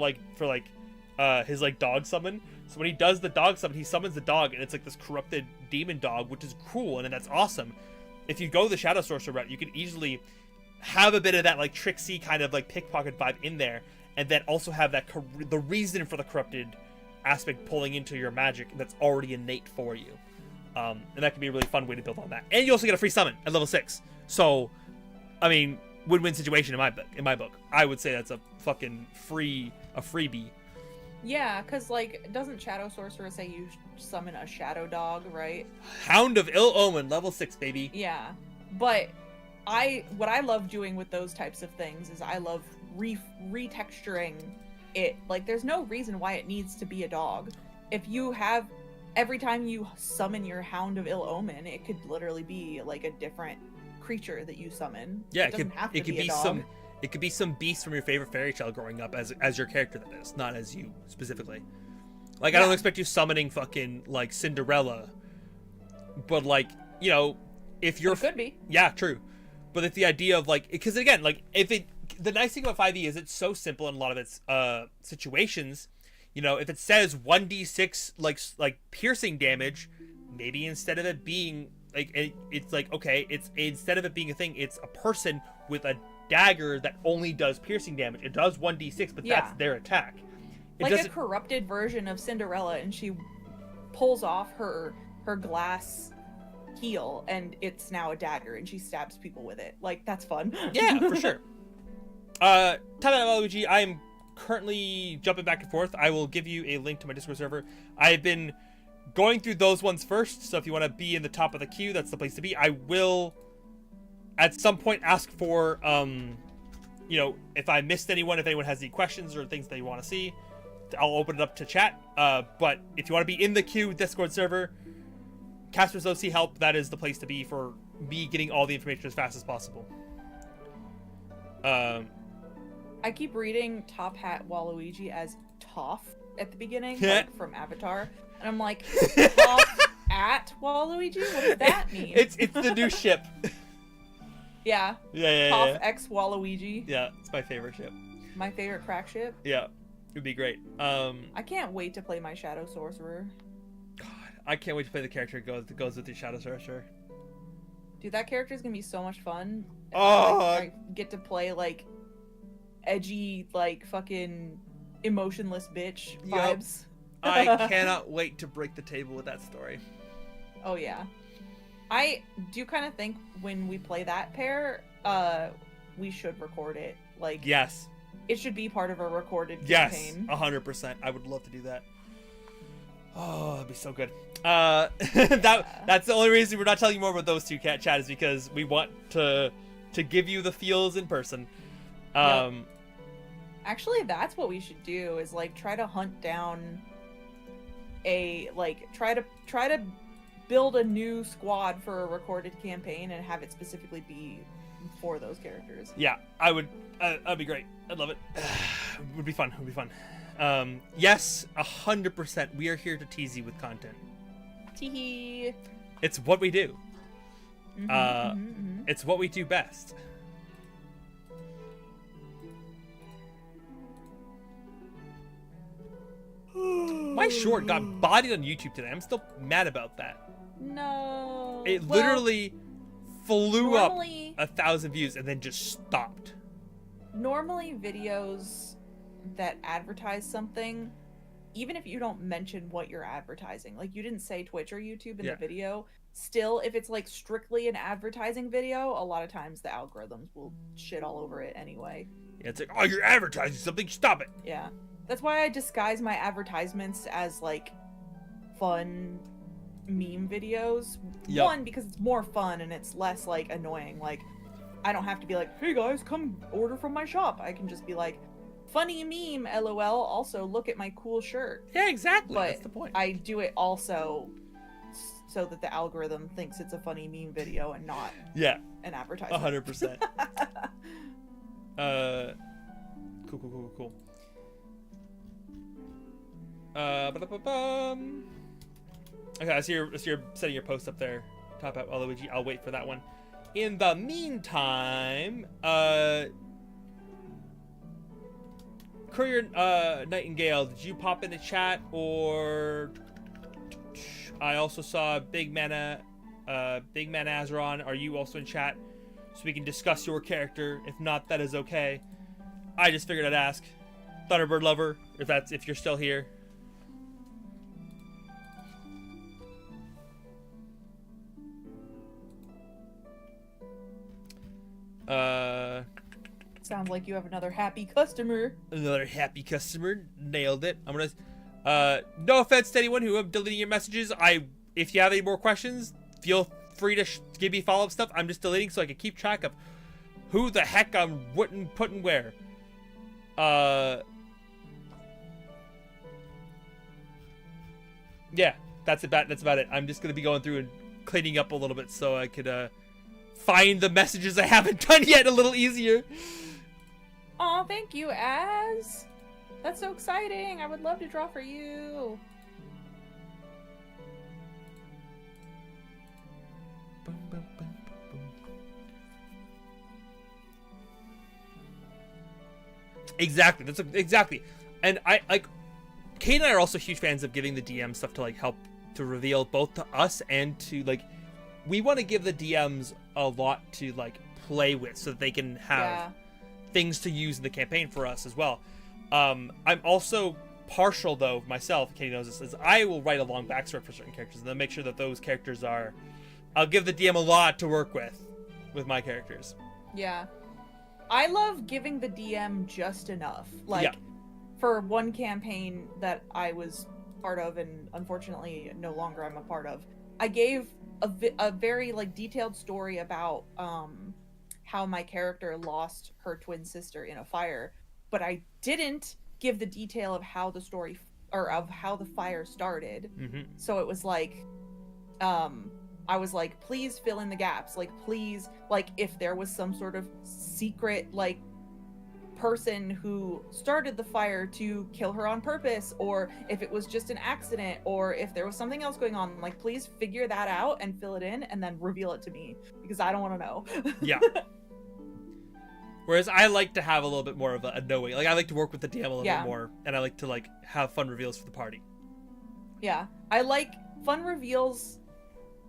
his like dog summon. So when he does the dog summon, he summons the dog, and it's like this corrupted demon dog, which is cool, and then that's awesome. If you go the Shadow Sorcerer route, you can easily have a bit of that like tricksy kind of like pickpocket vibe in there, and then also have that the reason for the corrupted aspect pulling into your magic that's already innate for you. And that can be a really fun way to build on that. And you also get a free summon at level 6. So, I mean, win-win situation in my book. I would say that's a fucking freebie. Yeah, because, like, doesn't Shadow Sorcerer say you summon a shadow dog, right? Hound of Ill Omen, level 6, baby. Yeah, but what I love doing with those types of things is I love retexturing it. Like, there's no reason why it needs to be a dog. If you have, every time you summon your Hound of Ill Omen, it could literally be, like, a different creature that you summon. Yeah, it could be some beast from your favorite fairy tale growing up as your character, that is, not as you specifically. Like, yeah. I don't expect you summoning fucking like Cinderella, but like, if you're, it could be. Yeah, true. But it's the idea of like, because again, like the nice thing about 5e is it's so simple in a lot of its situations. You know, if it says 1d6 like piercing damage, maybe instead of it being like it's like, okay, it's instead of it being a thing, it's a person with a dagger that only does piercing damage. It does 1d6, but that's their attack. Like a corrupted version of Cinderella, and she pulls off her glass heel, and it's now a dagger, and she stabs people with it. Like, that's fun. Yeah, for sure. Time out, Luigi. I am currently jumping back and forth. I will give you a link to my Discord server. I've been going through those ones first, so if you want to be in the top of the queue, that's the place to be. I will at some point ask for you know, if I missed anyone, if anyone has any questions or things that you want to see, I'll open it up to chat. But if you want to be in the queue Discord server, Casper's OC help, that is the place to be for me getting all the information as fast as possible. I keep reading Top Hat Waluigi as Toph at the beginning, like from Avatar, and I'm like, Toph at Waluigi? What does that mean? It's the new ship. Yeah. Yeah. Toph X Waluigi. Yeah, it's my favorite ship. My favorite crack ship. Yeah, it'd be great. I can't wait to play my Shadow Sorcerer. God, I can't wait to play the character that goes with the Shadow Sorcerer. Dude, that character is gonna be so much fun. Oh, I get to play like edgy, like fucking emotionless bitch vibes. I cannot wait to break the table with that story. Oh yeah. I do kind of think when we play that pair, we should record it. Like, yes, it should be part of a recorded Yes, campaign. 100%. I would love to do that. Oh, that'd be so good. That's the only reason we're not telling you more about those two chat is because we want to give you the feels in person. Yep. Actually, that's what we should do is like try to hunt down try to build a new squad for a recorded campaign and have it specifically be for those characters. Yeah, I would. That'd be great. I'd love it. It would be fun. It would be fun. Yes, 100%. We are here to tease you with content. Teehee. It's what we do. Mm-hmm. It's what we do best. My short got bodied on YouTube today. I'm still mad about that. No. It literally flew normally, up 1,000 views and then just stopped. Normally, videos that advertise something, even if you don't mention what you're advertising, like you didn't say Twitch or YouTube in the video, still, if it's like strictly an advertising video, a lot of times the algorithms will shit all over it anyway. Yeah, it's like, oh, you're advertising something, stop it. Yeah. That's why I disguise my advertisements as like fun meme videos. Yep. One, because it's more fun and it's less like annoying. Like, I don't have to be like, hey guys, come order from my shop. I can just be like, funny meme, LOL. Also, look at my cool shirt. Yeah, exactly. But that's the point. I do it also so that the algorithm thinks it's a funny meme video and not an advertisement. 100%. Cool. Okay, I see you're setting your post up there. Top out Waluigi. I'll wait for that one. In the meantime, Courier Nightingale, did you pop in the chat? Or I also saw Big Man Azeron. Are you also in chat so we can discuss your character? If not, that is okay. I just figured I'd ask. Thunderbird Lover, if you're still here. Sounds like you have another happy customer. Another happy customer. Nailed it. I'm gonna no offense to anyone who am deleting your messages. If you have any more questions, feel free to give me follow-up stuff. I'm just deleting so I can keep track of who the heck I'm putting where. Yeah, that's about it. I'm just gonna be going through and cleaning up a little bit so I could find the messages I haven't done yet a little easier. Aw, thank you, Az. That's so exciting. I would love to draw for you. Exactly. Exactly. And I like Kate and I are also huge fans of giving the DM stuff to like help to reveal both to us and to like we want to give the DMs a lot to like play with so that they can have things to use in the campaign for us as well. I'm also partial though myself, Katie knows this, is I will write a long backstory for certain characters and then make sure that those characters are I'll give the DM a lot to work with my characters. Yeah. I love giving the DM just enough. Like for one campaign that I was part of and unfortunately no longer I'm a part of, I gave a very like detailed story about how my character lost her twin sister in a fire, but I didn't give the detail of how the story or of how the fire started. So it was like I was like, please fill in the gaps, like please, like if there was some sort of secret like person who started the fire to kill her on purpose, or if it was just an accident, or if there was something else going on, like please figure that out and fill it in and then reveal it to me because I don't want to know. Yeah. Whereas I like to have a little bit more of a knowing. Like I like to work with the DM a little bit more, and I like to like have fun reveals for the party. Yeah, I like fun reveals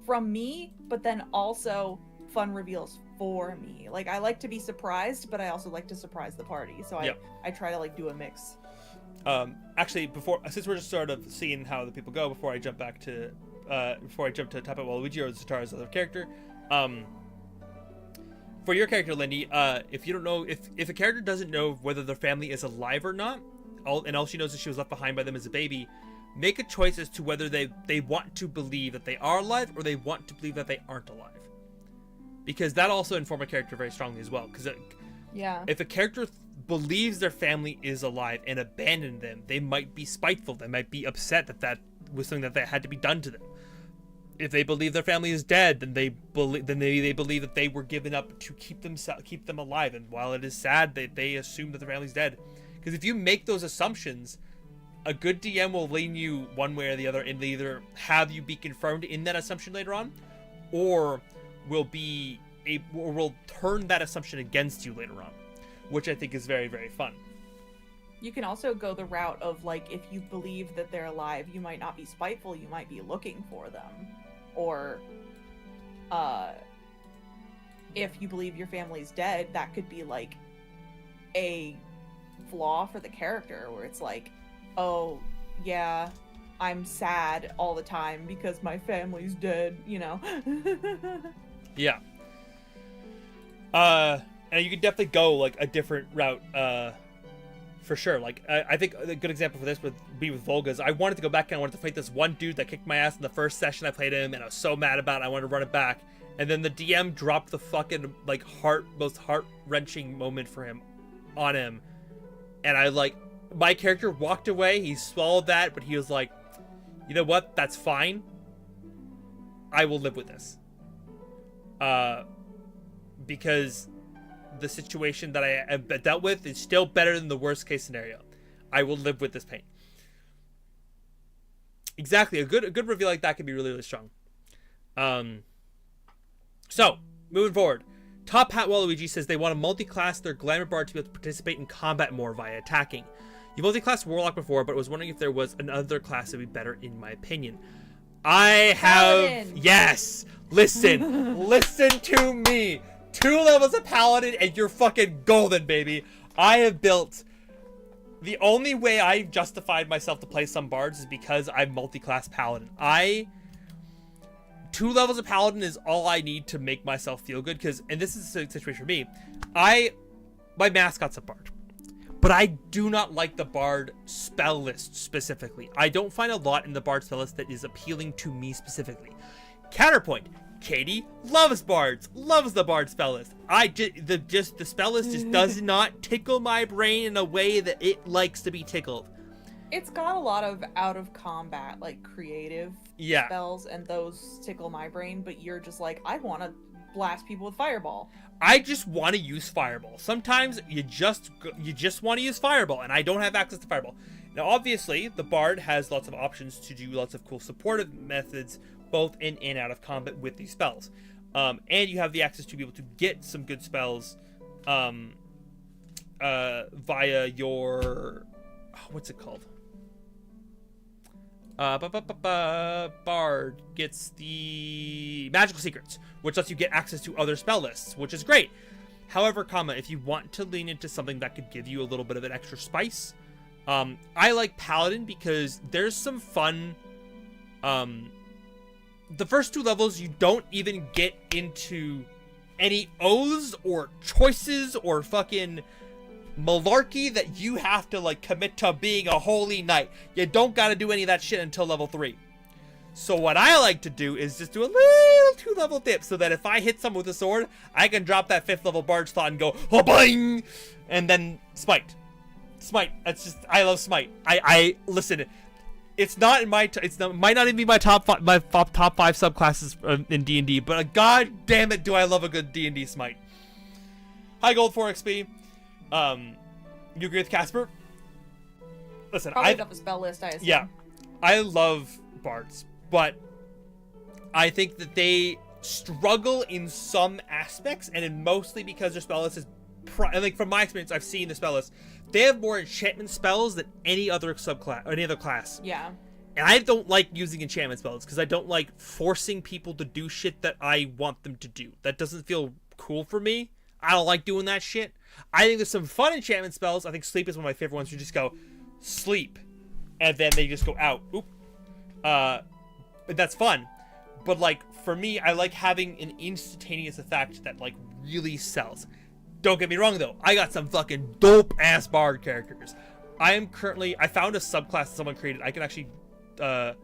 from me, but then also fun reveals for me. Like I like to be surprised, but I also like to surprise the party. So I try to like do a mix. Actually, since we're just sort of seeing how the people go, before I jump to Tapa Waluigi or Zatara's other character, for your character, Lindy, if you don't know, if a character doesn't know whether their family is alive or not, all she knows is she was left behind by them as a baby, make a choice as to whether they want to believe that they are alive or they want to believe that they aren't alive. Because that also informs a character very strongly as well. Because if a character believes their family is alive and abandoned them, they might be spiteful. They might be upset that was something that had to be done to them. If they believe their family is dead, then they believe that they were given up to keep them alive. And while it is sad that they assume that their family's dead, because if you make those assumptions, a good DM will lean you one way or the other, and either have you be confirmed in that assumption later on, or will turn that assumption against you later on, which I think is very, very fun. You can also go the route of like, if you believe that they're alive, you might not be spiteful, you might be looking for them. Or if you believe your family's dead, that could be like a flaw for the character where it's like, oh yeah, I'm sad all the time because my family's dead, you know. Yeah. And you could definitely go like a different route, for sure. Like I think a good example for this would be with Volga's. I wanted to go back and I wanted to fight this one dude that kicked my ass in the first session I played him, and I was so mad about it. I wanted to run it back, and then the DM dropped the fucking like most heart-wrenching moment for him on him, and I like my character walked away. He swallowed that, but he was like, you know what? That's fine. I will live with this. Because the situation that I have dealt with is still better than the worst case scenario. I will live with this pain. Exactly. A good reveal like that can be really, really strong. So, moving forward. Top Hat Waluigi says they want to multi-class their Glamour Bard to be able to participate in combat more via attacking. You multi-classed Warlock before, but was wondering if there was another class that would be better in my opinion. I have... Paladin. Yes! Listen! Listen to me! 2 levels of Paladin and you're fucking golden, baby! I have built... The only way I've justified myself to play some bards is because I'm multi-class Paladin. 2 levels of Paladin is all I need to make myself feel good, because, and this is a situation for me, my mascot's a bard. But I do not like the bard spell list specifically. I don't find a lot in the bard spell list that is appealing to me specifically. Counterpoint, Katie loves bards, loves the bard spell list. The spell list just does not tickle my brain in a way that it likes to be tickled. It's got a lot of out of combat, like creative spells, and those tickle my brain, but you're just like, I want to blast people with fireball. I just want to use fireball. Sometimes you just want to use fireball, and I don't have access to fireball. Now, obviously, the bard has lots of options to do lots of cool supportive methods, both in and out of combat with these spells. And you have the access to be able to get some good spells via your what's it called? Bard gets the magical secrets, which lets you get access to other spell lists, which is great. However, if you want to lean into something that could give you a little bit of an extra spice, I like Paladin because there's some fun. The first 2 levels, you don't even get into any oaths or choices or fucking malarkey that you have to like commit to being a holy knight. You don't gotta do any of that shit until level 3. So what I like to do is just do a little 2-level dip so that if I hit someone with a sword, I can drop that 5th level bard slot and go bang, and then smite. That's just, I love smite. I listen. It's not in my. Might not even be my top 5 subclasses in D&D, but god damn it, do I love a good D&D smite. High gold 4 XP. You agree with Casper? Listen, probably got the spell list, I assume. Yeah, I love bards, but I think that they struggle in some aspects, and in mostly because their spell list is. Like from my experience, I've seen the spell list. They have more enchantment spells than any other subclass or any other class. Yeah. And I don't like using enchantment spells because I don't like forcing people to do shit that I want them to do. That doesn't feel cool for me. I don't like doing that shit. I think there's some fun enchantment spells. I think sleep is one of my favorite ones. You just go sleep, and then they just go out. Oop. But that's fun. But like for me, I like having an instantaneous effect that like really sells. Don't get me wrong though, I got some fucking dope ass bard characters. I found a subclass that someone created. I can actually, let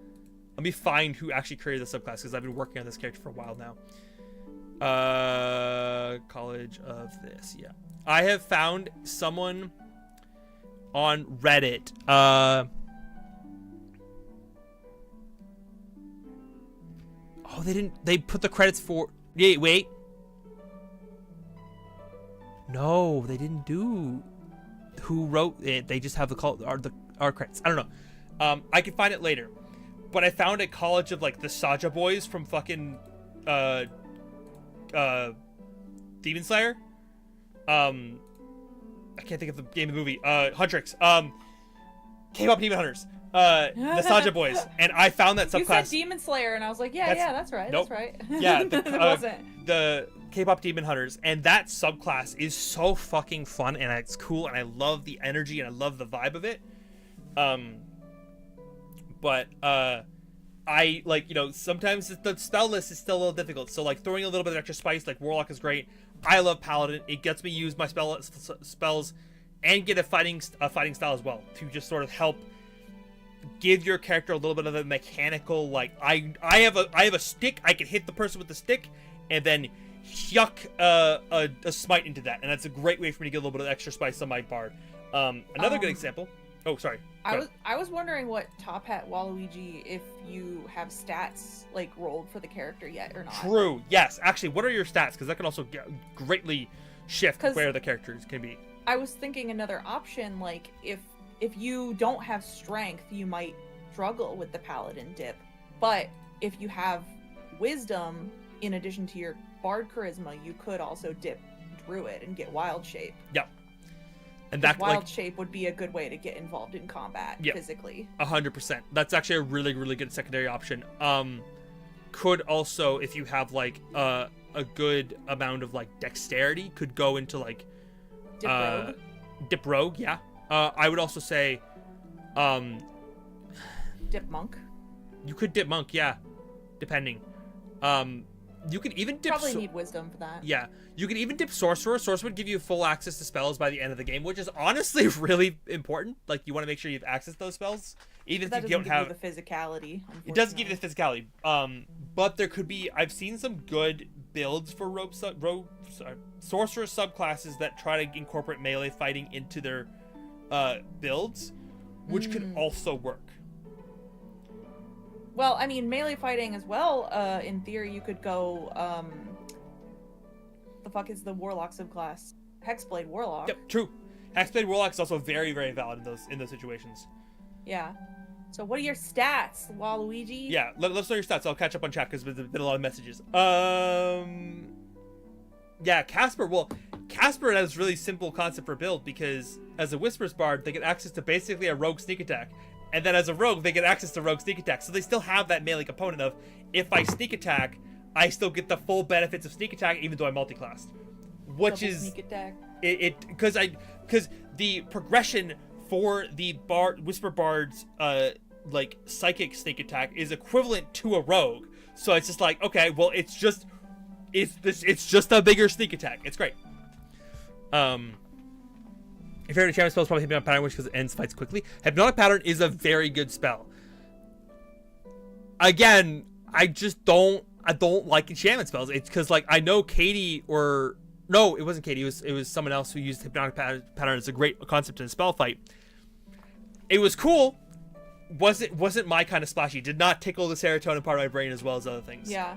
me find who actually created the subclass because I've been working on this character for a while now. College of this, yeah. I have found someone on Reddit. They put the credits for, wait. No, they didn't do who wrote it. They just have our credits. I don't know. I can find it later. But I found a college of like the Saja boys from fucking Demon Slayer. I can't think of the game of the movie. Huntrix. K-pop Demon Hunters. The Saja boys. And I found that subclass. You said Demon Slayer and I was like, yeah, that's right. Nope. That's right. Yeah, it wasn't. The K-pop Demon Hunters, and that subclass is so fucking fun, and it's cool, and I love the energy, and I love the vibe of it. But I like, sometimes the spell list is still a little difficult, so like throwing a little bit of extra spice, like Warlock is great. I love Paladin. It gets me use my spells and get a fighting style as well to just sort of help give your character a little bit of a mechanical, like I have a stick, I can hit the person with the stick and then yuck a smite into that, and that's a great way for me to get a little bit of extra spice on my bard. Another good example. Oh, sorry. I was wondering what Top Hat Waluigi, if you have stats like rolled for the character yet or not. True. Yes. Actually, what are your stats? Because that can also greatly shift where the characters can be. I was thinking another option, like if you don't have strength, you might struggle with the paladin dip. But if you have wisdom, in addition to your bard charisma, you could also dip druid and get wild shape. Yep. And that wild shape would be a good way to get involved in combat physically. 100%. That's actually a really, really good secondary option. Could also, if you have like a good amount of like dexterity, could go into like dip rogue. Yeah. I would also say dip monk. You could dip monk, yeah, depending. You could even dip. Probably need wisdom for that. Yeah, you could even dip sorcerer. Sorcerer would give you full access to spells by the end of the game, which is honestly really important. Like, you want to make sure you have access to those spells, even if you don't have the physicality. It doesn't give you the physicality. But there could be. I've seen some good builds for sorcerer subclasses that try to incorporate melee fighting into their builds, which could also work. Well, I mean, melee fighting as well, in theory, you could go, the fuck is the Warlock subclass? Hexblade Warlock. Yep, true. Hexblade Warlock is also very, very valid in those situations. Yeah. So what are your stats, Waluigi? Yeah, let's know your stats. I'll catch up on chat because there's been a lot of messages. Yeah, Casper, well, Casper has really simple concept for build because as a Whispers Bard, they get access to basically a rogue sneak attack. And then as a rogue, they get access to rogue sneak attack. So they still have that melee component of, if I sneak attack, I still get the full benefits of sneak attack even though I'm multi-classed. Which Double is... sneak attack. Because the progression for the Whisper Bard's like psychic sneak attack is equivalent to a rogue. So it's just like, okay, well it's just a bigger sneak attack. It's great. Your favorite enchantment spell is probably Hypnotic Pattern, which because it ends fights quickly. Hypnotic Pattern is a very good spell. Again, I don't like enchantment spells. It's because like I know Katie or no, it wasn't Katie. It was someone else who used Hypnotic Pattern as a great concept in a spell fight. It was cool. Wasn't my kind of splashy. Did not tickle the serotonin part of my brain as well as other things. Yeah.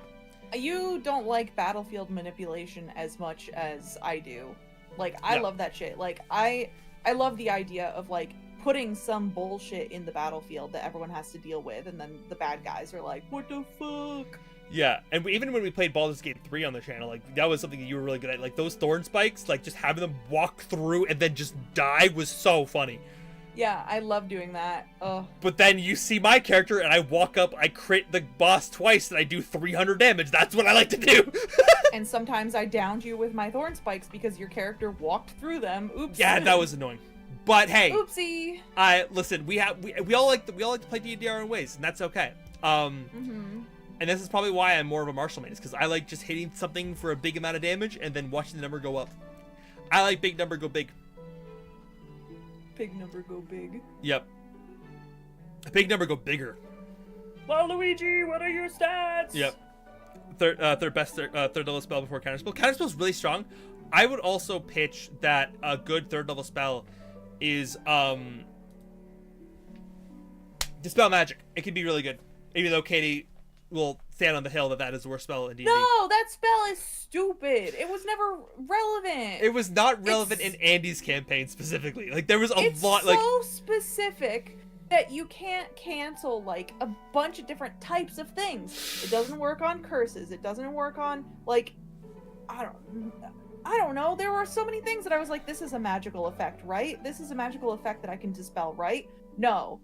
You don't like battlefield manipulation as much as I do. Like, I love that shit. Like, I love the idea of, like, putting some bullshit in the battlefield that everyone has to deal with, and then the bad guys are like, what the fuck? Yeah, and even when we played Baldur's Gate 3 on the channel, like, that was something that you were really good at. Like, those thorn spikes, like, just having them walk through and then just die was so funny. Yeah, I love doing that. Ugh. But then you see my character, and I walk up, I crit the boss twice, and I do 300 damage. That's what I like to do. And sometimes I downed you with my thorn spikes because your character walked through them. Oops. Yeah, that was annoying. But hey, oopsie. Listen, we all like to play D&D our own ways, and that's okay. And this is probably why I'm more of a martial main, is because I like just hitting something for a big amount of damage and then watching the number go up. I like big number go big. Big number go big. Yep. A big number go bigger. Well, Luigi, what are your stats? Yep. Third level spell before counterspell. Counterspell is really strong. I would also pitch that a good third level spell is Dispel Magic. It can be really good, even though Katie will stand on the hill that is the worst spell in D&D. No, that spell is stupid. It was never relevant. It was not relevant in Andy's campaign specifically. Like there was a lot. It's so specific that you can't cancel like a bunch of different types of things. It doesn't work on curses. It doesn't work on like I don't know. There were so many things that I was like, this is a magical effect, right? This is a magical effect that I can dispel, right? No.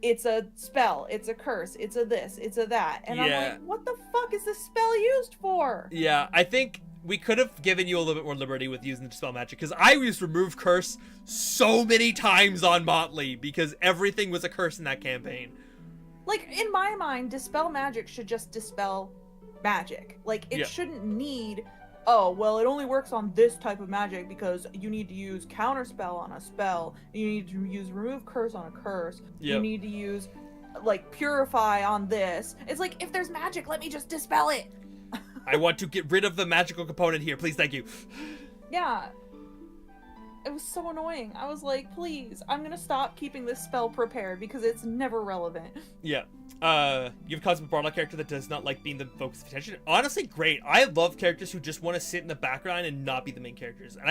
It's a spell, it's a curse, it's a this, it's a that. And I'm like, what the fuck is this spell used for? Yeah, I think we could have given you a little bit more liberty with using the Dispel Magic, because I used Remove Curse so many times on Motley, because everything was a curse in that campaign. Like, in my mind, Dispel Magic should just dispel magic. Like, it shouldn't need, oh, well, it only works on this type of magic because you need to use Counterspell on a spell, you need to use Remove Curse on a curse, you need to use, like, Purify on this. It's like, if there's magic, let me just dispel it! I want to get rid of the magical component here, please, thank you. Yeah. It was so annoying. I was like, please, I'm gonna stop keeping this spell prepared because it's never relevant. Yeah. You have a Cosmic Barlock character that does not like being the focus of attention. Honestly, great. I love characters who just want to sit in the background and not be the main characters. And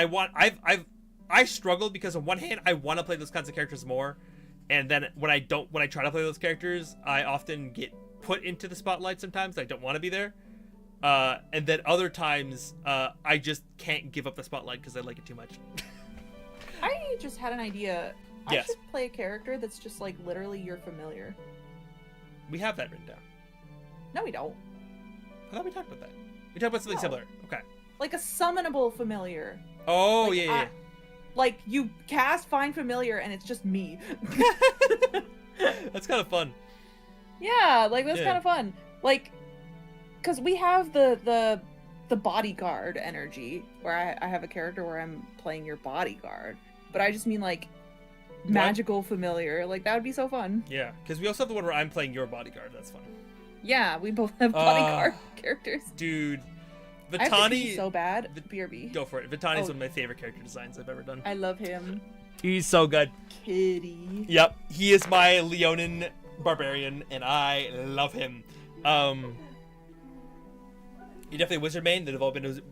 I struggle because on one hand, I want to play those kinds of characters more. And then when I try to play those characters, I often get put into the spotlight sometimes. I don't want to be there. And then other times, I just can't give up the spotlight because I like it too much. I just had an idea. I should play a character that's just like literally your familiar. We have that written down. No, we don't. I thought we talked about that. We talked about something similar. Okay. Like a summonable familiar. Oh, like, yeah. Like you cast Find Familiar and it's just me. That's kind of fun. Yeah, like that's kind of fun. Like, because we have the bodyguard energy where I have a character where I'm playing your bodyguard, but I just mean like magical familiar. Like that would be so fun. Yeah, because we also have the one where I'm playing your bodyguard. That's fun. Yeah, we both have bodyguard characters. Dude, Vitani. I have to pee so bad. BRB. Go for it. Vitani's one of my favorite character designs I've ever done. I love him. He's so good. Kitty. Yep, he is my Leonin barbarian, and I love him. You're definitely a wizard main.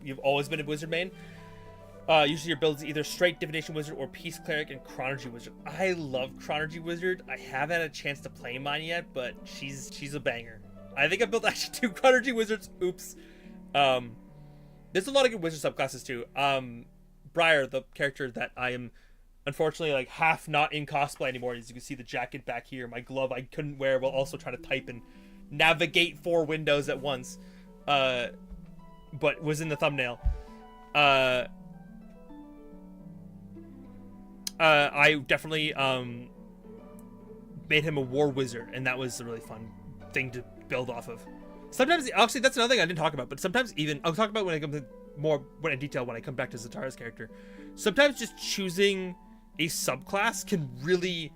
You've always been a wizard main. Usually your build is either straight divination wizard or peace cleric and chronology wizard. I love chronology wizard. I haven't had a chance to play mine yet, but she's a banger. I think I built actually 2 chronology wizards. Oops. There's a lot of good wizard subclasses too. Briar, the character that I am unfortunately like half not in cosplay anymore. As you can see the jacket back here, my glove I couldn't wear while also trying to type and navigate 4 windows at once. But was in the thumbnail. I definitely made him a war wizard, and that was a really fun thing to build off of. Sometimes, actually, that's another thing I didn't talk about, but sometimes even, I'll talk about when I come to more in detail when I come back to Zatara's character. Sometimes just choosing a subclass can really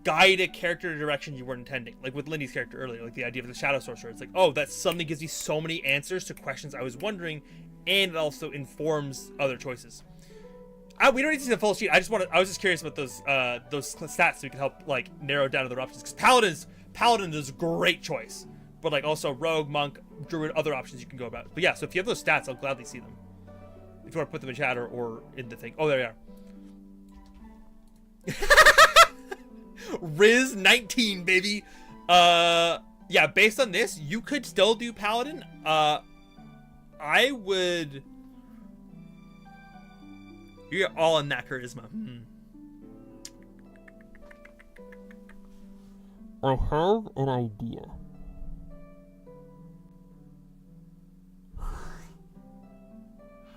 guide a character in a direction you weren't intending. Like with Lindy's character earlier, like the idea of the Shadow Sorcerer. It's like, oh, that suddenly gives me so many answers to questions I was wondering, and it also informs other choices. We don't need to see the full sheet. I was just curious about those stats so we can help like narrow down other options. Because Paladin is a great choice, but like also Rogue, Monk, Druid, other options you can go about. But yeah, so if you have those stats, I'll gladly see them. If you want to put them in chat or in the thing. Oh, there you are. Riz 19, baby. Yeah, based on this, you could still do Paladin. I would. You're all in that charisma. I have an idea.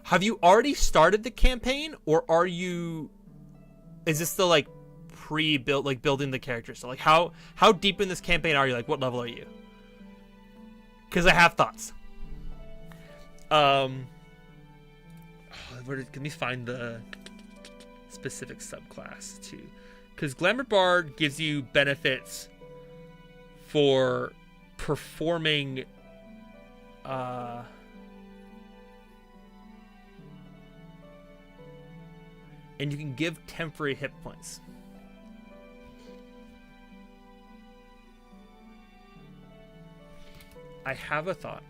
Have you already started the campaign, or are you? Is this still like pre-built, like building the character? So like, how deep in this campaign are you? Like, what level are you? Because I have thoughts. Let me find the specific subclass too, because Glamour Bard gives you benefits for performing and you can give temporary hit points. I have a thought.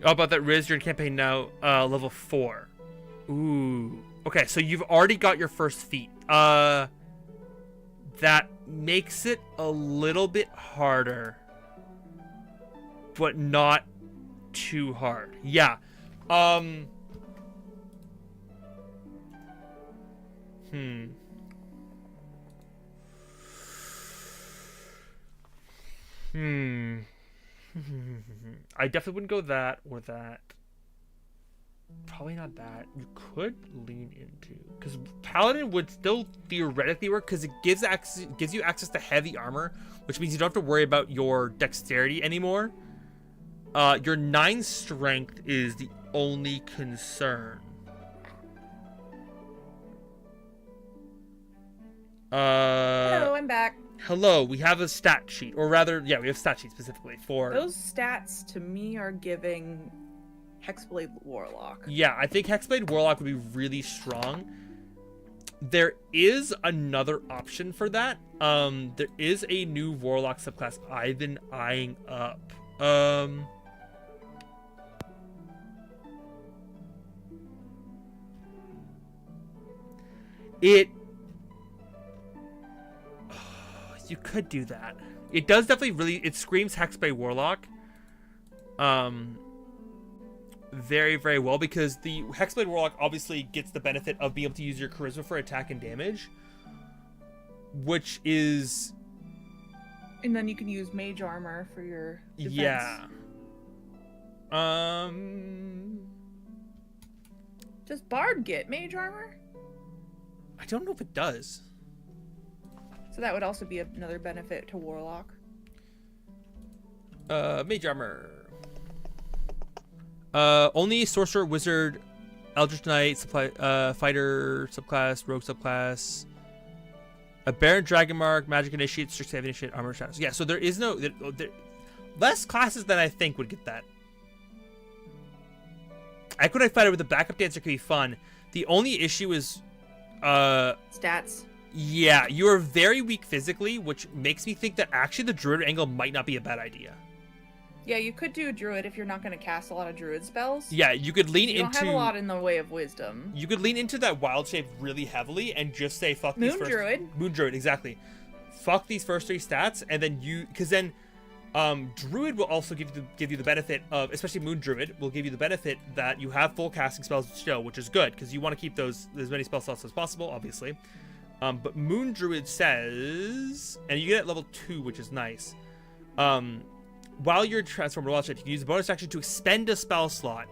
How about that, Riz? You're in campaign now, level 4. Ooh. Okay, so you've already got your first feat. That makes it a little bit harder, but not too hard. Yeah. I definitely wouldn't go that or that. Probably not that. You could lean into, because Paladin would still theoretically work because it gives you access to heavy armor, which means you don't have to worry about your dexterity anymore. Your 9 strength is the only concern. Hello, I'm back. Hello, we have a stat sheet, or rather, yeah, we have stat sheet specifically for those stats. To me, are giving Hexblade Warlock. Yeah, I think Hexblade Warlock would be really strong. There is another option for that. There is a new Warlock subclass I've been eyeing up. You could do that. It does definitely it screams Hexblade Warlock. Very, very well, because the Hexblade Warlock obviously gets the benefit of being able to use your charisma for attack and damage, which is... And then you can use mage armor for your defense. Yeah. Does Bard get mage armor? I don't know if it does. So that would also be another benefit to Warlock. Mage armor. Only sorcerer, wizard, eldritch knight, fighter subclass, rogue subclass, a baron, dragon mark, magic initiate, strict save initiate, armor shadows. Yeah, so there is no less classes than I think would get that. Equinite fighter with a backup dancer could be fun. The only issue is stats. Yeah, you are very weak physically, which makes me think that actually the druid angle might not be a bad idea. Yeah, you could do a druid if you're not going to cast a lot of druid spells. Yeah, you could lean You don't into have a lot in the way of wisdom. you could lean into that wild shape really heavily and just say fuck these Moon first druid. Moon druid, exactly. Fuck these first 3 stats, and then because then druid will also give you the benefit of, especially moon druid will give you the benefit that you have full casting spells still, which is good because you want to keep those as many spell slots as possible, obviously. But moon druid says, and you get it at level 2, which is nice. While you're transformed to wild shape, you can use the bonus action to expend a spell slot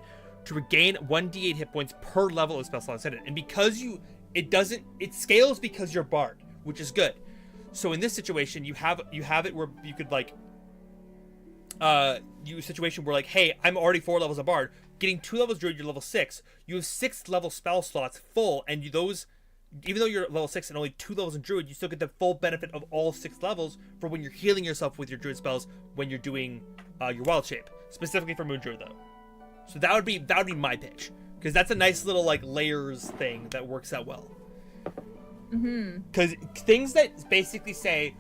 to regain 1d8 hit points per level of spell slot in it. And because it scales because you're bard, which is good. So in this situation, you have it where you could like use a situation where like, hey, I'm already 4 levels of bard, getting 2 levels druid, you're level 6. You have 6 level spell slots full, and those, even though you're level 6 and only 2 levels in druid, you still get the full benefit of all 6 levels for when you're healing yourself with your druid spells when you're doing your wild shape, specifically for moon druid though. So that would be my pitch, because that's a nice little like layers thing that works out well. Because things that basically say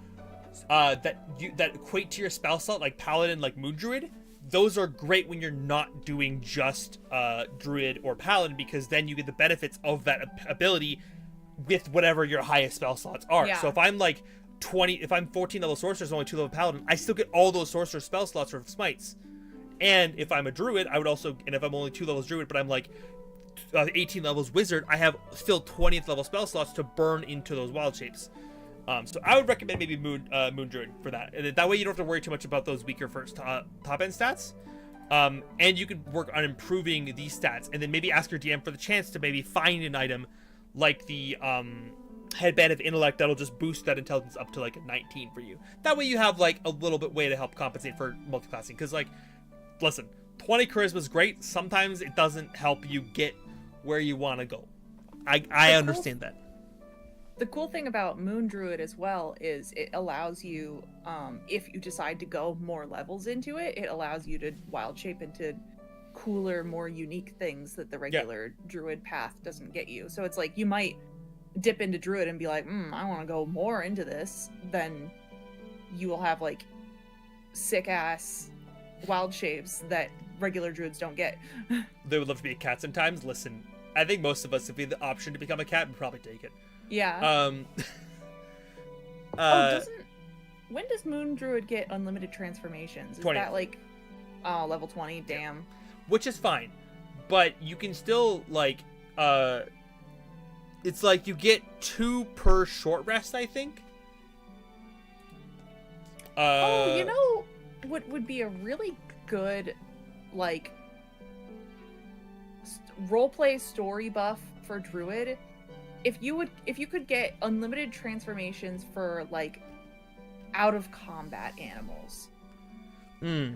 that equate to your spell slot, like paladin, like moon druid, those are great when you're not doing just druid or paladin, because then you get the benefits of that ability with whatever your highest spell slots are. Yeah. So if I'm like 20, if I'm 14 level sorcerer, only 2 level paladin, I still get all those sorcerer spell slots for smites. And if I'm a druid, I would also, and if I'm only 2 levels druid, but I'm like 18 levels wizard, I have still 20th level spell slots to burn into those wild shapes. So I would recommend maybe moon druid for that. And that way you don't have to worry too much about those weaker first top end stats. And you could work on improving these stats, and then maybe ask your DM for the chance to maybe find an item like the headband of intellect that'll just boost that intelligence up to like a 19 for you. That way you have like a little bit way to help compensate for multiclassing. Because like, listen, 20 charisma is great. Sometimes it doesn't help you get where you want to go. I understand that. The cool thing about Moon Druid as well is it allows you, if you decide to go more levels into it, it allows you to wild shape into cooler, more unique things that the regular Druid path doesn't get you. So it's like you might dip into Druid and be like, I want to go more into this. Then you will have like sick ass wild shapes that regular Druids don't get. They would love to be a cat sometimes. Listen, I think most of us, if we had the option to become a cat, would probably take it. Yeah. When does Moon Druid get unlimited transformations? Is 20. that like level 20? Damn. Which is fine, but you can still like it's like you get 2 per short rest, I think. You know what would be a really good like roleplay story buff for Druid? If you could get unlimited transformations for like out of combat animals,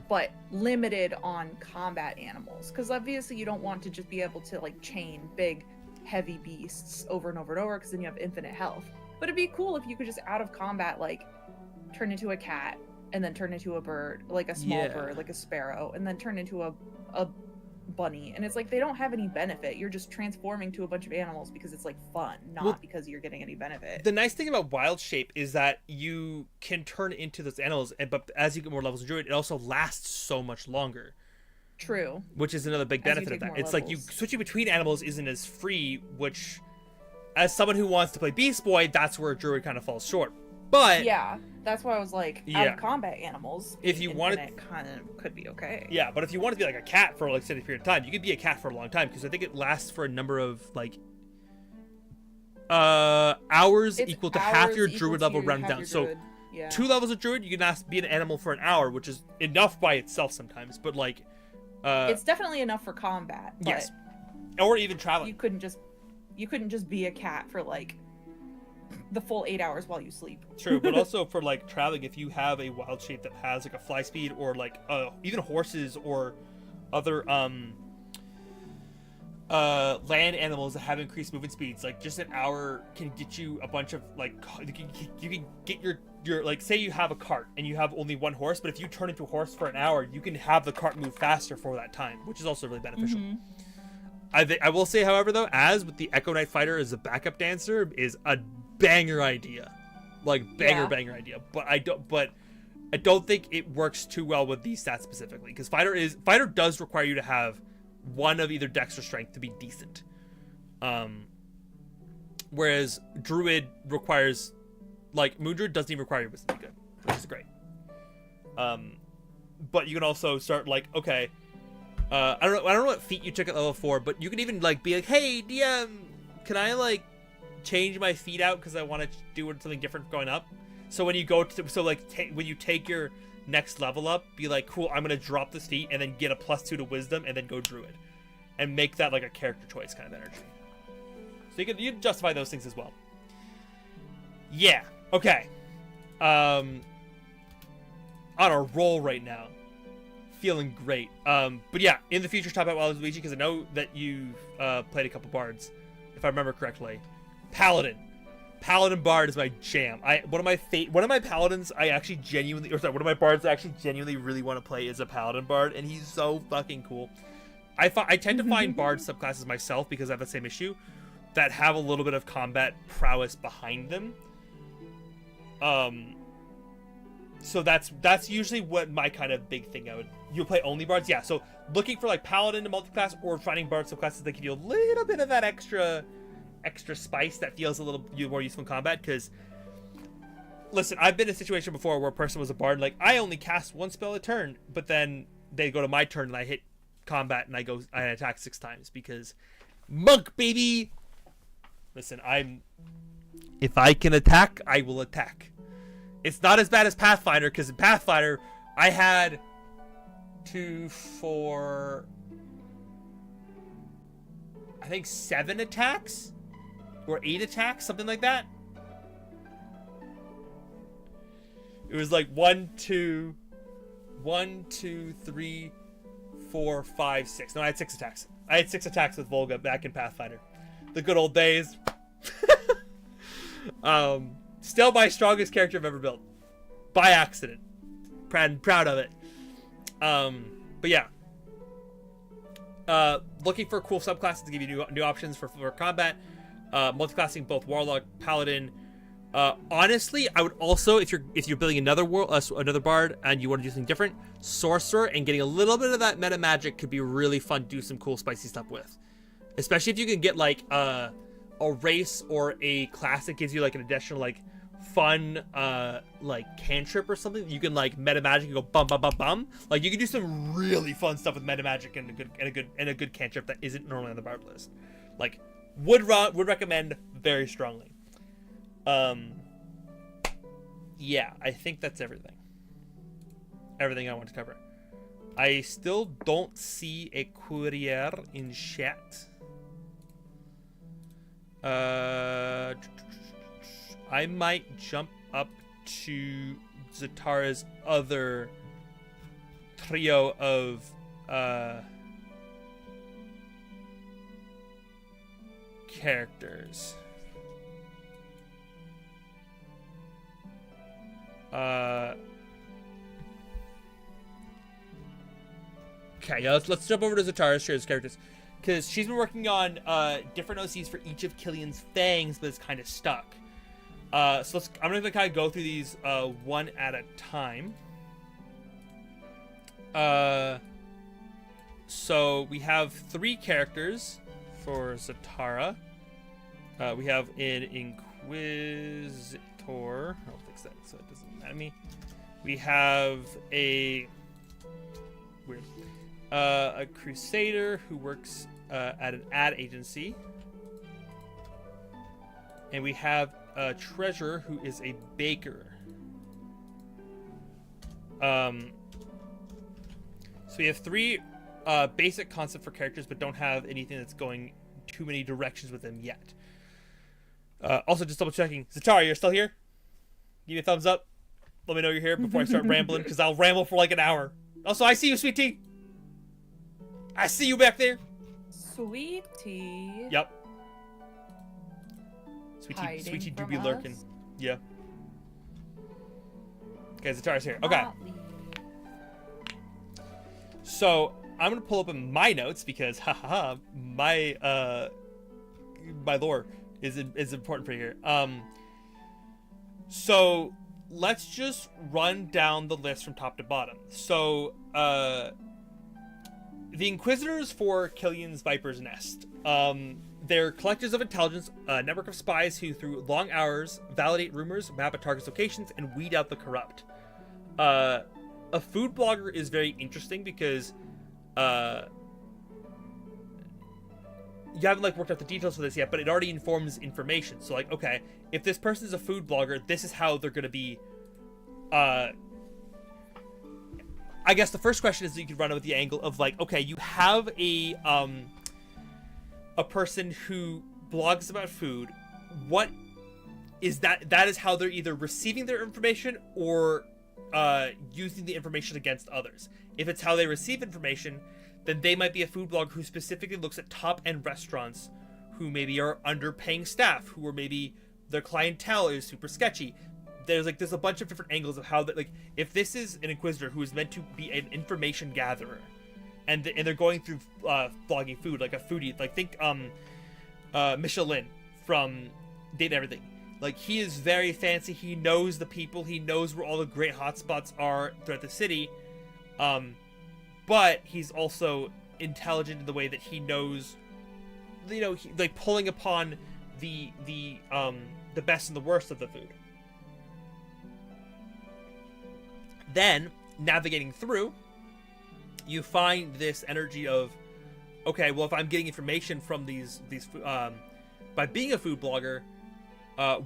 but limited on combat animals, because obviously you don't want to just be able to like chain big heavy beasts over and over and over, because then you have infinite health. But it'd be cool if you could just out of combat like turn into a cat and then turn into a bird, like a small bird, like a sparrow, and then turn into a bunny. And it's like they don't have any benefit. You're just transforming to a bunch of animals because it's like fun, not because you're getting any benefit. The nice thing about wild shape is that you can turn into those animals, but as you get more levels of druid, it also lasts so much longer. True. Which is another big benefit of that. It's like you switching between animals isn't as free, which as someone who wants to play Beast Boy, that's where druid kind of falls short. But yeah, that's why I was like, out of combat animals, if you wanted, kind of could be okay. Yeah, but if you want to be like a cat for like a extended period of time, you could be a cat for a long time, because I think it lasts for a number of like hours equal to half your druid level round down. So 2 levels of druid, you can be an animal for an hour, which is enough by itself sometimes. But like, it's definitely enough for combat. But yes, or even traveling. You couldn't just be a cat for like the full 8 hours while you sleep. True, but also for like traveling, if you have a wild shape that has like a fly speed, or like even horses or other land animals that have increased movement speeds, like just an hour can get you a bunch of like you can get your like, say you have a cart and you have only 1 horse, but if you turn into a horse for an hour, you can have the cart move faster for that time, which is also really beneficial. I will say, however, though, as with the Echo Knight Fighter as a backup dancer is a banger idea, like banger idea. But I don't think it works too well with these stats specifically, because fighter does require you to have one of either dex or strength to be decent. Whereas druid requires, like, moon druid doesn't even require your wisdom to be good, which is great. But you can also start like, okay, I don't know what feat you took at level 4, but you can even like be like, hey DM, can I like change my feat out because I want to do something different going up? So when you go to when you take your next level up, be like, cool, I'm gonna drop this feat and then get a +2 to wisdom and then go druid, and make that like a character choice kind of energy. So you can justify those things as well. Yeah. Okay. On a roll right now. Feeling great. But yeah, in the future, talk about Waluigi, because I know that you've played a couple bards, if I remember correctly. Paladin Bard is my jam. One of my paladins I actually genuinely, or sorry, one of my bards I actually genuinely really want to play is a Paladin Bard, and he's so fucking cool. I tend to find bard subclasses myself because I have the same issue, that have a little bit of combat prowess behind them. So that's usually what my kind of big thing you'll play only bards. Yeah, so looking for like paladin to multiclass, or finding bard subclasses that give you a little bit of that extra spice that feels a little more useful in combat. Because listen, I've been in a situation before where a person was a bard, like I only cast one spell a turn, but then they go to my turn and I hit combat and I attack 6 times because monk, baby. Listen, if I can attack, I will attack. It's not as bad as Pathfinder, because in Pathfinder, I had 2, 4, I think 7 attacks? Or 8 attacks, something like that. It was like 1, 2, 3, 4, 5, 6. No, I had 6 attacks. I had 6 attacks with Volga back in Pathfinder. The good old days. Still my strongest character I've ever built. By accident. Proud of it. But yeah. Looking for cool subclasses to give you new options for combat. Multiclassing both Warlock, Paladin. Honestly, I would also, if you're building another bard and you want to do something different, Sorcerer, and getting a little bit of that meta magic could be really fun to do some cool spicy stuff with. Especially if you can get like a race or a class that gives you like an additional like fun like cantrip or something. You can like meta magic and go bum bum bum bum. Like you can do some really fun stuff with meta magic and a good cantrip that isn't normally on the bard list. Like would recommend very strongly. Yeah, I think that's everything I want to cover. I still don't see a courier in chat. I might jump up to Zatara's other trio of characters. Okay, yeah, let's jump over to Zatara's characters, because she's been working on different OCs for each of Killian's fangs, but it's kind of stuck. So I'm gonna kind of go through these one at a time. So we have 3 characters for Zatara. We have an Inquisitor. I'll fix that so it doesn't matter to me. We have a Crusader who works at an ad agency. And we have a Treasurer who is a baker. So we have 3 basic concept for characters, but don't have anything that's going too many directions with them yet. Also, just double checking. Zatara, you're still here? Give me a thumbs up. Let me know you're here before I start rambling, because I'll ramble for like an hour. Also, I see you, Sweet Tea. I see you back there. Sweet Tea. Yep. Sweet Tea do be lurking. Yeah. Okay, Zatara's here. Okay. So I'm gonna pull up in my notes because my lore is important for you here. So let's just run down the list from top to bottom. So, the Inquisitors for Killian's Viper's Nest. They're collectors of intelligence, a network of spies who, through long hours, validate rumors, map a target's locations, and weed out the corrupt. A food blogger is very interesting because you haven't like worked out the details for this yet, but it already informs information. So like, okay, if this person is a food blogger, this is how they're going to be. I guess the first question is that you could run it with the angle of like, okay, you have a person who blogs about food. What is that? That is how they're either receiving their information or using the information against others. If it's how they receive information, then they might be a food blogger who specifically looks at top-end restaurants who maybe are underpaying staff, who are maybe their clientele is super sketchy. There's a bunch of different angles of how that, like, if this is an Inquisitor who is meant to be an information gatherer, and they're going through blogging food, like a foodie, like think Michelin from Date Everything. Like, he is very fancy, he knows the people, he knows where all the great hotspots are throughout the city, but he's also intelligent in the way that he knows, like pulling upon the best and the worst of the food. Then, navigating through, you find this energy of, okay, well, if I'm getting information from these by being a food blogger,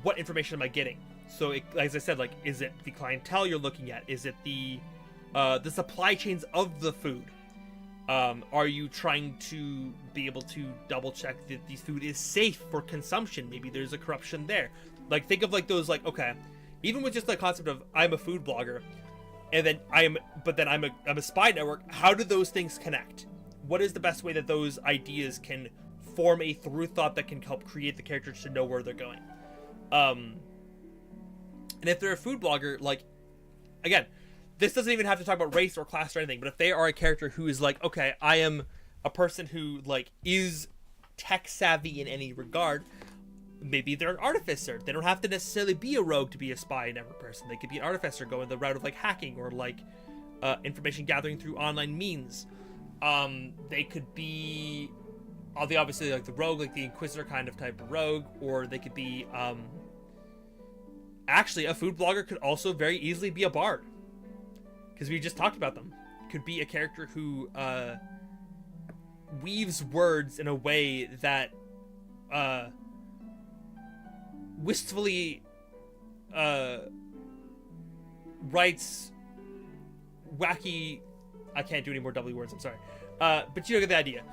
what information am I getting? So, as I said, like, is it the clientele you're looking at? Is it the supply chains of the food? Are you trying to be able to double check that this food is safe for consumption? Maybe there's a corruption there. Like, think of like those, like, okay, even with just the concept of I'm a food blogger, and then I'm a spy network. How do those things connect? What is the best way that those ideas can form a through thought that can help create the characters to know where they're going? And if they're a food blogger, like, again, this doesn't even have to talk about race or class or anything, but if they are a character who is like, okay, I am a person who, like, is tech savvy in any regard, maybe they're an artificer. They don't have to necessarily be a rogue to be a spy network person. They could be an artificer going the route of, like, hacking or, like, information gathering through online means. They could be, obviously, like, the rogue, like the Inquisitor kind of type of rogue, or they could be, actually, a food blogger could also very easily be a bard, because we just talked about them. Could be a character who weaves words in a way that wistfully writes wacky. I can't do any more W words, I'm sorry, but you get the idea.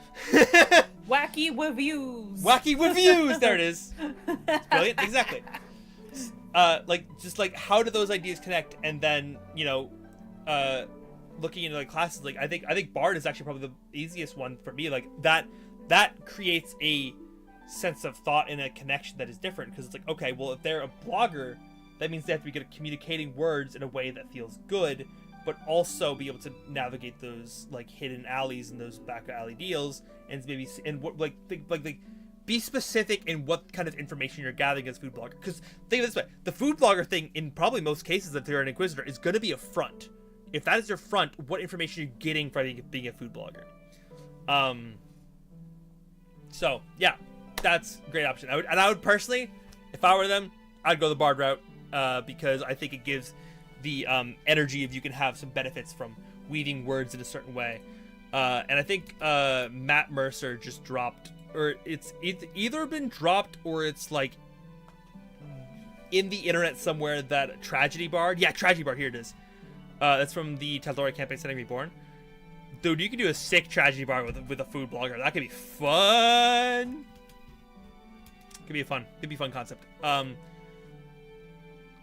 Wacky reviews. Wacky reviews. There it is. It's brilliant. Exactly. Like, just like, how do those ideas connect? And then, looking into, like, classes, like, I think Bard is actually probably the easiest one for me. Like, that creates a sense of thought and a connection that is different, because it's like, okay, well, if they're a blogger, that means they have to be good at communicating words in a way that feels good, but also be able to navigate those, like, hidden alleys and those back alley deals, and maybe, and what, like, be specific in what kind of information you're gathering as food blogger. Because think of it this way, the food blogger thing, in probably most cases, if they're an Inquisitor, is going to be a front. If that is your front, what information are you getting from being a food blogger? So yeah, that's a great option. I would personally, if I were them, I'd go the Bard route, because I think it gives the energy of, you can have some benefits from weaving words in a certain way. And I think Matt Mercer just dropped, or it's either been dropped or it's like in the internet somewhere, that Tragedy Bard. Yeah, Tragedy Bard, here it is. That's from the Tal'Dorei campaign Setting Reborn. Dude, you could do a sick Tragedy Bard with a food blogger. That could be fun. Could be a fun concept.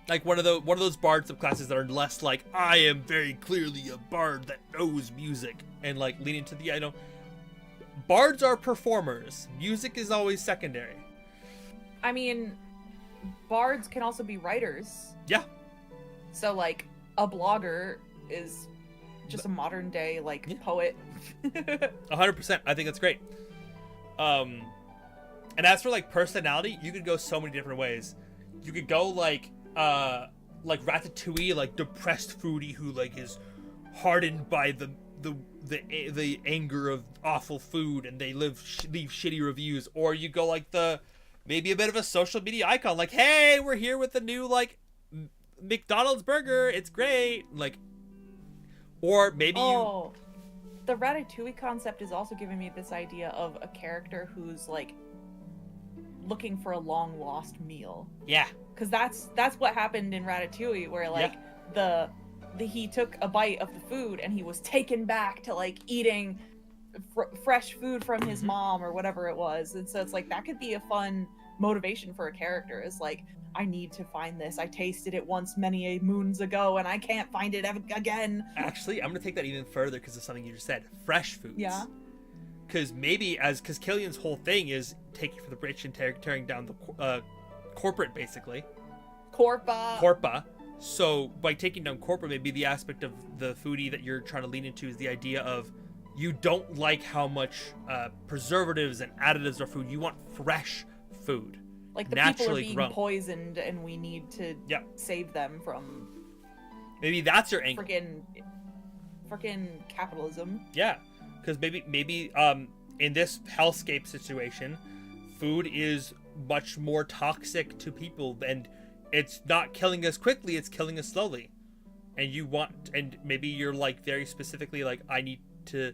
Like one of those bard subclasses that are less like, I am very clearly a bard that knows music, and like leaning to the, bards are performers. Music is always secondary. I mean, bards can also be writers. Yeah. So, like, a blogger is just a modern day, like, poet. 100%. I think that's great. And as for, like, personality, you could go so many different ways. You could go, like, like Ratatouille, like depressed foodie who like is hardened by the anger of awful food, and they leave shitty reviews. Or you go like maybe a bit of a social media icon, like, hey, we're here with the new like McDonald's burger, it's great. Like, or maybe the Ratatouille concept is also giving me this idea of a character who's like looking for a long lost meal. Yeah, because that's what happened in Ratatouille, where like he took a bite of the food and he was taken back to like eating fresh food from his mom or whatever it was. And so it's like that could be a fun motivation for a character, is like, I need to find this. I tasted it once many a moons ago and I can't find it again. Actually, I'm gonna take that even further because of something you just said. Fresh foods. Yeah. Because because Killian's whole thing is taking for the rich and tearing down the corporate, basically. Corpa. So by taking down corporate, maybe the aspect of the foodie that you're trying to lean into is the idea of you don't like how much preservatives and additives are food. You want fresh food. Like the people are being poisoned and we need to save them from... Maybe that's your angle. Freaking capitalism. Yeah, because maybe in this hellscape situation, food is much more toxic to people, and it's not killing us quickly, it's killing us slowly. And maybe you're like very specifically like, I need to,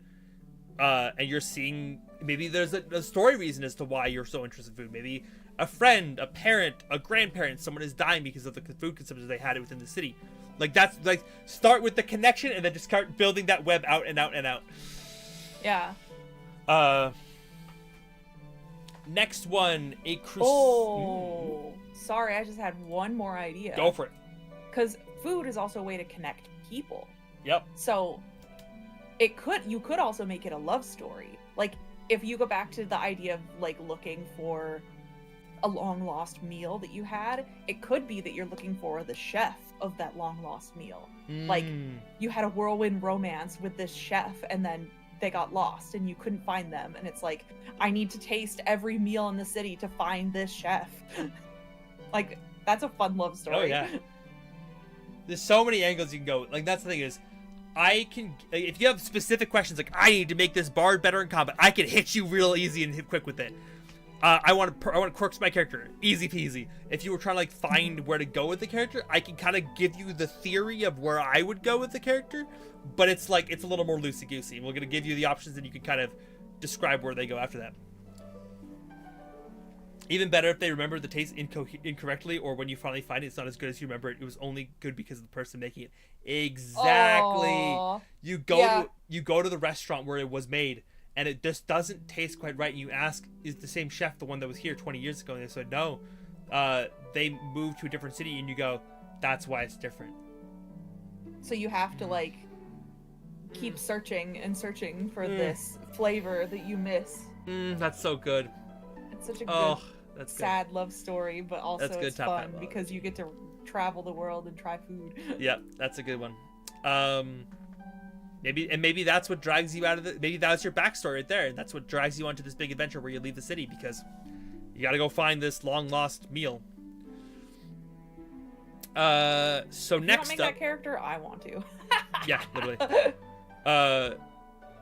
and you're seeing, maybe there's a story reason as to why you're so interested in food. Maybe a friend, a parent, a grandparent, someone is dying because of the food consumption they had within the city. Like, that's like, start with the connection and then just start building that web out and out and out. Yeah. Next one, a sorry, I just had one more idea. Go for it. Because food is also a way to connect people. Yep. So you could also make it a love story. Like, if you go back to the idea of like looking for a long lost meal that you had, it could be that you're looking for the chef of that long lost meal. Like, you had a whirlwind romance with this chef and then they got lost and you couldn't find them, and it's like, I need to taste every meal in the city to find this chef. Like, that's a fun love story. Oh yeah. There's so many angles you can go. Like, that's the thing is, if you have specific questions like, I need to make this bard better in combat, I can hit you real easy and hit quick with it. I want to quirks my character, easy peasy. If you were trying to like find where to go with the character, I can kind of give you the theory of where I would go with the character, but it's like, it's a little more loosey goosey. We're gonna give you the options and you can kind of describe where they go after that. Even better if they remember the taste incorrectly, or when you finally find it, it's not as good as you remember it. It was only good because of the person making it. Exactly. Aww. You go to the restaurant where it was made, and it just doesn't taste quite right. And you ask, is the same chef the one that was here 20 years ago? And they said no. They moved to a different city, and you go, that's why it's different. So you have to like keep searching and searching for this flavor that you miss. That's so good. It's such a good. That's sad love story, but also it's fun because you get to travel the world and try food. Yep, that's a good one. Maybe that's what drags you out of maybe that's your backstory right there, and that's what drags you onto this big adventure where you leave the city because you got to go find this long lost meal. So if you next don't make that character, I want to. Yeah, literally.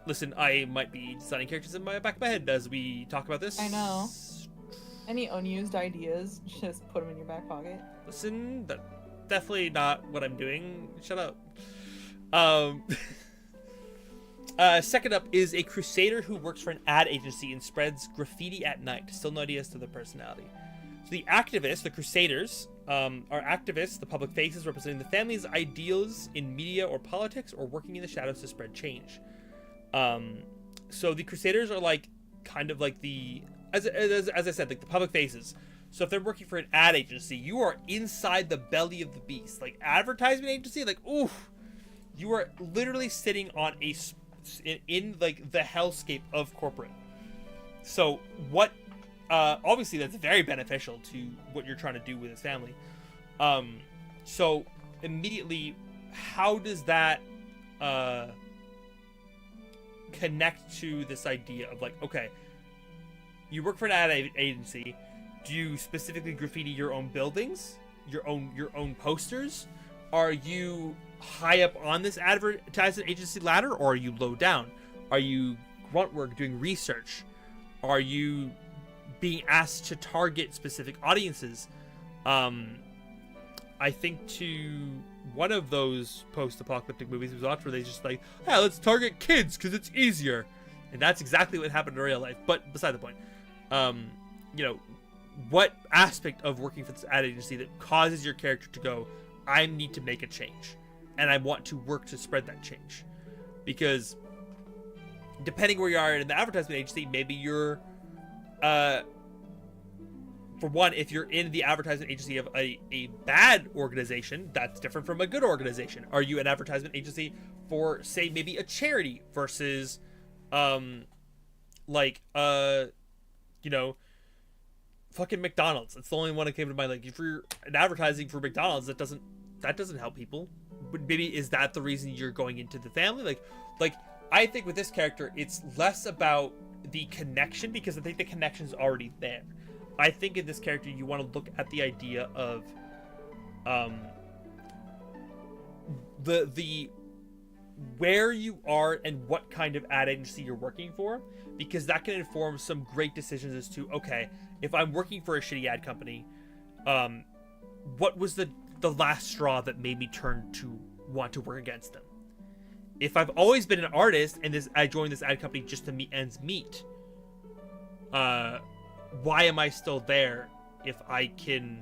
Listen, I might be designing characters in my back of my head as we talk about this. I know. Any unused ideas, just put them in your back pocket. Listen, that's definitely not what I'm doing. Shut up. Second up is a crusader who works for an ad agency and spreads graffiti at night. Still no idea as to their personality. So the activists, the crusaders, are activists, the public faces representing the family's ideals in media or politics, or working in the shadows to spread change. So the crusaders are like, kind of like the, as I said, like the public faces. So if they're working for an ad agency, you are inside the belly of the beast. Like advertisement agency, like, oof, you are literally sitting on in like the hellscape of corporate. So what, obviously that's very beneficial to what you're trying to do with his family. So immediately, how does that, connect to this idea of like, okay, you work for an ad agency, do you specifically graffiti your own buildings? your own posters? Are you high up on this advertising agency ladder, or are you low down? Are you grunt work doing research? Are you being asked to target specific audiences? I think to one of those post-apocalyptic movies was watched where they just like, yeah, let's target kids because it's easier, and that's exactly what happened in real life. But beside the point, you know, what aspect of working for this ad agency that causes your character to go, I need to make a change, and I want to work to spread that change? Because depending where you are in the advertisement agency, maybe you're, for one, if you're in the advertisement agency of a bad organization, that's different from a good organization. Are you an advertisement agency for, say, maybe a charity versus, like, you know, fucking McDonald's? It's the only one that came to mind. Like, if you're an advertising for McDonald's, that doesn't help people. But maybe is that the reason you're going into the family? Like I think with this character, it's less about the connection, because I think the connection's already there. I think in this character, you want to look at the idea of the where you are and what kind of ad agency you're working for, because that can inform some great decisions as to, okay, if I'm working for a shitty ad company, what was the last straw that made me turn to want to work against them? If I've always been an artist and I joined this ad company just to meet ends meet, why am I still there if I could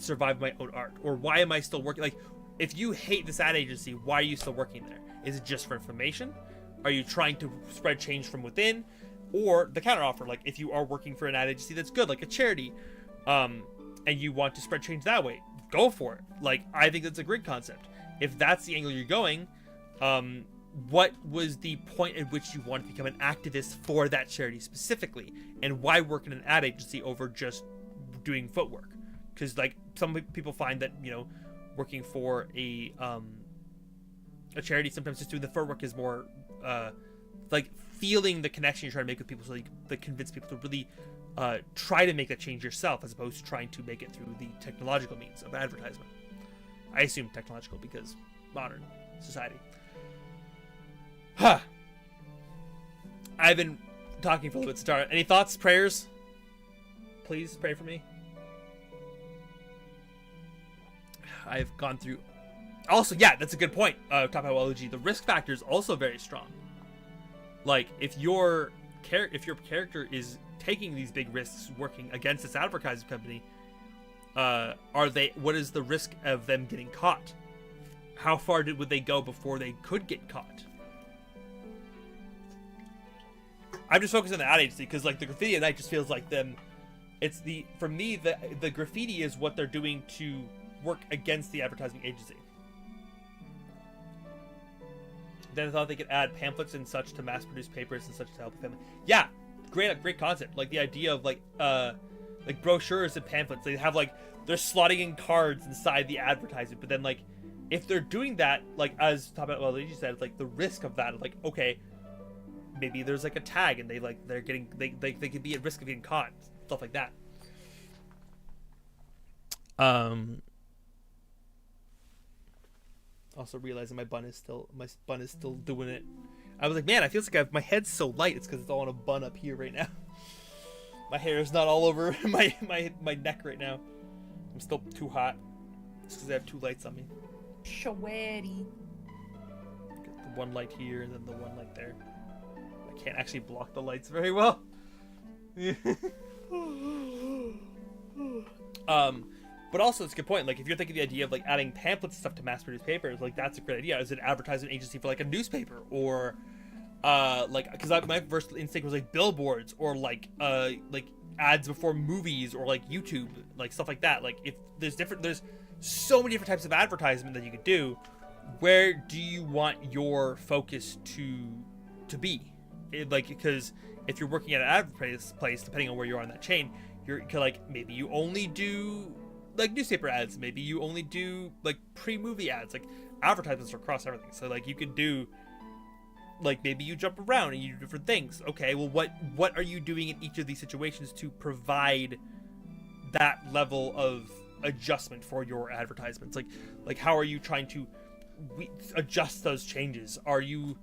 survive my own art? Or why am I still working? Like, if you hate this ad agency, why are you still working there? Is it just for information? Are you trying to spread change from within? Or the counteroffer, like if you are working for an ad agency that's good, like a charity, and you want to spread change that way, go for it. Like, I think that's a great concept. If that's the angle you're going, what was the point at which you wanted to become an activist for that charity specifically? And why work in an ad agency over just doing footwork? Because, like, some people find that, you know, working for a charity, sometimes just doing the footwork is more, like, feeling the connection you're trying to make with people, so you can convince people to really try to make that change yourself, as opposed to trying to make it through the technological means of advertisement. I assume technological because modern society. Huh. I've been talking for a little bit, Star. Any thoughts, prayers? Please pray for me. I've gone through. Also, yeah, that's a good point. Talk about LG. The risk factor is also very strong. Like, if your character is taking these big risks working against this advertising company, what is the risk of them getting caught? How far would they go before they could get caught? I'm just focused on the ad agency because, like, the graffiti at night just feels like them. It's for me, the graffiti is what they're doing to work against the advertising agency. Then I thought they could add pamphlets and such to mass-produce papers and such to help the family. Yeah, great concept. Like the idea of like brochures and pamphlets. They have like they're slotting in cards inside the advertisement, but then like if they're doing that, like as Top Well Lady said, like the risk of that, like okay, maybe there's like a tag and they could be at risk of getting caught, stuff like that. Also realizing my bun is still doing it. I was like, man, I feel like my head's so light. It's because it's all on a bun up here right now. My hair is not all over my neck right now. I'm still too hot. It's because I have two lights on me. Sweaty. Get the one light here and then the one light there. I can't actually block the lights very well. But also, it's a good point. Like, if you're thinking the idea of like adding pamphlets and stuff to mass-produced papers, like that's a great idea. Is it an advertisement agency for like a newspaper, or like because my first instinct was like billboards or like ads before movies or like YouTube, like stuff like that. Like if there's so many different types of advertisement that you could do. Where do you want your focus to be? Because if you're working at an advertising place, depending on where you are on that chain, you're like maybe you only do like newspaper ads, maybe you only do like pre-movie ads, like advertisements are across everything. So like you could do like maybe you jump around and you do different things. Okay, well what are you doing in each of these situations to provide that level of adjustment for your advertisements? Like how are you trying to adjust those changes? Are you,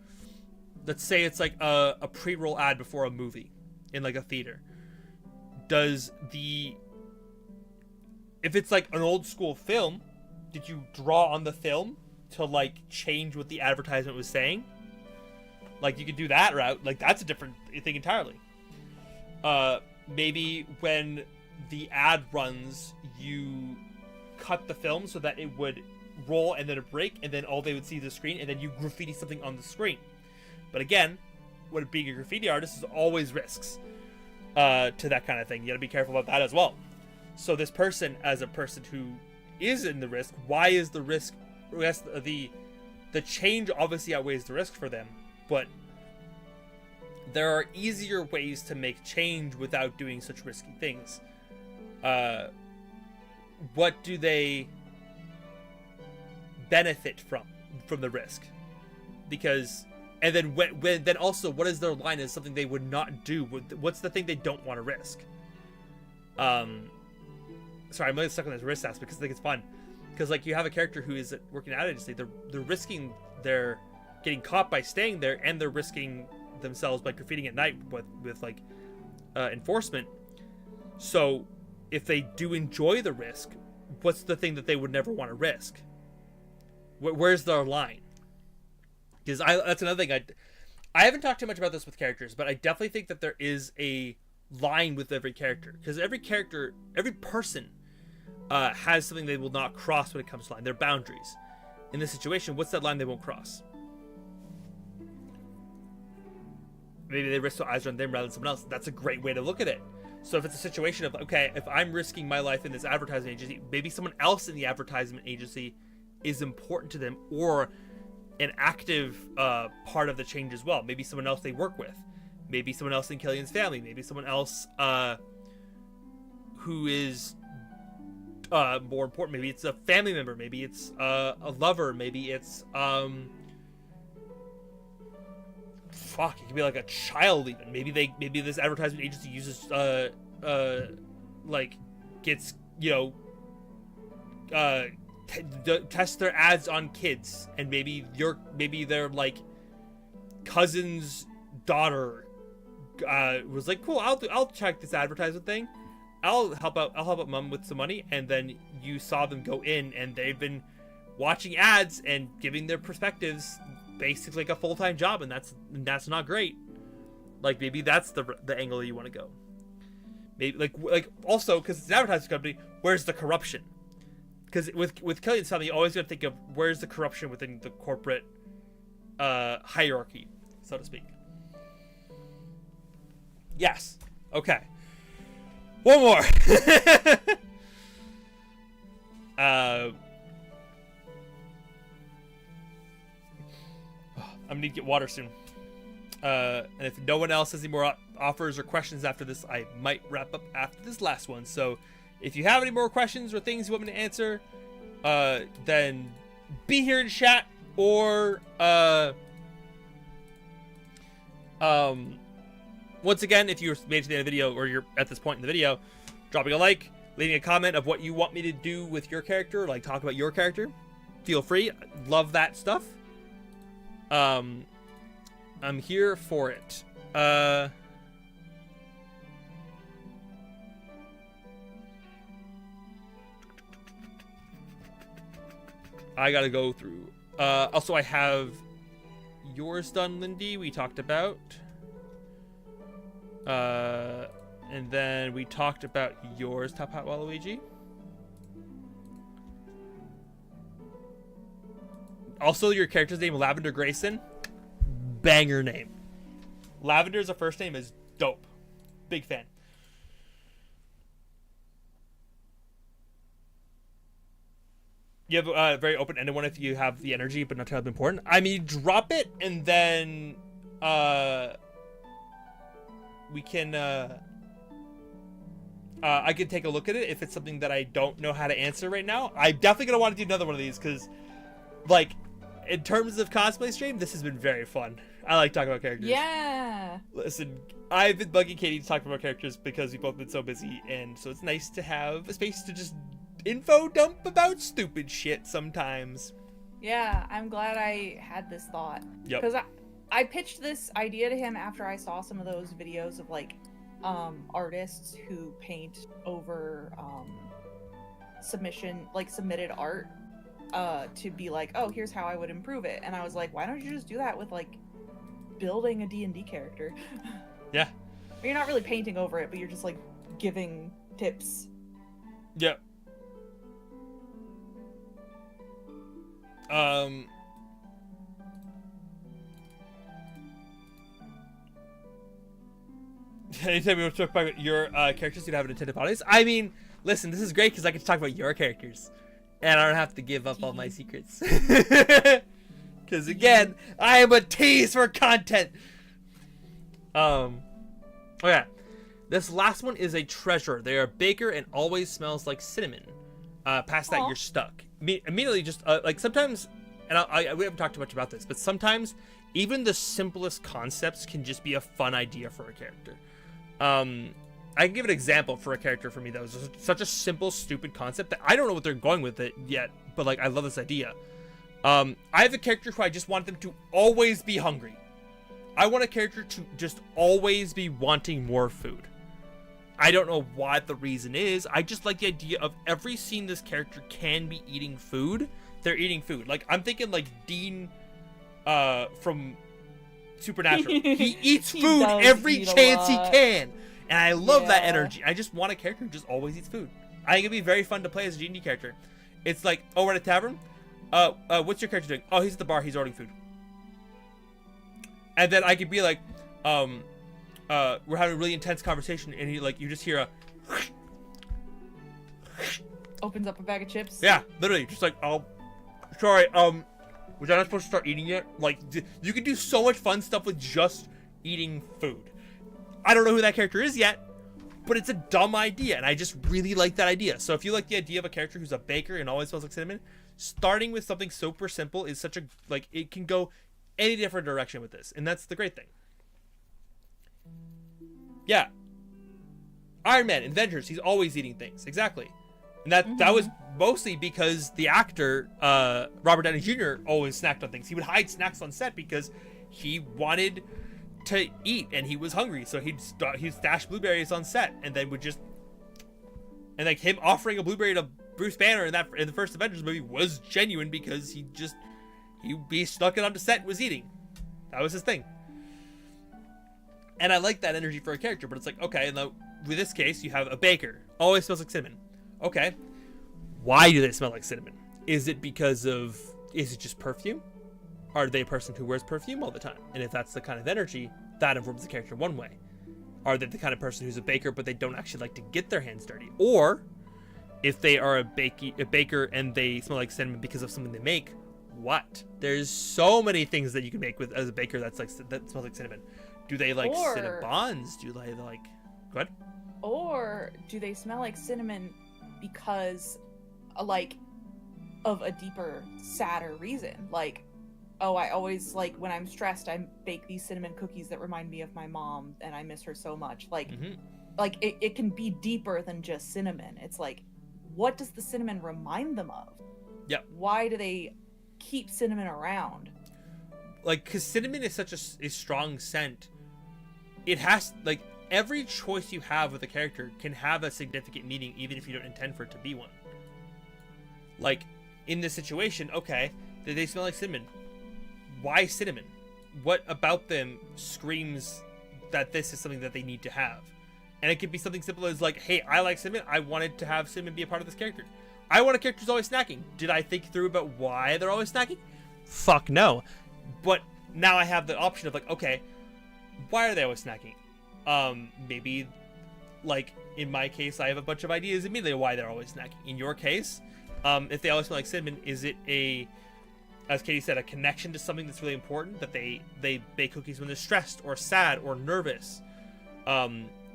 let's say it's like a pre-roll ad before a movie in like a theater. If it's like an old school film, did you draw on the film to like change what the advertisement was saying? Like you could do that route. Like that's a different thing entirely. Maybe when the ad runs, you cut the film so that it would roll and then a break, and then all they would see is the screen, and then you graffiti something on the screen. But again, when being a graffiti artist is always risks to that kind of thing. You gotta be careful about that as well. So this person, as a person who is in the risk, why is the risk? The change obviously outweighs the risk for them, but there are easier ways to make change without doing such risky things. What do they benefit from the risk? Because, and then then also, what is their line as something they would not do? What's the thing they don't want to risk? Sorry, I'm really stuck on this risk aspect because I think it's fun. Because like you have a character who is working at an agency, they're risking their getting caught by staying there, and they're risking themselves by graffitiing at night with like enforcement. So if they do enjoy the risk, what's the thing that they would never want to risk? Where's their line? Because that's another thing. I haven't talked too much about this with characters, but I definitely think that there is a line with every character. Because every person has something they will not cross when it comes to line. Their boundaries. In this situation, what's that line they won't cross? Maybe they risk their eyes on them rather than someone else. That's a great way to look at it. So if it's a situation of, okay, if I'm risking my life in this advertising agency, maybe someone else in the advertisement agency is important to them, or an active part of the change as well. Maybe someone else they work with. Maybe someone else in Killian's family. Maybe someone else who is more important. Maybe it's a family member. Maybe it's a lover. Maybe it's it could be like a child even. Maybe this advertisement agency uses like gets, you know, test their ads on kids, and maybe their like cousin's daughter was like, cool, I'll check this advertisement thing. I'll help out mom with some money, and then you saw them go in, and they've been watching ads and giving their perspectives basically like a full-time job, and that's not great. Like maybe that's the angle you want to go. Maybe like also because it's an advertising company, where's the corruption? Because with Killian's family, you always got to think of where's the corruption within the corporate hierarchy, so to speak. Yes. Okay. One more. I'm gonna get water soon. And if no one else has any more offers or questions after this, I might wrap up after this last one. So if you have any more questions or things you want me to answer, then be here in chat, or once again, if you made it to the end of the video, or you're at this point in the video, dropping a like, leaving a comment of what you want me to do with your character, like talk about your character, feel free. Love that stuff. I'm here for it. I gotta go through. Also, I have yours done, Lindy. We talked about. And then we talked about yours, Top Hat Waluigi. Also, your character's name, Lavender Grayson. Banger name. Lavender as a first name is dope. Big fan. You have a very open-ended one if you have the energy, but not terribly important. I mean, drop it, and then we can I can take a look at it if it's something that I don't know how to answer right now. I'm definitely gonna want to do another one of these because, like, in terms of cosplay stream, this has been very fun. I like talking about characters. Yeah. Listen, I've been bugging Katie to talk about characters because we've both been so busy, and so it's nice to have a space to just info dump about stupid shit sometimes. Yeah, I'm glad I had this thought. Yep. Because I pitched this idea to him after I saw some of those videos of like artists who paint over submitted art to be like, oh, here's how I would improve it. And I was like, why don't you just do that with like building a D&D character? Yeah. You're not really painting over it, but you're just like giving tips. Yep. Anytime we want to talk about your characters, you'd have an intended audience. I mean, listen, this is great because I get to talk about your characters, and I don't have to give up all my secrets. Because again, I am a tease for content. Okay, this last one is a treasure. They are a baker and always smells like cinnamon. Past that, you're stuck. Immediately, just like sometimes, and we haven't talked much about this, but sometimes even the simplest concepts can just be a fun idea for a character. I can give an example for a character for me that was such a simple, stupid concept that I don't know what they're going with it yet, but like I love this idea. I have a character who I just want them to always be hungry. I want a character to just always be wanting more food. I don't know what the reason is. I just like the idea of every scene this character can be eating food, they're eating food. Like I'm thinking like Dean from Supernatural. He eats food every chance he can. And I love that energy. I just want a character who just always eats food. I think it'd be very fun to play as a D&D character. It's like, oh, we're at a tavern? What's your character doing? Oh, he's at the bar. He's ordering food. And then I could be like, we're having a really intense conversation, and you just hear a... Opens up a bag of chips. Yeah, literally. Just like, oh, sorry, was I not supposed to start eating yet? Like, you can do so much fun stuff with just eating food. I don't know who that character is yet, but it's a dumb idea, and I just really like that idea. So if you like the idea of a character who's a baker and always smells like cinnamon, starting with something super simple is such a, like, it can go any different direction with this, and that's the great thing. Yeah. Iron Man, Avengers, he's always eating things. Exactly. And that was mostly because the actor, Robert Downey Jr., always snacked on things. He would hide snacks on set because he wanted to eat and he was hungry. So he'd stash blueberries on set and then would just... And like him offering a blueberry to Bruce Banner in the first Avengers movie was genuine because he stuck it onto set and was eating. That was his thing. And I like that energy for a character, but it's like, okay, and with this case, you have a baker. Always smells like cinnamon. Okay. Why do they smell like cinnamon? Is it just perfume? Are they a person who wears perfume all the time? And if that's the kind of energy, that informs the character one way. Are they the kind of person who's a baker, but they don't actually like to get their hands dirty? Or, if they are a baker and they smell like cinnamon because of something they make, what? There's so many things that you can make as a baker that smells like cinnamon. Do they like Cinnabons? Do they like... Go ahead. Or do they smell like cinnamon because, like, of a deeper, sadder reason? Like, oh, I always, like, when I'm stressed, I bake these cinnamon cookies that remind me of my mom, and I miss her so much. Like, like it can be deeper than just cinnamon. It's like, what does the cinnamon remind them of? Yeah. Why do they keep cinnamon around? Like, because cinnamon is such a strong scent. It has, like, every choice you have with a character can have a significant meaning, even if you don't intend for it to be one. Like, in this situation, okay, did they smell like cinnamon? Why cinnamon? What about them screams that this is something that they need to have? And it could be something simple as like, hey, I like cinnamon. I wanted to have cinnamon be a part of this character. I want a character who's always snacking. Did I think through about why they're always snacking? Fuck no. But now I have the option of like, okay, why are they always snacking? Maybe, like, in my case, I have a bunch of ideas immediately of why they're always snacking. In your case, if they always smell like cinnamon, is it as Katie said, a connection to something that's really important, that they bake cookies when they're stressed or sad or nervous?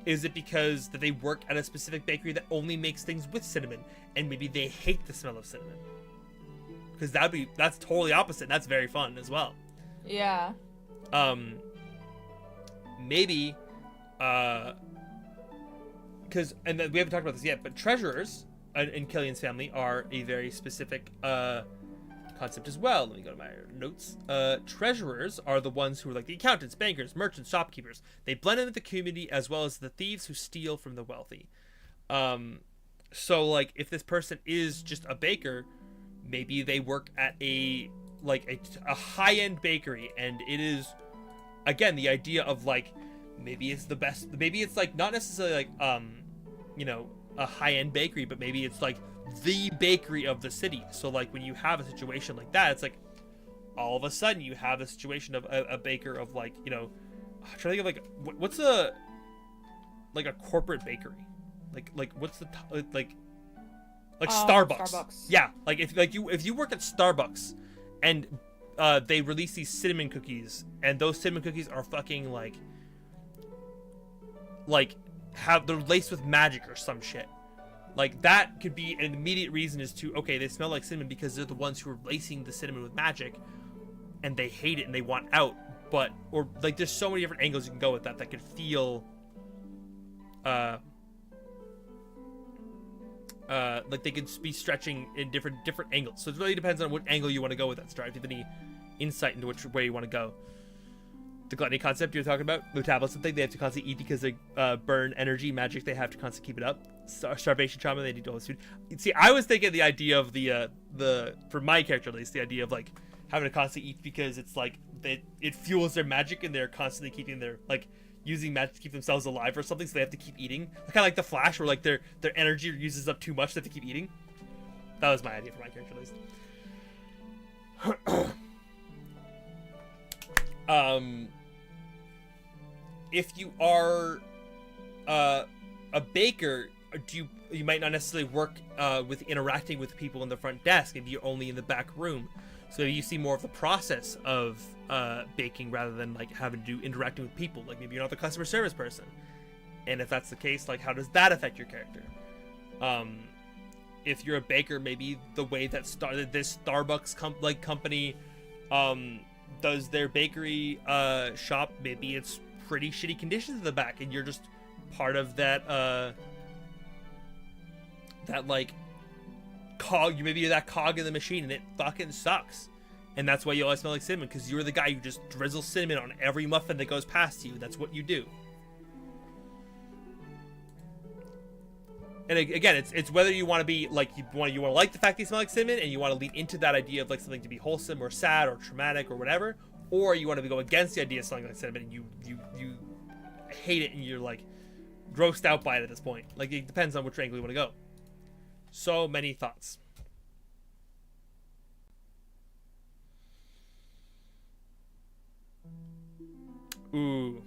Is it because that they work at a specific bakery that only makes things with cinnamon, and maybe they hate the smell of cinnamon? Because that's totally opposite, and that's very fun as well. Yeah. Maybe, because and then we haven't talked about this yet, but treasurers in Killian's family are a very specific concept as well. Let me go to my notes. Treasurers are the ones who are like the accountants, bankers, merchants, shopkeepers. They blend in with the community as well as the thieves who steal from the wealthy. So like if this person is just a baker, maybe they work at a high-end bakery, and it is, again, the idea of like maybe it's the best, maybe it's like not necessarily like a high-end bakery, but maybe it's like the bakery of the city. So like when you have a situation like that, it's like all of a sudden you have a situation of a baker of like, I'm trying to think of like what's a corporate bakery, like what's the Starbucks. Yeah, like if you work at Starbucks and they release these cinnamon cookies, and those cinnamon cookies are fucking like they're laced with magic or some shit. Like that could be an immediate reason as to, okay, they smell like cinnamon because they're the ones who are lacing the cinnamon with magic, and they hate it and they want out. But or like there's so many different angles you can go with that could feel like they could be stretching in different angles. So it really depends on what angle you want to go with that story. If you have any insight into which way you want to go. The gluttony concept you're talking about, the tablets and thing, they have to constantly eat because they burn energy, magic, they have to constantly keep it up. Starvation trauma, they need all this food. See, I was thinking the idea of the for my character at least, the idea of like having to constantly eat because it's like it fuels their magic, and they're constantly keeping their like using magic to keep themselves alive or something, so they have to keep eating. Kind of like the Flash, where like their energy uses up too much, so they have to keep eating. That was my idea for my character at least. If you are a baker, you might not necessarily work with interacting with people in the front desk. Maybe you're only in the back room, so you see more of the process of baking rather than like having to do interacting with people. Like maybe you're not the customer service person, and if that's the case, like how does that affect your character? If you're a baker, maybe the way that this Starbucks company does their bakery shop, maybe it's pretty shitty conditions in the back, and you're just part of that like cog. Maybe you're that cog in the machine, and it fucking sucks, and that's why you always smell like cinnamon, because you're the guy who just drizzles cinnamon on every muffin that goes past you. That's what you do. And again, it's whether you want to be like you want to like the fact that you smell like cinnamon, and you want to lead into that idea of like something to be wholesome or sad or traumatic or whatever, or you want to go against the idea of smelling like cinnamon, and you hate it and you're like grossed out by it at this point. Like it depends on which angle you want to go. So many thoughts. Ooh.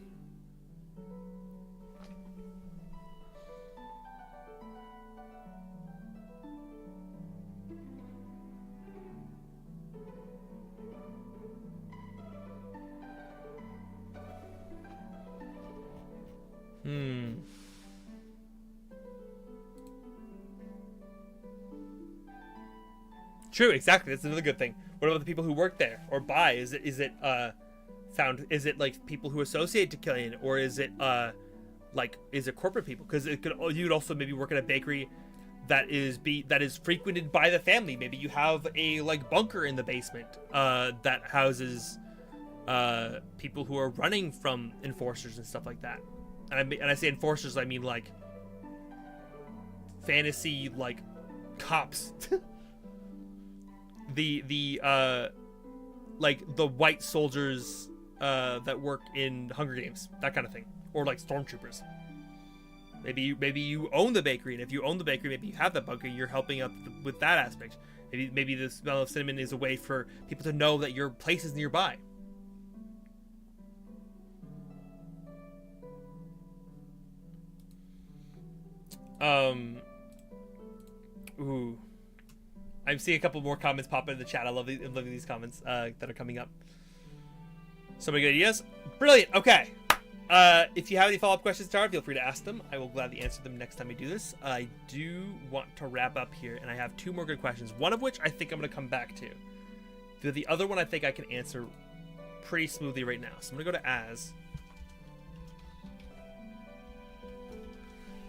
True, exactly. That's another good thing. What about the people who work there or buy? Is it like people who associate to Killian, or is it corporate people? Because you'd also maybe work at a bakery that is frequented by the family. Maybe you have a like bunker in the basement that houses people who are running from enforcers and stuff like that. And I say enforcers, I mean like fantasy like cops. the like the white soldiers that work in Hunger Games, that kind of thing, or like stormtroopers. Maybe you own the bakery, and if you own the bakery, maybe you have that bunker. You're helping out with that aspect. Maybe the smell of cinnamon is a way for people to know that your place is nearby. Ooh. I'm seeing a couple more comments pop into the chat. I'm loving these comments that are coming up. Somebody good ideas? Brilliant. Okay. If you have any follow-up questions, Tara, feel free to ask them. I will gladly answer them next time we do this. I do want to wrap up here, and I have two more good questions. One of which I think I'm going to come back to. The other one I think I can answer pretty smoothly right now. So I'm gonna go to As.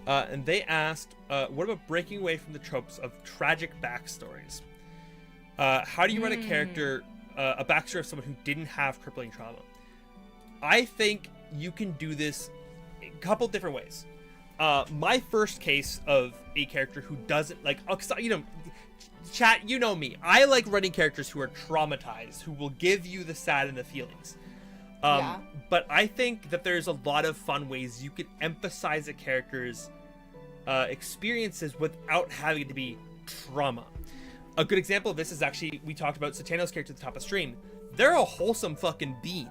And they asked, what about breaking away from the tropes of tragic backstories? How do you write a character, a backstory of someone who didn't have crippling trauma? I think you can do this a couple different ways. My first case of a character who doesn't like, you know, chat, you know me. I like writing characters who are traumatized, who will give you the sad and the feelings. But I think that there's a lot of fun ways you can emphasize a character's experiences without having it to be trauma. A good example of this is actually, we talked about Satano's character at the top of stream. They're a wholesome fucking being.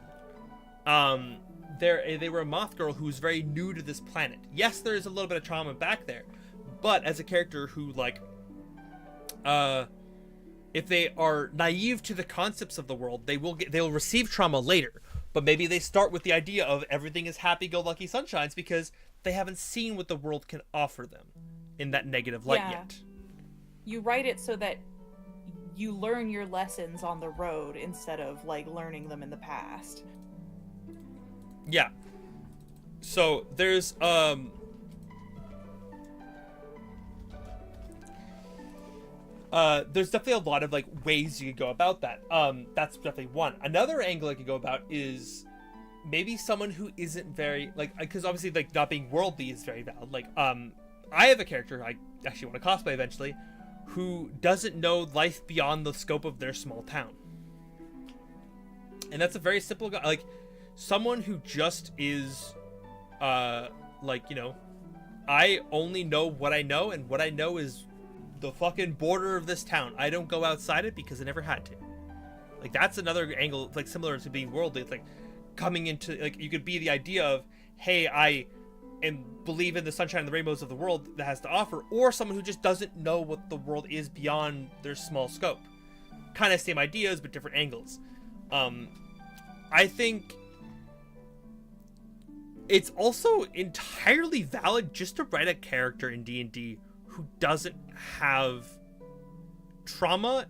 They were a moth girl who was very new to this planet. Yes, there is a little bit of trauma back there, but as a character who, like, if they are naive to the concepts of the world, they'll receive trauma later. But maybe they start with the idea of everything is happy-go-lucky sunshines because they haven't seen what the world can offer them in that negative light yet. You write it so that you learn your lessons on the road instead of, like, learning them in the past. Yeah. So there's definitely a lot of, like, ways you could go about that. That's definitely one. Another angle I could go about is maybe someone who isn't very, like, because obviously, like, not being worldly is very valid. Like, I have a character I actually want to cosplay eventually who doesn't know life beyond the scope of their small town. And that's a very simple guy. Like, someone who just is, like, you know, I only know what I know, and what I know is the fucking border of this town. I don't go outside it because I never had to. Like, that's another angle, like, similar to being worldly. It's like coming into, like, you could be the idea of, hey, I believe in the sunshine and the rainbows of the world that has to offer, or someone who just doesn't know what the world is beyond their small scope. Kind of same ideas, but different angles. I think it's also entirely valid just to write a character in D&D who doesn't have trauma,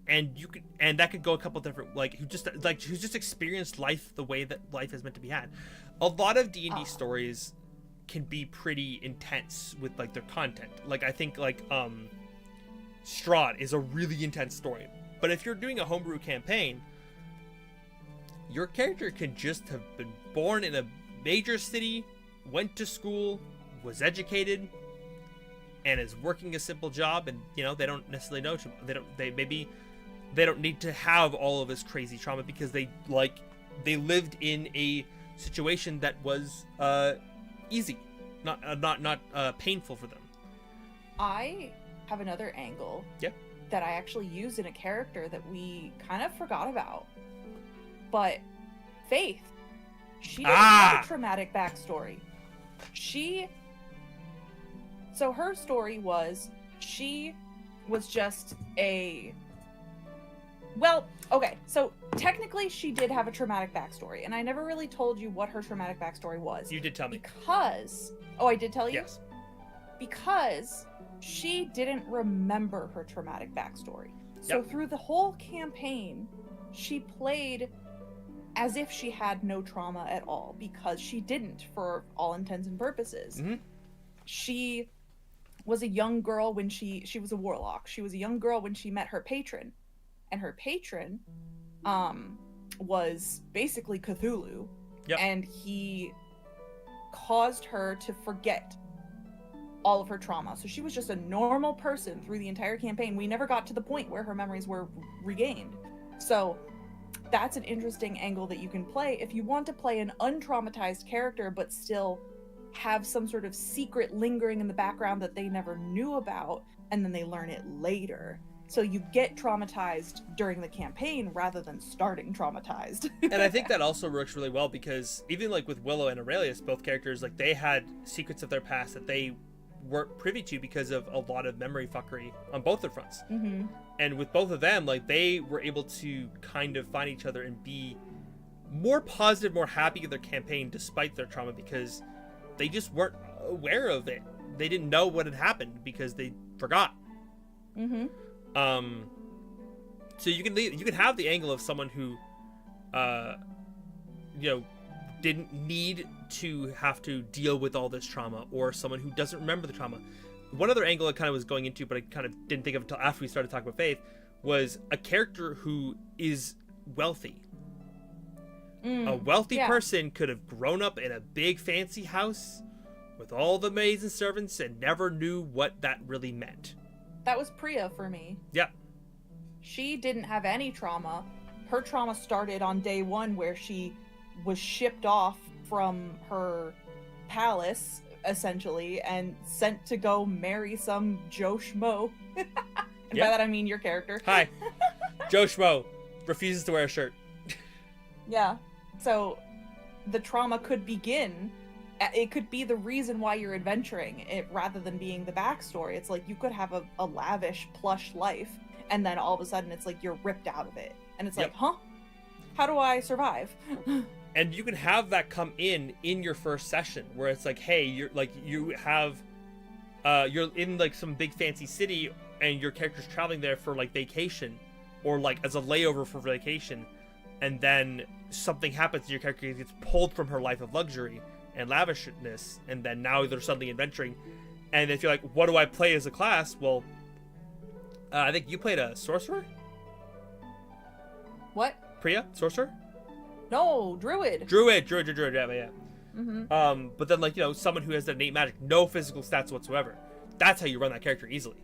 and that could go a couple different, like, who's just experienced life the way that life is meant to be had. A lot of D&D stories can be pretty intense with, like, their content. Like, I think, like, Strahd is a really intense story. But if you're doing a homebrew campaign, your character can just have been born in a major city, went to school, was educated, and is working a simple job, and, you know, they don't necessarily know, they don't need to have all of this crazy trauma because they lived in a situation that was easy, not painful for them. I have another angle that I actually used in a character that we kind of forgot about. But Faith, she didn't have a traumatic backstory. So her story was, she was just so technically she did have a traumatic backstory, and I never really told you what her traumatic backstory was. You did tell me. I did tell you? Yes. Because she didn't remember her traumatic backstory. So through the whole campaign, she played as if she had no trauma at all, because she didn't, for all intents and purposes. Mm-hmm. She was a young girl when she was a warlock. She was a young girl when she met her patron. And her patron was basically Cthulhu. Yep. And he caused her to forget all of her trauma. So she was just a normal person through the entire campaign. We never got to the point where her memories were regained. So that's an interesting angle that you can play if you want to play an untraumatized character but still have some sort of secret lingering in the background that they never knew about, and then they learn it later. So you get traumatized during the campaign rather than starting traumatized. And I think that also works really well because even, like, with Willow and Aurelius, both characters, like, they had secrets of their past that they weren't privy to because of a lot of memory fuckery on both their fronts. Mm-hmm. And with both of them, like, they were able to kind of find each other and be more positive, more happy in their campaign despite their trauma, because they just weren't aware of it. They didn't know what had happened because they forgot. Mm-hmm. So you can have the angle of someone who you know, didn't need to have to deal with all this trauma, or someone who doesn't remember the trauma. One other angle I kind of was going into, but I kind of didn't think of until after we started talking about Faith, was a character who is wealthy. A wealthy person could have grown up in a big fancy house with all the maids and servants and never knew what that really meant. That was Priya for me. Yeah. She didn't have any trauma. Her trauma started on day one, where she was shipped off from her palace, essentially, and sent to go marry some Joe Schmo. And by that I mean your character. Hi. Joe Schmo refuses to wear a shirt. Yeah. So the trauma could begin. It could be the reason why you're adventuring, it rather than being the backstory. It's like you could have a lavish, plush life, and then all of a sudden it's like you're ripped out of it. And it's like, huh? How do I survive? And you can have that come in your first session, where it's like, hey, you're like, you have, you're in like some big fancy city, and your character's traveling there for like vacation, or like as a layover for vacation, and then something happens, and your character gets pulled from her life of luxury and lavishness, and then now they're suddenly adventuring. And if you're like, what do I play as a class? Well, I think you played a sorcerer. What? Priya, sorcerer. No, druid. Druid, yeah. But then, like, you know, someone who has that innate magic, no physical stats whatsoever. That's how you run that character easily.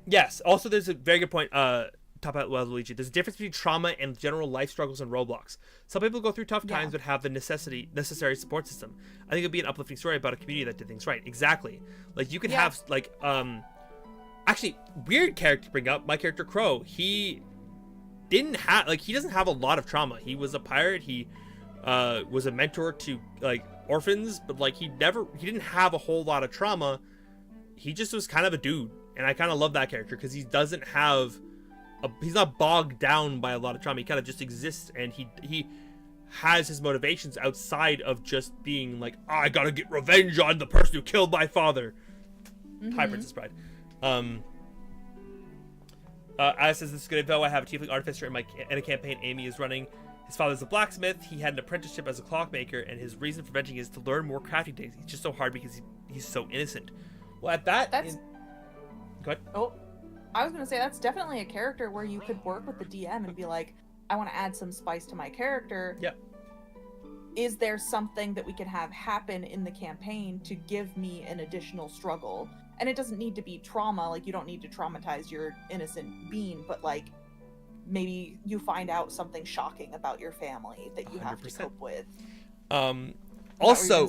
Yes. Also, there's a very good point. Top out Luigi. There's a difference between trauma and general life struggles and roadblocks. Some people go through tough times but have the necessary support system. I think it'd be an uplifting story about a community that did things right. Exactly. Like, you could have like actually, weird character to bring up. My character Crow. He doesn't have a lot of trauma. He was a pirate. He was a mentor to like orphans, but like he didn't have a whole lot of trauma. He just was kind of a dude, and I kind of love that character because he doesn't have he's not bogged down by a lot of trauma. He kind of just exists, and he has his motivations outside of just being like, I gotta get revenge on the person who killed my father. Hi, Princess Bride. As says, this is good info. I have a tiefling artificer in a campaign Amy is running. His father's a blacksmeth. He had an apprenticeship as a clockmaker, and his reason for venturing is to learn more crafting techniques. It's just so hard because he's so innocent. Well, at that, that's. Go ahead. Oh, I was gonna say that's definitely a character where you could work with the DM and be like, I want to add some spice to my character. Yep. Is there something that we can have happen in the campaign to give me an additional struggle? And it doesn't need to be trauma, like you don't need to traumatize your innocent being, but like maybe you find out something shocking about your family that you 100%. have to cope with. Also,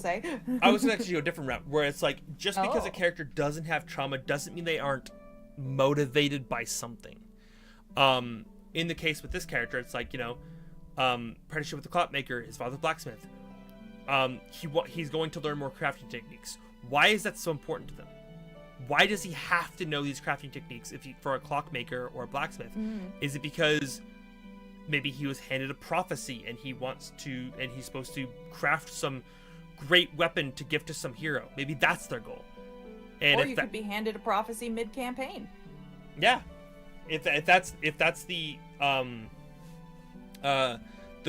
I was going to actually go a different route, where it's like, just because a character doesn't have trauma doesn't mean they aren't motivated by something. In the case with this character, it's like, you know, apprenticeship with the clockmaker, his father's blacksmith. He's going to learn more crafting techniques. Why is that so important to them? Why does he have to know these crafting techniques for a clockmaker or a blacksmith? Is it because maybe he was handed a prophecy and he's supposed to craft some great weapon to give to some hero? Maybe that's their goal. And or you could be handed a prophecy mid-campaign. Yeah, if that's the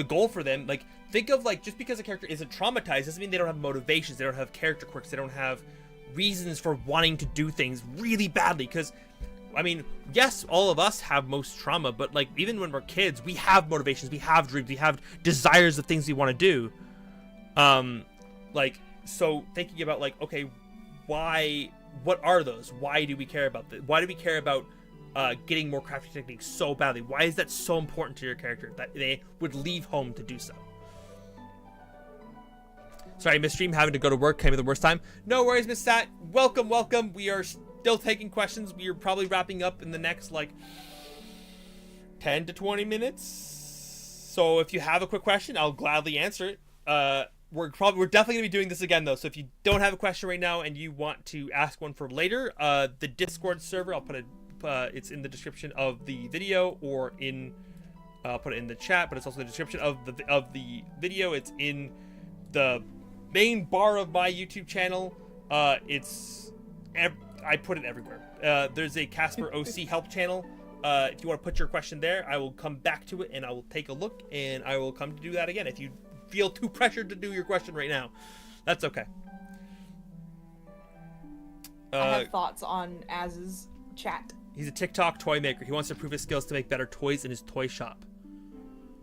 goal for them, like, think of, like, just because a character isn't traumatized doesn't mean they don't have motivations, they don't have character quirks, they don't have reasons for wanting to do things really badly. Because, I mean, yes, all of us have most trauma, but like, even when we're kids, we have motivations, we have dreams, we have desires of things we want to do. Like, so thinking about, like, okay, what are those? Why do we care about that? Why do we care about getting more crafting techniques so badly? Why is that so important to your character that they would leave home to do so? Sorry, Miss Stream, having to go to work came at the worst time. No worries, Miss Sat. Welcome. We are still taking questions. We are probably wrapping up in the next, like, 10 to 20 minutes. So if you have a quick question, I'll gladly answer it. We're definitely gonna be doing this again, though. So if you don't have a question right now and you want to ask one for later, the Discord server, I'll put it. It's in the description of the video, or I'll put it in the chat, but it's also in the description of the video. It's in the main bar of my YouTube channel. I put it everywhere. There's a Casper OC help channel if you want to put your question there, I will come back to it and I will take a look and I will come to do that again. If you feel too pressured to do your question right now, that's okay. I have thoughts on Az's chat. He's a TikTok toy maker. He wants to prove his skills to make better toys in his toy shop.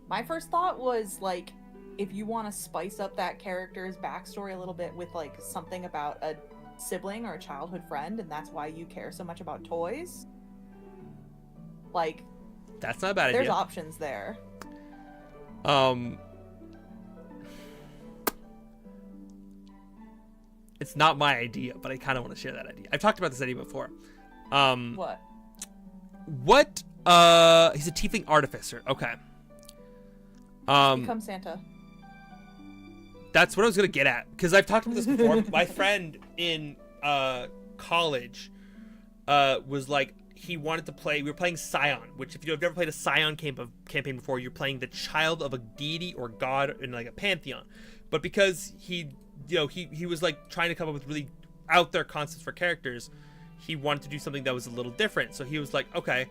My first thought was like, if you want to spice up that character's backstory a little bit with like something about a sibling or a childhood friend, and that's why you care so much about toys. Like, that's not a bad idea. There's options there. It's not my idea, but I kind of want to share that idea. I've talked about this idea before. What? He's a tiefling artificer. Okay. Become Santa. That's what I was gonna get at, because I've talked about this before. My friend in college was like, he wanted to play. We were playing Scion, which if you've never played a Scion campaign before, you're playing the child of a deity or god in like a pantheon. But because he was like trying to come up with really out there concepts for characters, he wanted to do something that was a little different. So he was like, okay,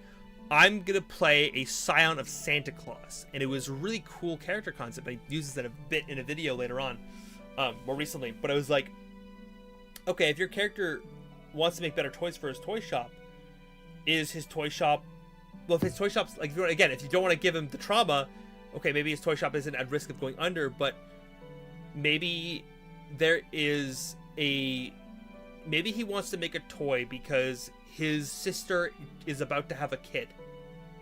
I'm gonna play a Scion of Santa Claus, and it was a really cool character concept. I used this a bit in a video later on, more recently. But I was like, okay, if your character wants to make better toys for his toy shop, is his toy shop, well, if his toy shop's like, if you don't want to give him the trauma, okay, maybe his toy shop isn't at risk of going under, but maybe there is maybe he wants to make a toy because his sister is about to have a kid,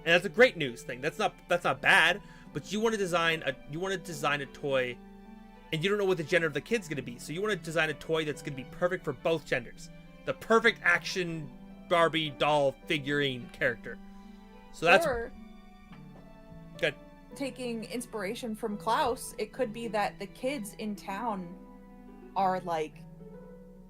and that's a great news thing. That's not bad. But you want to design a toy, and you don't know what the gender of the kid's going to be, so you want to design a toy that's going to be perfect for both genders, the perfect action Barbie doll figurine character. So that's good. Taking inspiration from Klaus, it could be that the kids in town are like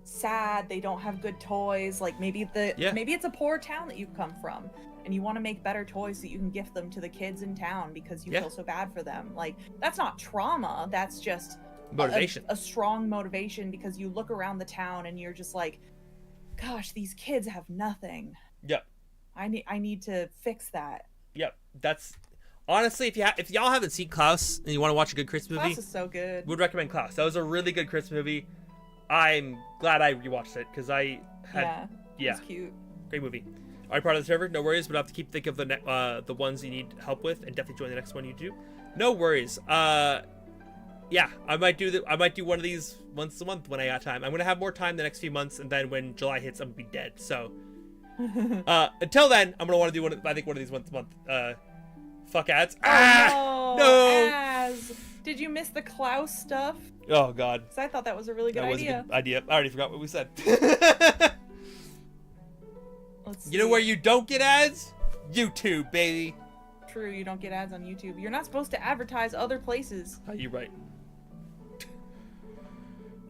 sad, they don't have good toys, like maybe it's a poor town that you've come from, and you want to make better toys so you can gift them to the kids in town because you feel so bad for them. Like, that's not trauma, that's just motivation, a strong motivation, because you look around the town and you're just like, gosh, these kids have nothing. Yep. I need to fix that. Yep. That's honestly, if y'all haven't seen Klaus and you want to watch a good Christmas movie, Klaus is so good. Would recommend Klaus. That was a really good Christmas movie. I'm glad I rewatched it because I had it's cute. Great movie. Are you part of the server? No worries, but I have to keep thinking of the ones you need help with, and definitely join the next one you do. No worries. Yeah, I might do one of these once a month when I got time. I'm gonna have more time the next few months, and then when July hits, I'm gonna be dead. So until then, I'm gonna want to do one of these once a month. Fuck ads. No. Az. Did you miss the Klaus stuff? Oh god. Because I thought that was a really good idea. That was a good idea. I already forgot what we said. You know where you don't get ads? YouTube, baby. True, you don't get ads on YouTube. You're not supposed to advertise other places. Oh, you're right.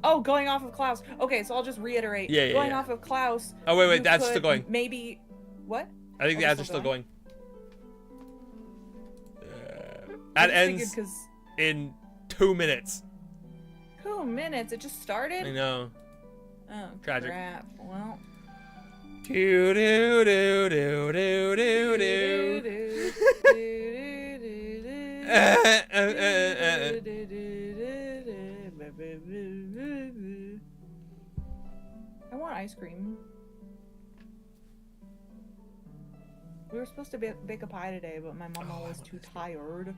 Oh, going off of Klaus. Okay, so I'll just reiterate. Going off of Klaus. Oh, wait, that's still going. Maybe. What? I think the ads are still going. That ends in 2 minutes. 2 minutes? It just started? I know. Oh, tragic. Crap. Well. Do do do do do do do. I want ice cream. We were supposed to bake a pie today, but my mama was too tired.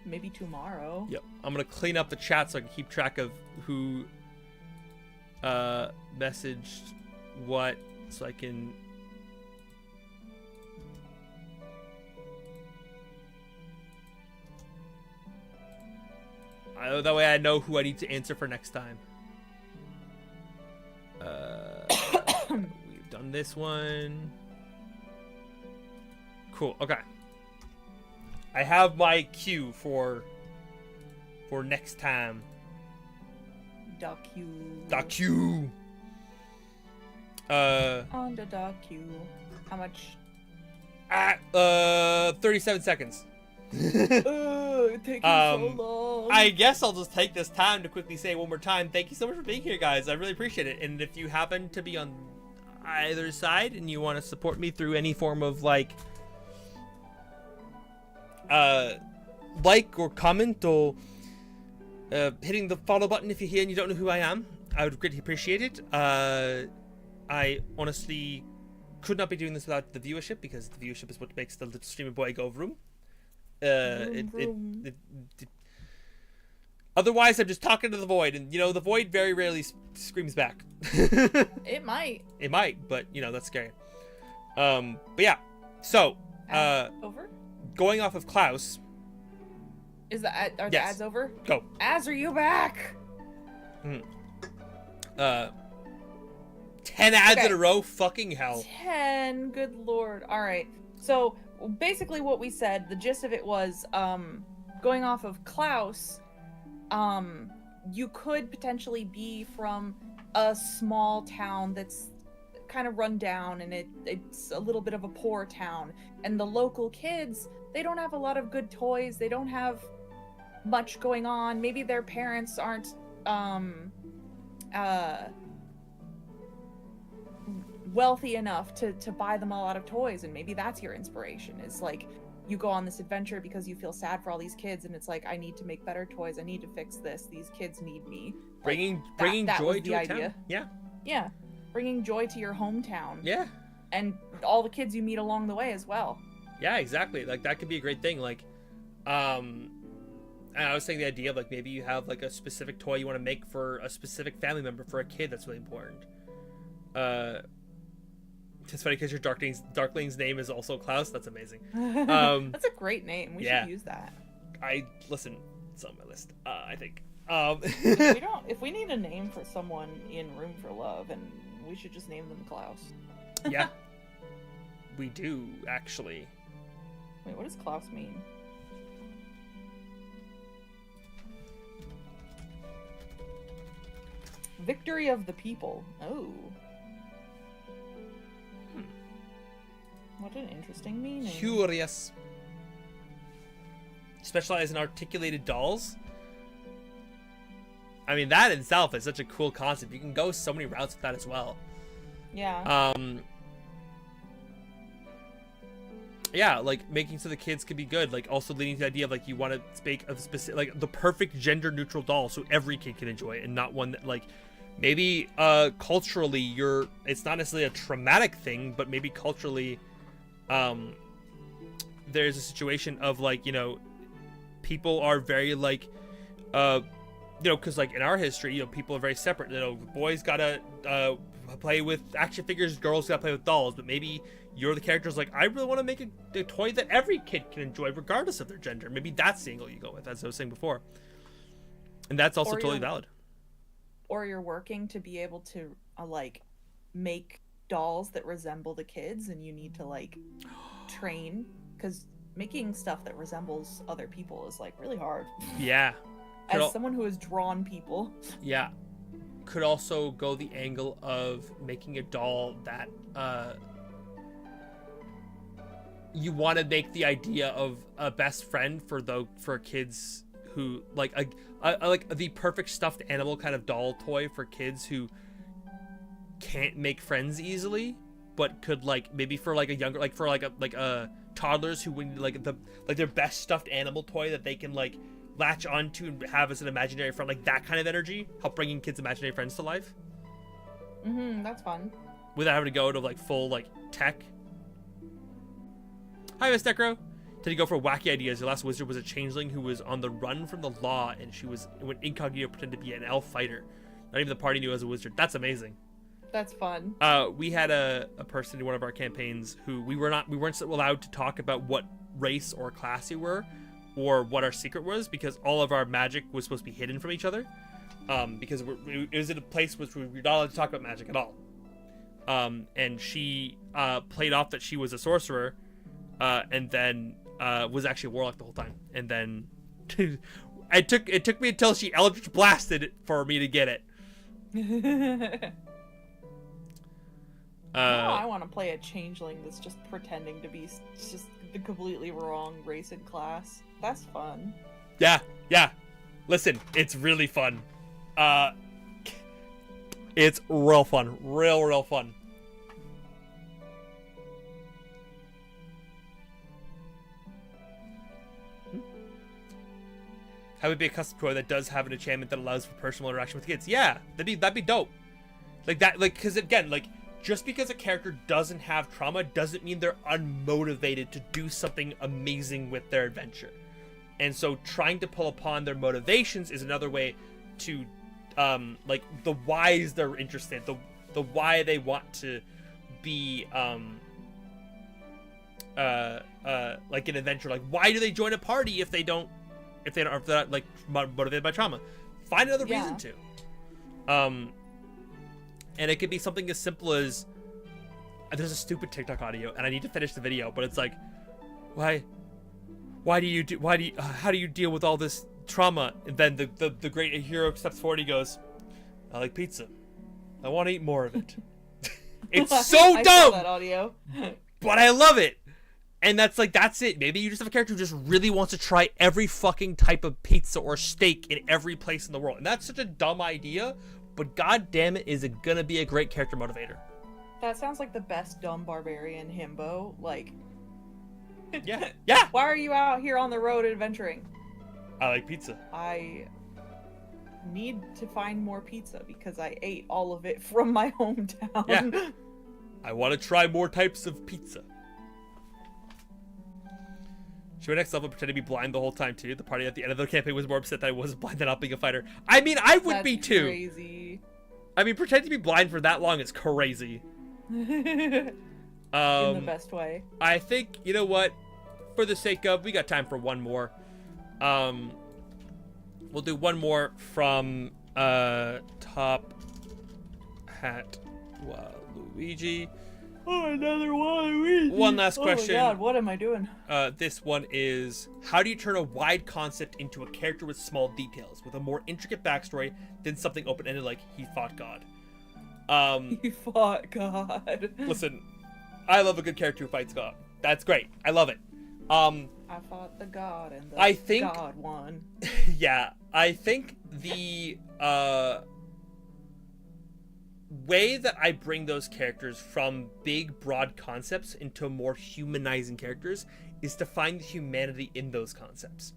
Maybe tomorrow. Yep. I'm gonna clean up the chat so I can keep track of who messaged what, so I can that way I know who I need to answer for next time. We've done this one. Cool. Okay. I have my cue for next time. Docu. On the docu. How much? 37 seconds. It takes so long. I guess I'll just take this time to quickly say one more time, thank you so much for being here, guys. I really appreciate it. And if you happen to be on, either side and you want to support me through any form of like or comment or hitting the follow button if you're here and you don't know who I am, I would greatly appreciate it. I honestly could not be doing this without the viewership, because the viewership is what makes the streamer boy go vroom. Otherwise, I'm just talking to the void, and the void very rarely screams back. It might. It might, but that's scary. But yeah, so over? Going off of Klaus. Are the Yes. ads over? Go. Ads, are you back? 10 ads Okay. in a row? Fucking hell. 10, good lord. All right. So basically what we said, the gist of it was going off of Klaus, you could potentially be from a small town that's kind of run down, and it's a little bit of a poor town, and the local kids, they don't have a lot of good toys, they don't have much going on, maybe their parents aren't wealthy enough to buy them a lot of toys, and maybe that's your inspiration, is like you go on this adventure because you feel sad for all these kids, and it's like, I need to make better toys, I need to fix this, these kids need me. Bringing that joy was to the a idea. town. Yeah, bringing joy to your hometown. Yeah. And all the kids you meet along the way as well. Yeah, exactly. Like, that could be a great thing. Like, and I was saying the idea of, like, maybe you have, like, a specific toy you want to make for a specific family member, for a kid that's really important. It's funny because your Darkling's name is also Klaus. That's amazing. That's a great name. We should use that. Listen, it's on my list, I think. If we need a name for someone in Room for Love, and we should just name them Klaus. Yeah. We do, actually. Wait, what does Klaus mean? Victory of the people. Oh. What an interesting meaning. Curious. Specialize in articulated dolls. I mean, that in itself is such a cool concept. You can go so many routes with that as well. Yeah. Yeah, like, making so the kids could be good, like, also leading to the idea of, like, you want to make a specific, like, the perfect gender neutral doll so every kid can enjoy it, and not one that, like, maybe culturally it's not necessarily a traumatic thing, but maybe culturally there's a situation of, like, people are very, like, because, like, in our history, people are very separate. Boys gotta play with action figures, girls gotta play with dolls, but maybe you're the character's like, I really want to make a toy that every kid can enjoy regardless of their gender. Maybe that's the angle you go with, as I was saying before. And that's also totally valid. Or you're working to be able to like make dolls that resemble the kids, and you need to like train, because making stuff that resembles other people is like really hard. Yeah. As someone who has drawn people. Yeah. Could also go the angle of making a doll that you want to make the idea of a best friend for kids who like the perfect stuffed animal kind of doll toy for kids who can't make friends easily, but could, like, maybe for like a younger, like for like a toddlers who would like their best stuffed animal toy that they can like latch onto and have as an imaginary friend, like that kind of energy, help bringing kids' imaginary friends to life. That's fun. Without having to go to like full like tech. Hi, Miss Necro. Did you go for wacky ideas? Your last wizard was a changeling who was on the run from the law, and she went incognito, pretended to be an elf fighter. Not even the party knew as a wizard. That's amazing. That's fun. We had a person in one of our campaigns who we weren't allowed to talk about what race or class we were, or what our secret was, because all of our magic was supposed to be hidden from each other. Because it was in a place which we were not allowed to talk about magic at all. And she played off that she was a sorcerer, and then was actually a warlock the whole time. And then it took me until she Eldritch blasted it for me to get it. I want to play a changeling that's just pretending to be just the completely wrong race and class. That's fun. Yeah. Listen, it's really fun. It's real fun. Real fun. have it be a custom toy that does have an enchantment that allows for personal interaction with kids. Yeah, that'd be dope. Like that, like, because again, like, just because a character doesn't have trauma doesn't mean they're unmotivated to do something amazing with their adventure. And so trying to pull upon their motivations is another way to, like, the whys they're interested, the why they want to be, like an adventure. Like, why do they join a party if they're not, like, motivated by trauma? Find another reason to. And it could be something as simple as, there's a stupid TikTok audio, and I need to finish the video, but it's like, how do you deal with all this trauma? And then the great hero steps forward, he goes, I like pizza. I want to eat more of it. It's so dumb! I saw that audio. But I love it. And that's it. Maybe you just have a character who just really wants to try every fucking type of pizza or steak in every place in the world. And that's such a dumb idea, but god damn it, is it gonna be a great character motivator. That sounds like the best dumb barbarian himbo. Like, Yeah. why are you out here on the road adventuring? I like pizza. I need to find more pizza because I ate all of it from my hometown. Yeah. I want to try more types of pizza. Should my next level pretend to be blind the whole time too? The party at the end of the campaign was more upset that I wasn't blind than not being a fighter. I mean, I would be too. Crazy. I mean, pretending to be blind for that long is crazy. In the best way. I think, you know what? For the sake of, we got time for one more. We'll do one more from Top Hat Luigi. Oh, another Waluigi. One last question. Oh my god, what am I doing? This one is, how do you turn a wide concept into a character with small details, with a more intricate backstory than something open-ended like he fought God? He fought God. Listen, I love a good character who fights God. That's great. I love it. I fought the God and the God won. Yeah, I think the way that I bring those characters from big, broad concepts into more humanizing characters is to find the humanity in those concepts.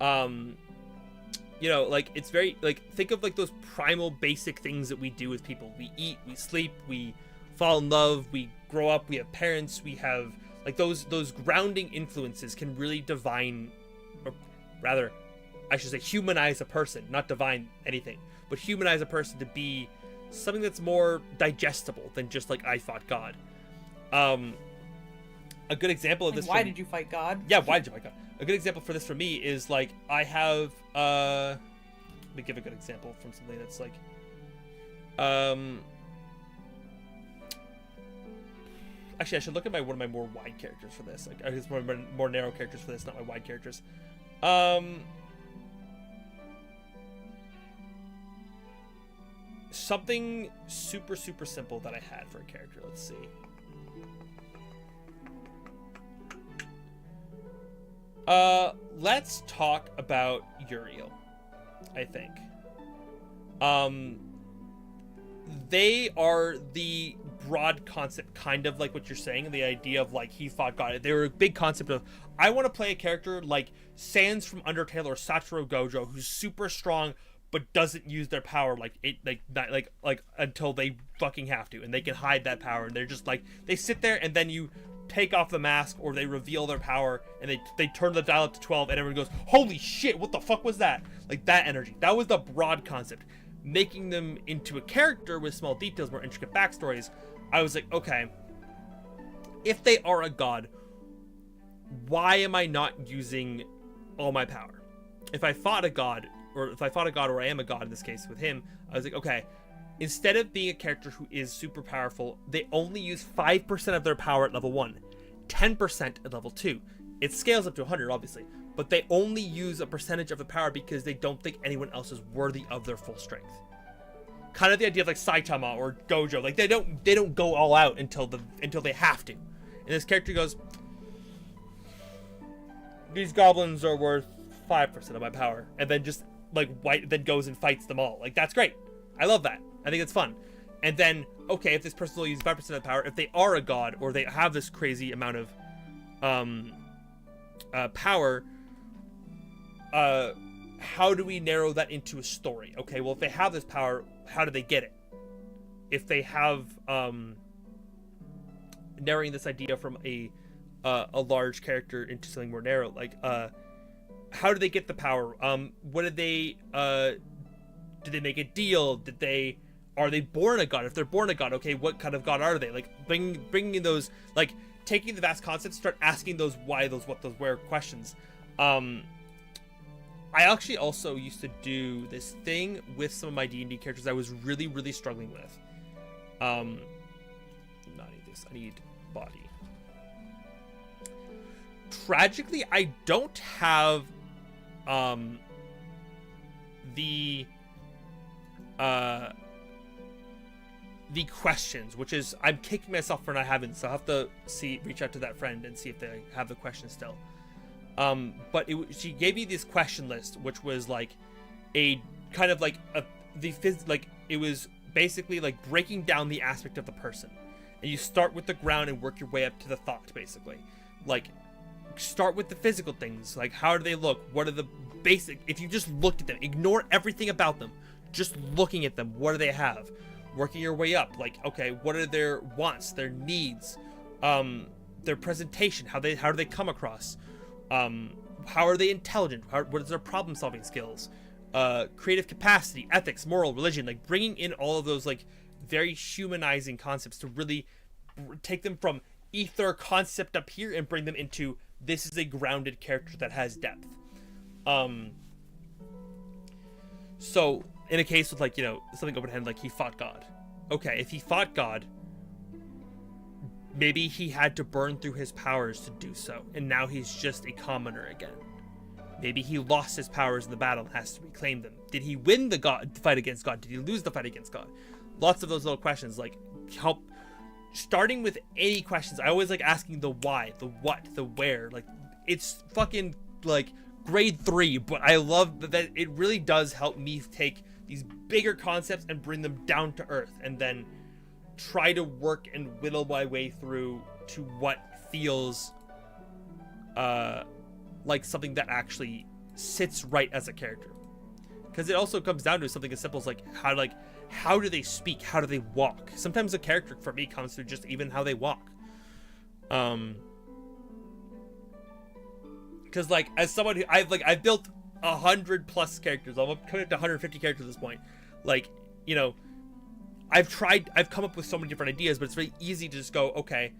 You know, like, it's very, like, think of, like, those primal, basic things that we do with people. We eat, we sleep, we fall in love, we grow up, we have parents, we have, like, those grounding influences can really divine, or rather, I should say humanize a person, not divine anything, but humanize a person to be something that's more digestible than just, like, I fought God. A good example of this. Why did you fight God? Yeah, why did you fight God? A good example for this for me is, like, I have, let me give a good example from something that's, like, actually, I should look at one of my more wide characters for this. Like, I guess more narrow characters for this, not my wide characters. Something super, super simple that I had for a character. Let's see. Let's talk about Uriel, I think. They are the broad concept, kind of like what you're saying, the idea of, like, he fought God. They were a big concept of, I want to play a character like Sans from Undertale or Satoru Gojo, who's super strong but doesn't use their power until they fucking have to, and they can hide that power, and they're just like, they sit there and then you take off the mask or they reveal their power and they turn the dial up to 12 and everyone goes, holy shit, what the fuck was that? Like, that energy. That was the broad concept. Making them into a character with small details, more intricate backstories, I was like, okay, if they are a god, why am I not using all my power? If I fought a god, or I am a god in this case with him, I was like, okay, instead of being a character who is super powerful, they only use 5% of their power at level 1, 10% at level 2. It scales up to 100, obviously, but they only use a percentage of the power because they don't think anyone else is worthy of their full strength. Kind of the idea of, like, Saitama or Gojo. Like, they don't go all out until they have to. And this character goes, these goblins are worth 5% of my power, and then just, like, then goes and fights them all. Like, that's great. I love that. I think it's fun. And then, okay, if this person will use 5% of the power, if they are a god or they have this crazy amount of power, how do we narrow that into a story? Okay, well, if they have this power, how do they get it? If they have narrowing this idea from a large character into something more narrow, like how do they get the power? What did they did they make a deal? Are they born a god? If they're born a god, okay, what kind of god are they? Like bringing in those, like taking the vast concepts, start asking those why, those what, those where questions. I actually also used to do this thing with some of my D&D characters I was really, really struggling with. Not need this. I need body. Tragically, I don't have the questions, which is, I'm kicking myself for not having, so I'll have to reach out to that friend and see if they have the questions still. But she gave me this question list, which was like a kind of like it was basically like breaking down the aspect of the person, and you start with the ground and work your way up to the thought, basically. Like, start with the physical things, like how do they look, what are the basic, if you just looked at them, ignore everything about them, just looking at them, what do they have, working your way up, like, okay, what are their wants, their needs, their presentation, how do they come across, how are they intelligent, what is their problem solving skills, creative capacity, ethics, moral, religion, like bringing in all of those like very humanizing concepts to really take them from ether concept up here and bring them into, this is a grounded character that has depth. So in a case with, like, you know, something open-handed, like he fought God. Okay, if he fought God, maybe he had to burn through his powers to do so, and now he's just a commoner again. Maybe he lost his powers in the battle and has to reclaim them. Did he win the fight against God? Did he lose the fight against God? Lots of those little questions, like, help. Starting with any questions, I always like asking the why, the what, the where. Like, it's fucking like grade 3, but I love that it really does help me take these bigger concepts and bring them down to earth, and then try to work and whittle my way through to what feels like something that actually sits right as a character. Because it also comes down to something as simple as how do they speak, how do they walk. Sometimes a character for me comes through just even how they walk. Because like, as someone who I've built 100+ characters, I'm coming up to 150 characters at this point. Like, you know, I've come up with so many different ideas, but it's very easy to just go, okay,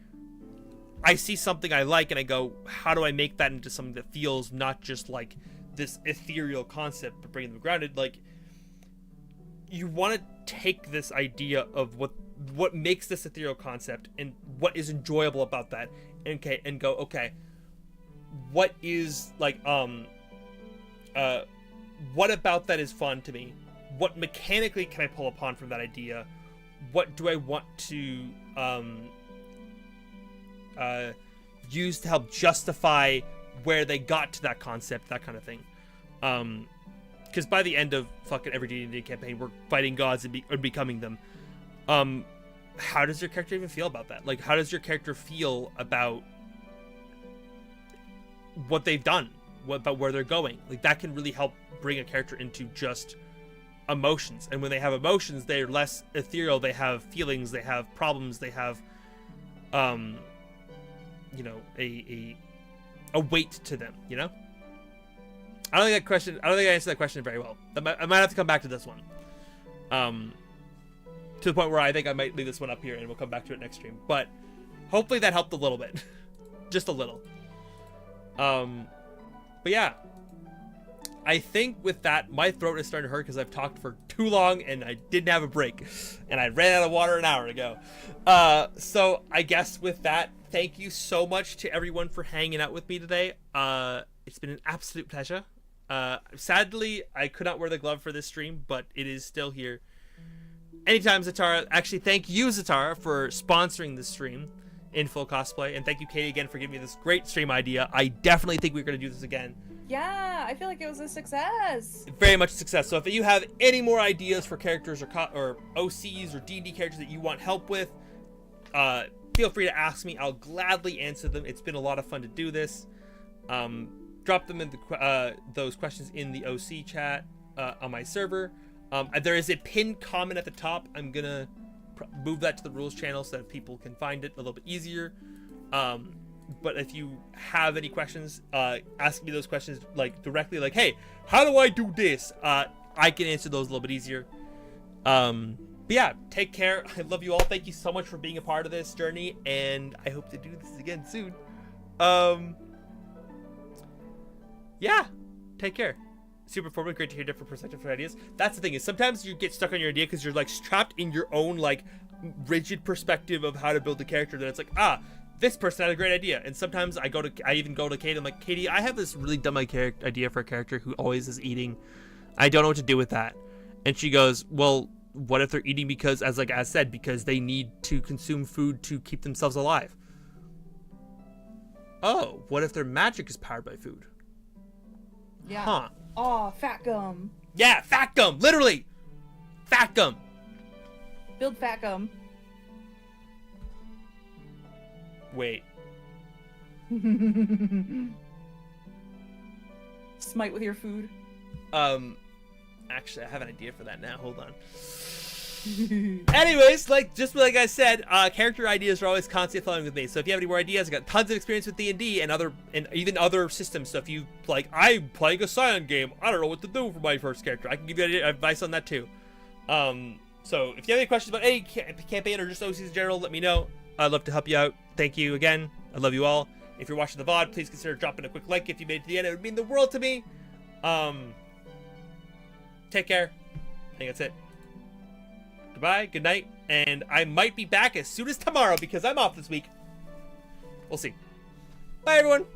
I see something I like and I go, how do I make that into something that feels not just like this ethereal concept, but bringing them grounded. Like, you want to take this idea of what makes this ethereal concept and what is enjoyable about that, and go, okay, what is like what about that is fun to me? What mechanically can I pull upon from that idea? What do I want to use to help justify where they got to that concept, that kind of thing. Because by the end of fucking every D&D campaign, we're fighting gods and becoming them. How does your character even feel about that? Like, how does your character feel about what they've done? About where they're going? Like, that can really help bring a character into just emotions. And when they have emotions, they're less ethereal. They have feelings. They have problems. They have, you know, a weight to them, you know? I don't think I answered that question very well. I might have to come back to this one. To the point where I think I might leave this one up here and we'll come back to it next stream. But hopefully that helped a little bit. Just a little. But yeah. I think with that, my throat is starting to hurt because I've talked for too long and I didn't have a break. And I ran out of water an hour ago. So I guess with that, thank you so much to everyone for hanging out with me today. It's been an absolute pleasure. Sadly, I could not wear the glove for this stream, but it is still here. Anytime, Zatara. Actually, thank you, Zatara, for sponsoring this stream in full cosplay. And thank you, Katie, again, for giving me this great stream idea. I definitely think we're going to do this again. Yeah, I feel like it was a success. Very much a success. So if you have any more ideas for characters or OCs or D&D characters that you want help with, feel free to ask me. I'll gladly answer them. It's been a lot of fun to do this. drop them in those questions in the OC chat on my server. There is a pinned comment at the top. I'm gonna move that to the rules channel so that people can find it a little bit easier. But if you have any questions, ask me those questions like directly, like, hey, how do I do this? I can answer those a little bit easier. But yeah, take care. I love you all. Thank you so much for being a part of this journey, and I hope to do this again soon. Yeah, take care. Super informative. Great to hear different perspectives and ideas. That's the thing, is sometimes you get stuck on your idea because you're like trapped in your own like rigid perspective of how to build a character. Then it's like, this person had a great idea. And sometimes I even go to Katie. I'm like, Katie, I have this really dumb idea for a character who always is eating. I don't know what to do with that. And she goes, well, what if they're eating because, as said, because they need to consume food to keep themselves alive? Oh, what if their magic is powered by food? Yeah. Huh. Aw, fat gum. Yeah, fat gum, literally. Fat gum. Build fat gum. Wait. Smite with your food. Actually, I have an idea for that now. Hold on. Anyways, just like I said, character ideas are always constantly flowing with me. So if you have any more ideas, I've got tons of experience with D&D and even other systems. So if you I'm playing a Scion game, I don't know what to do for my first character, I can give you advice on that too. So if you have any questions about any campaign or just OCs in general, let me know. I'd love to help you out. Thank you again. I love you all. If you're watching the VOD, please consider dropping a quick like if you made it to the end. It would mean the world to me. Take care. I think that's it. Goodbye, good night, and I might be back as soon as tomorrow because I'm off this week. We'll see. Bye, everyone.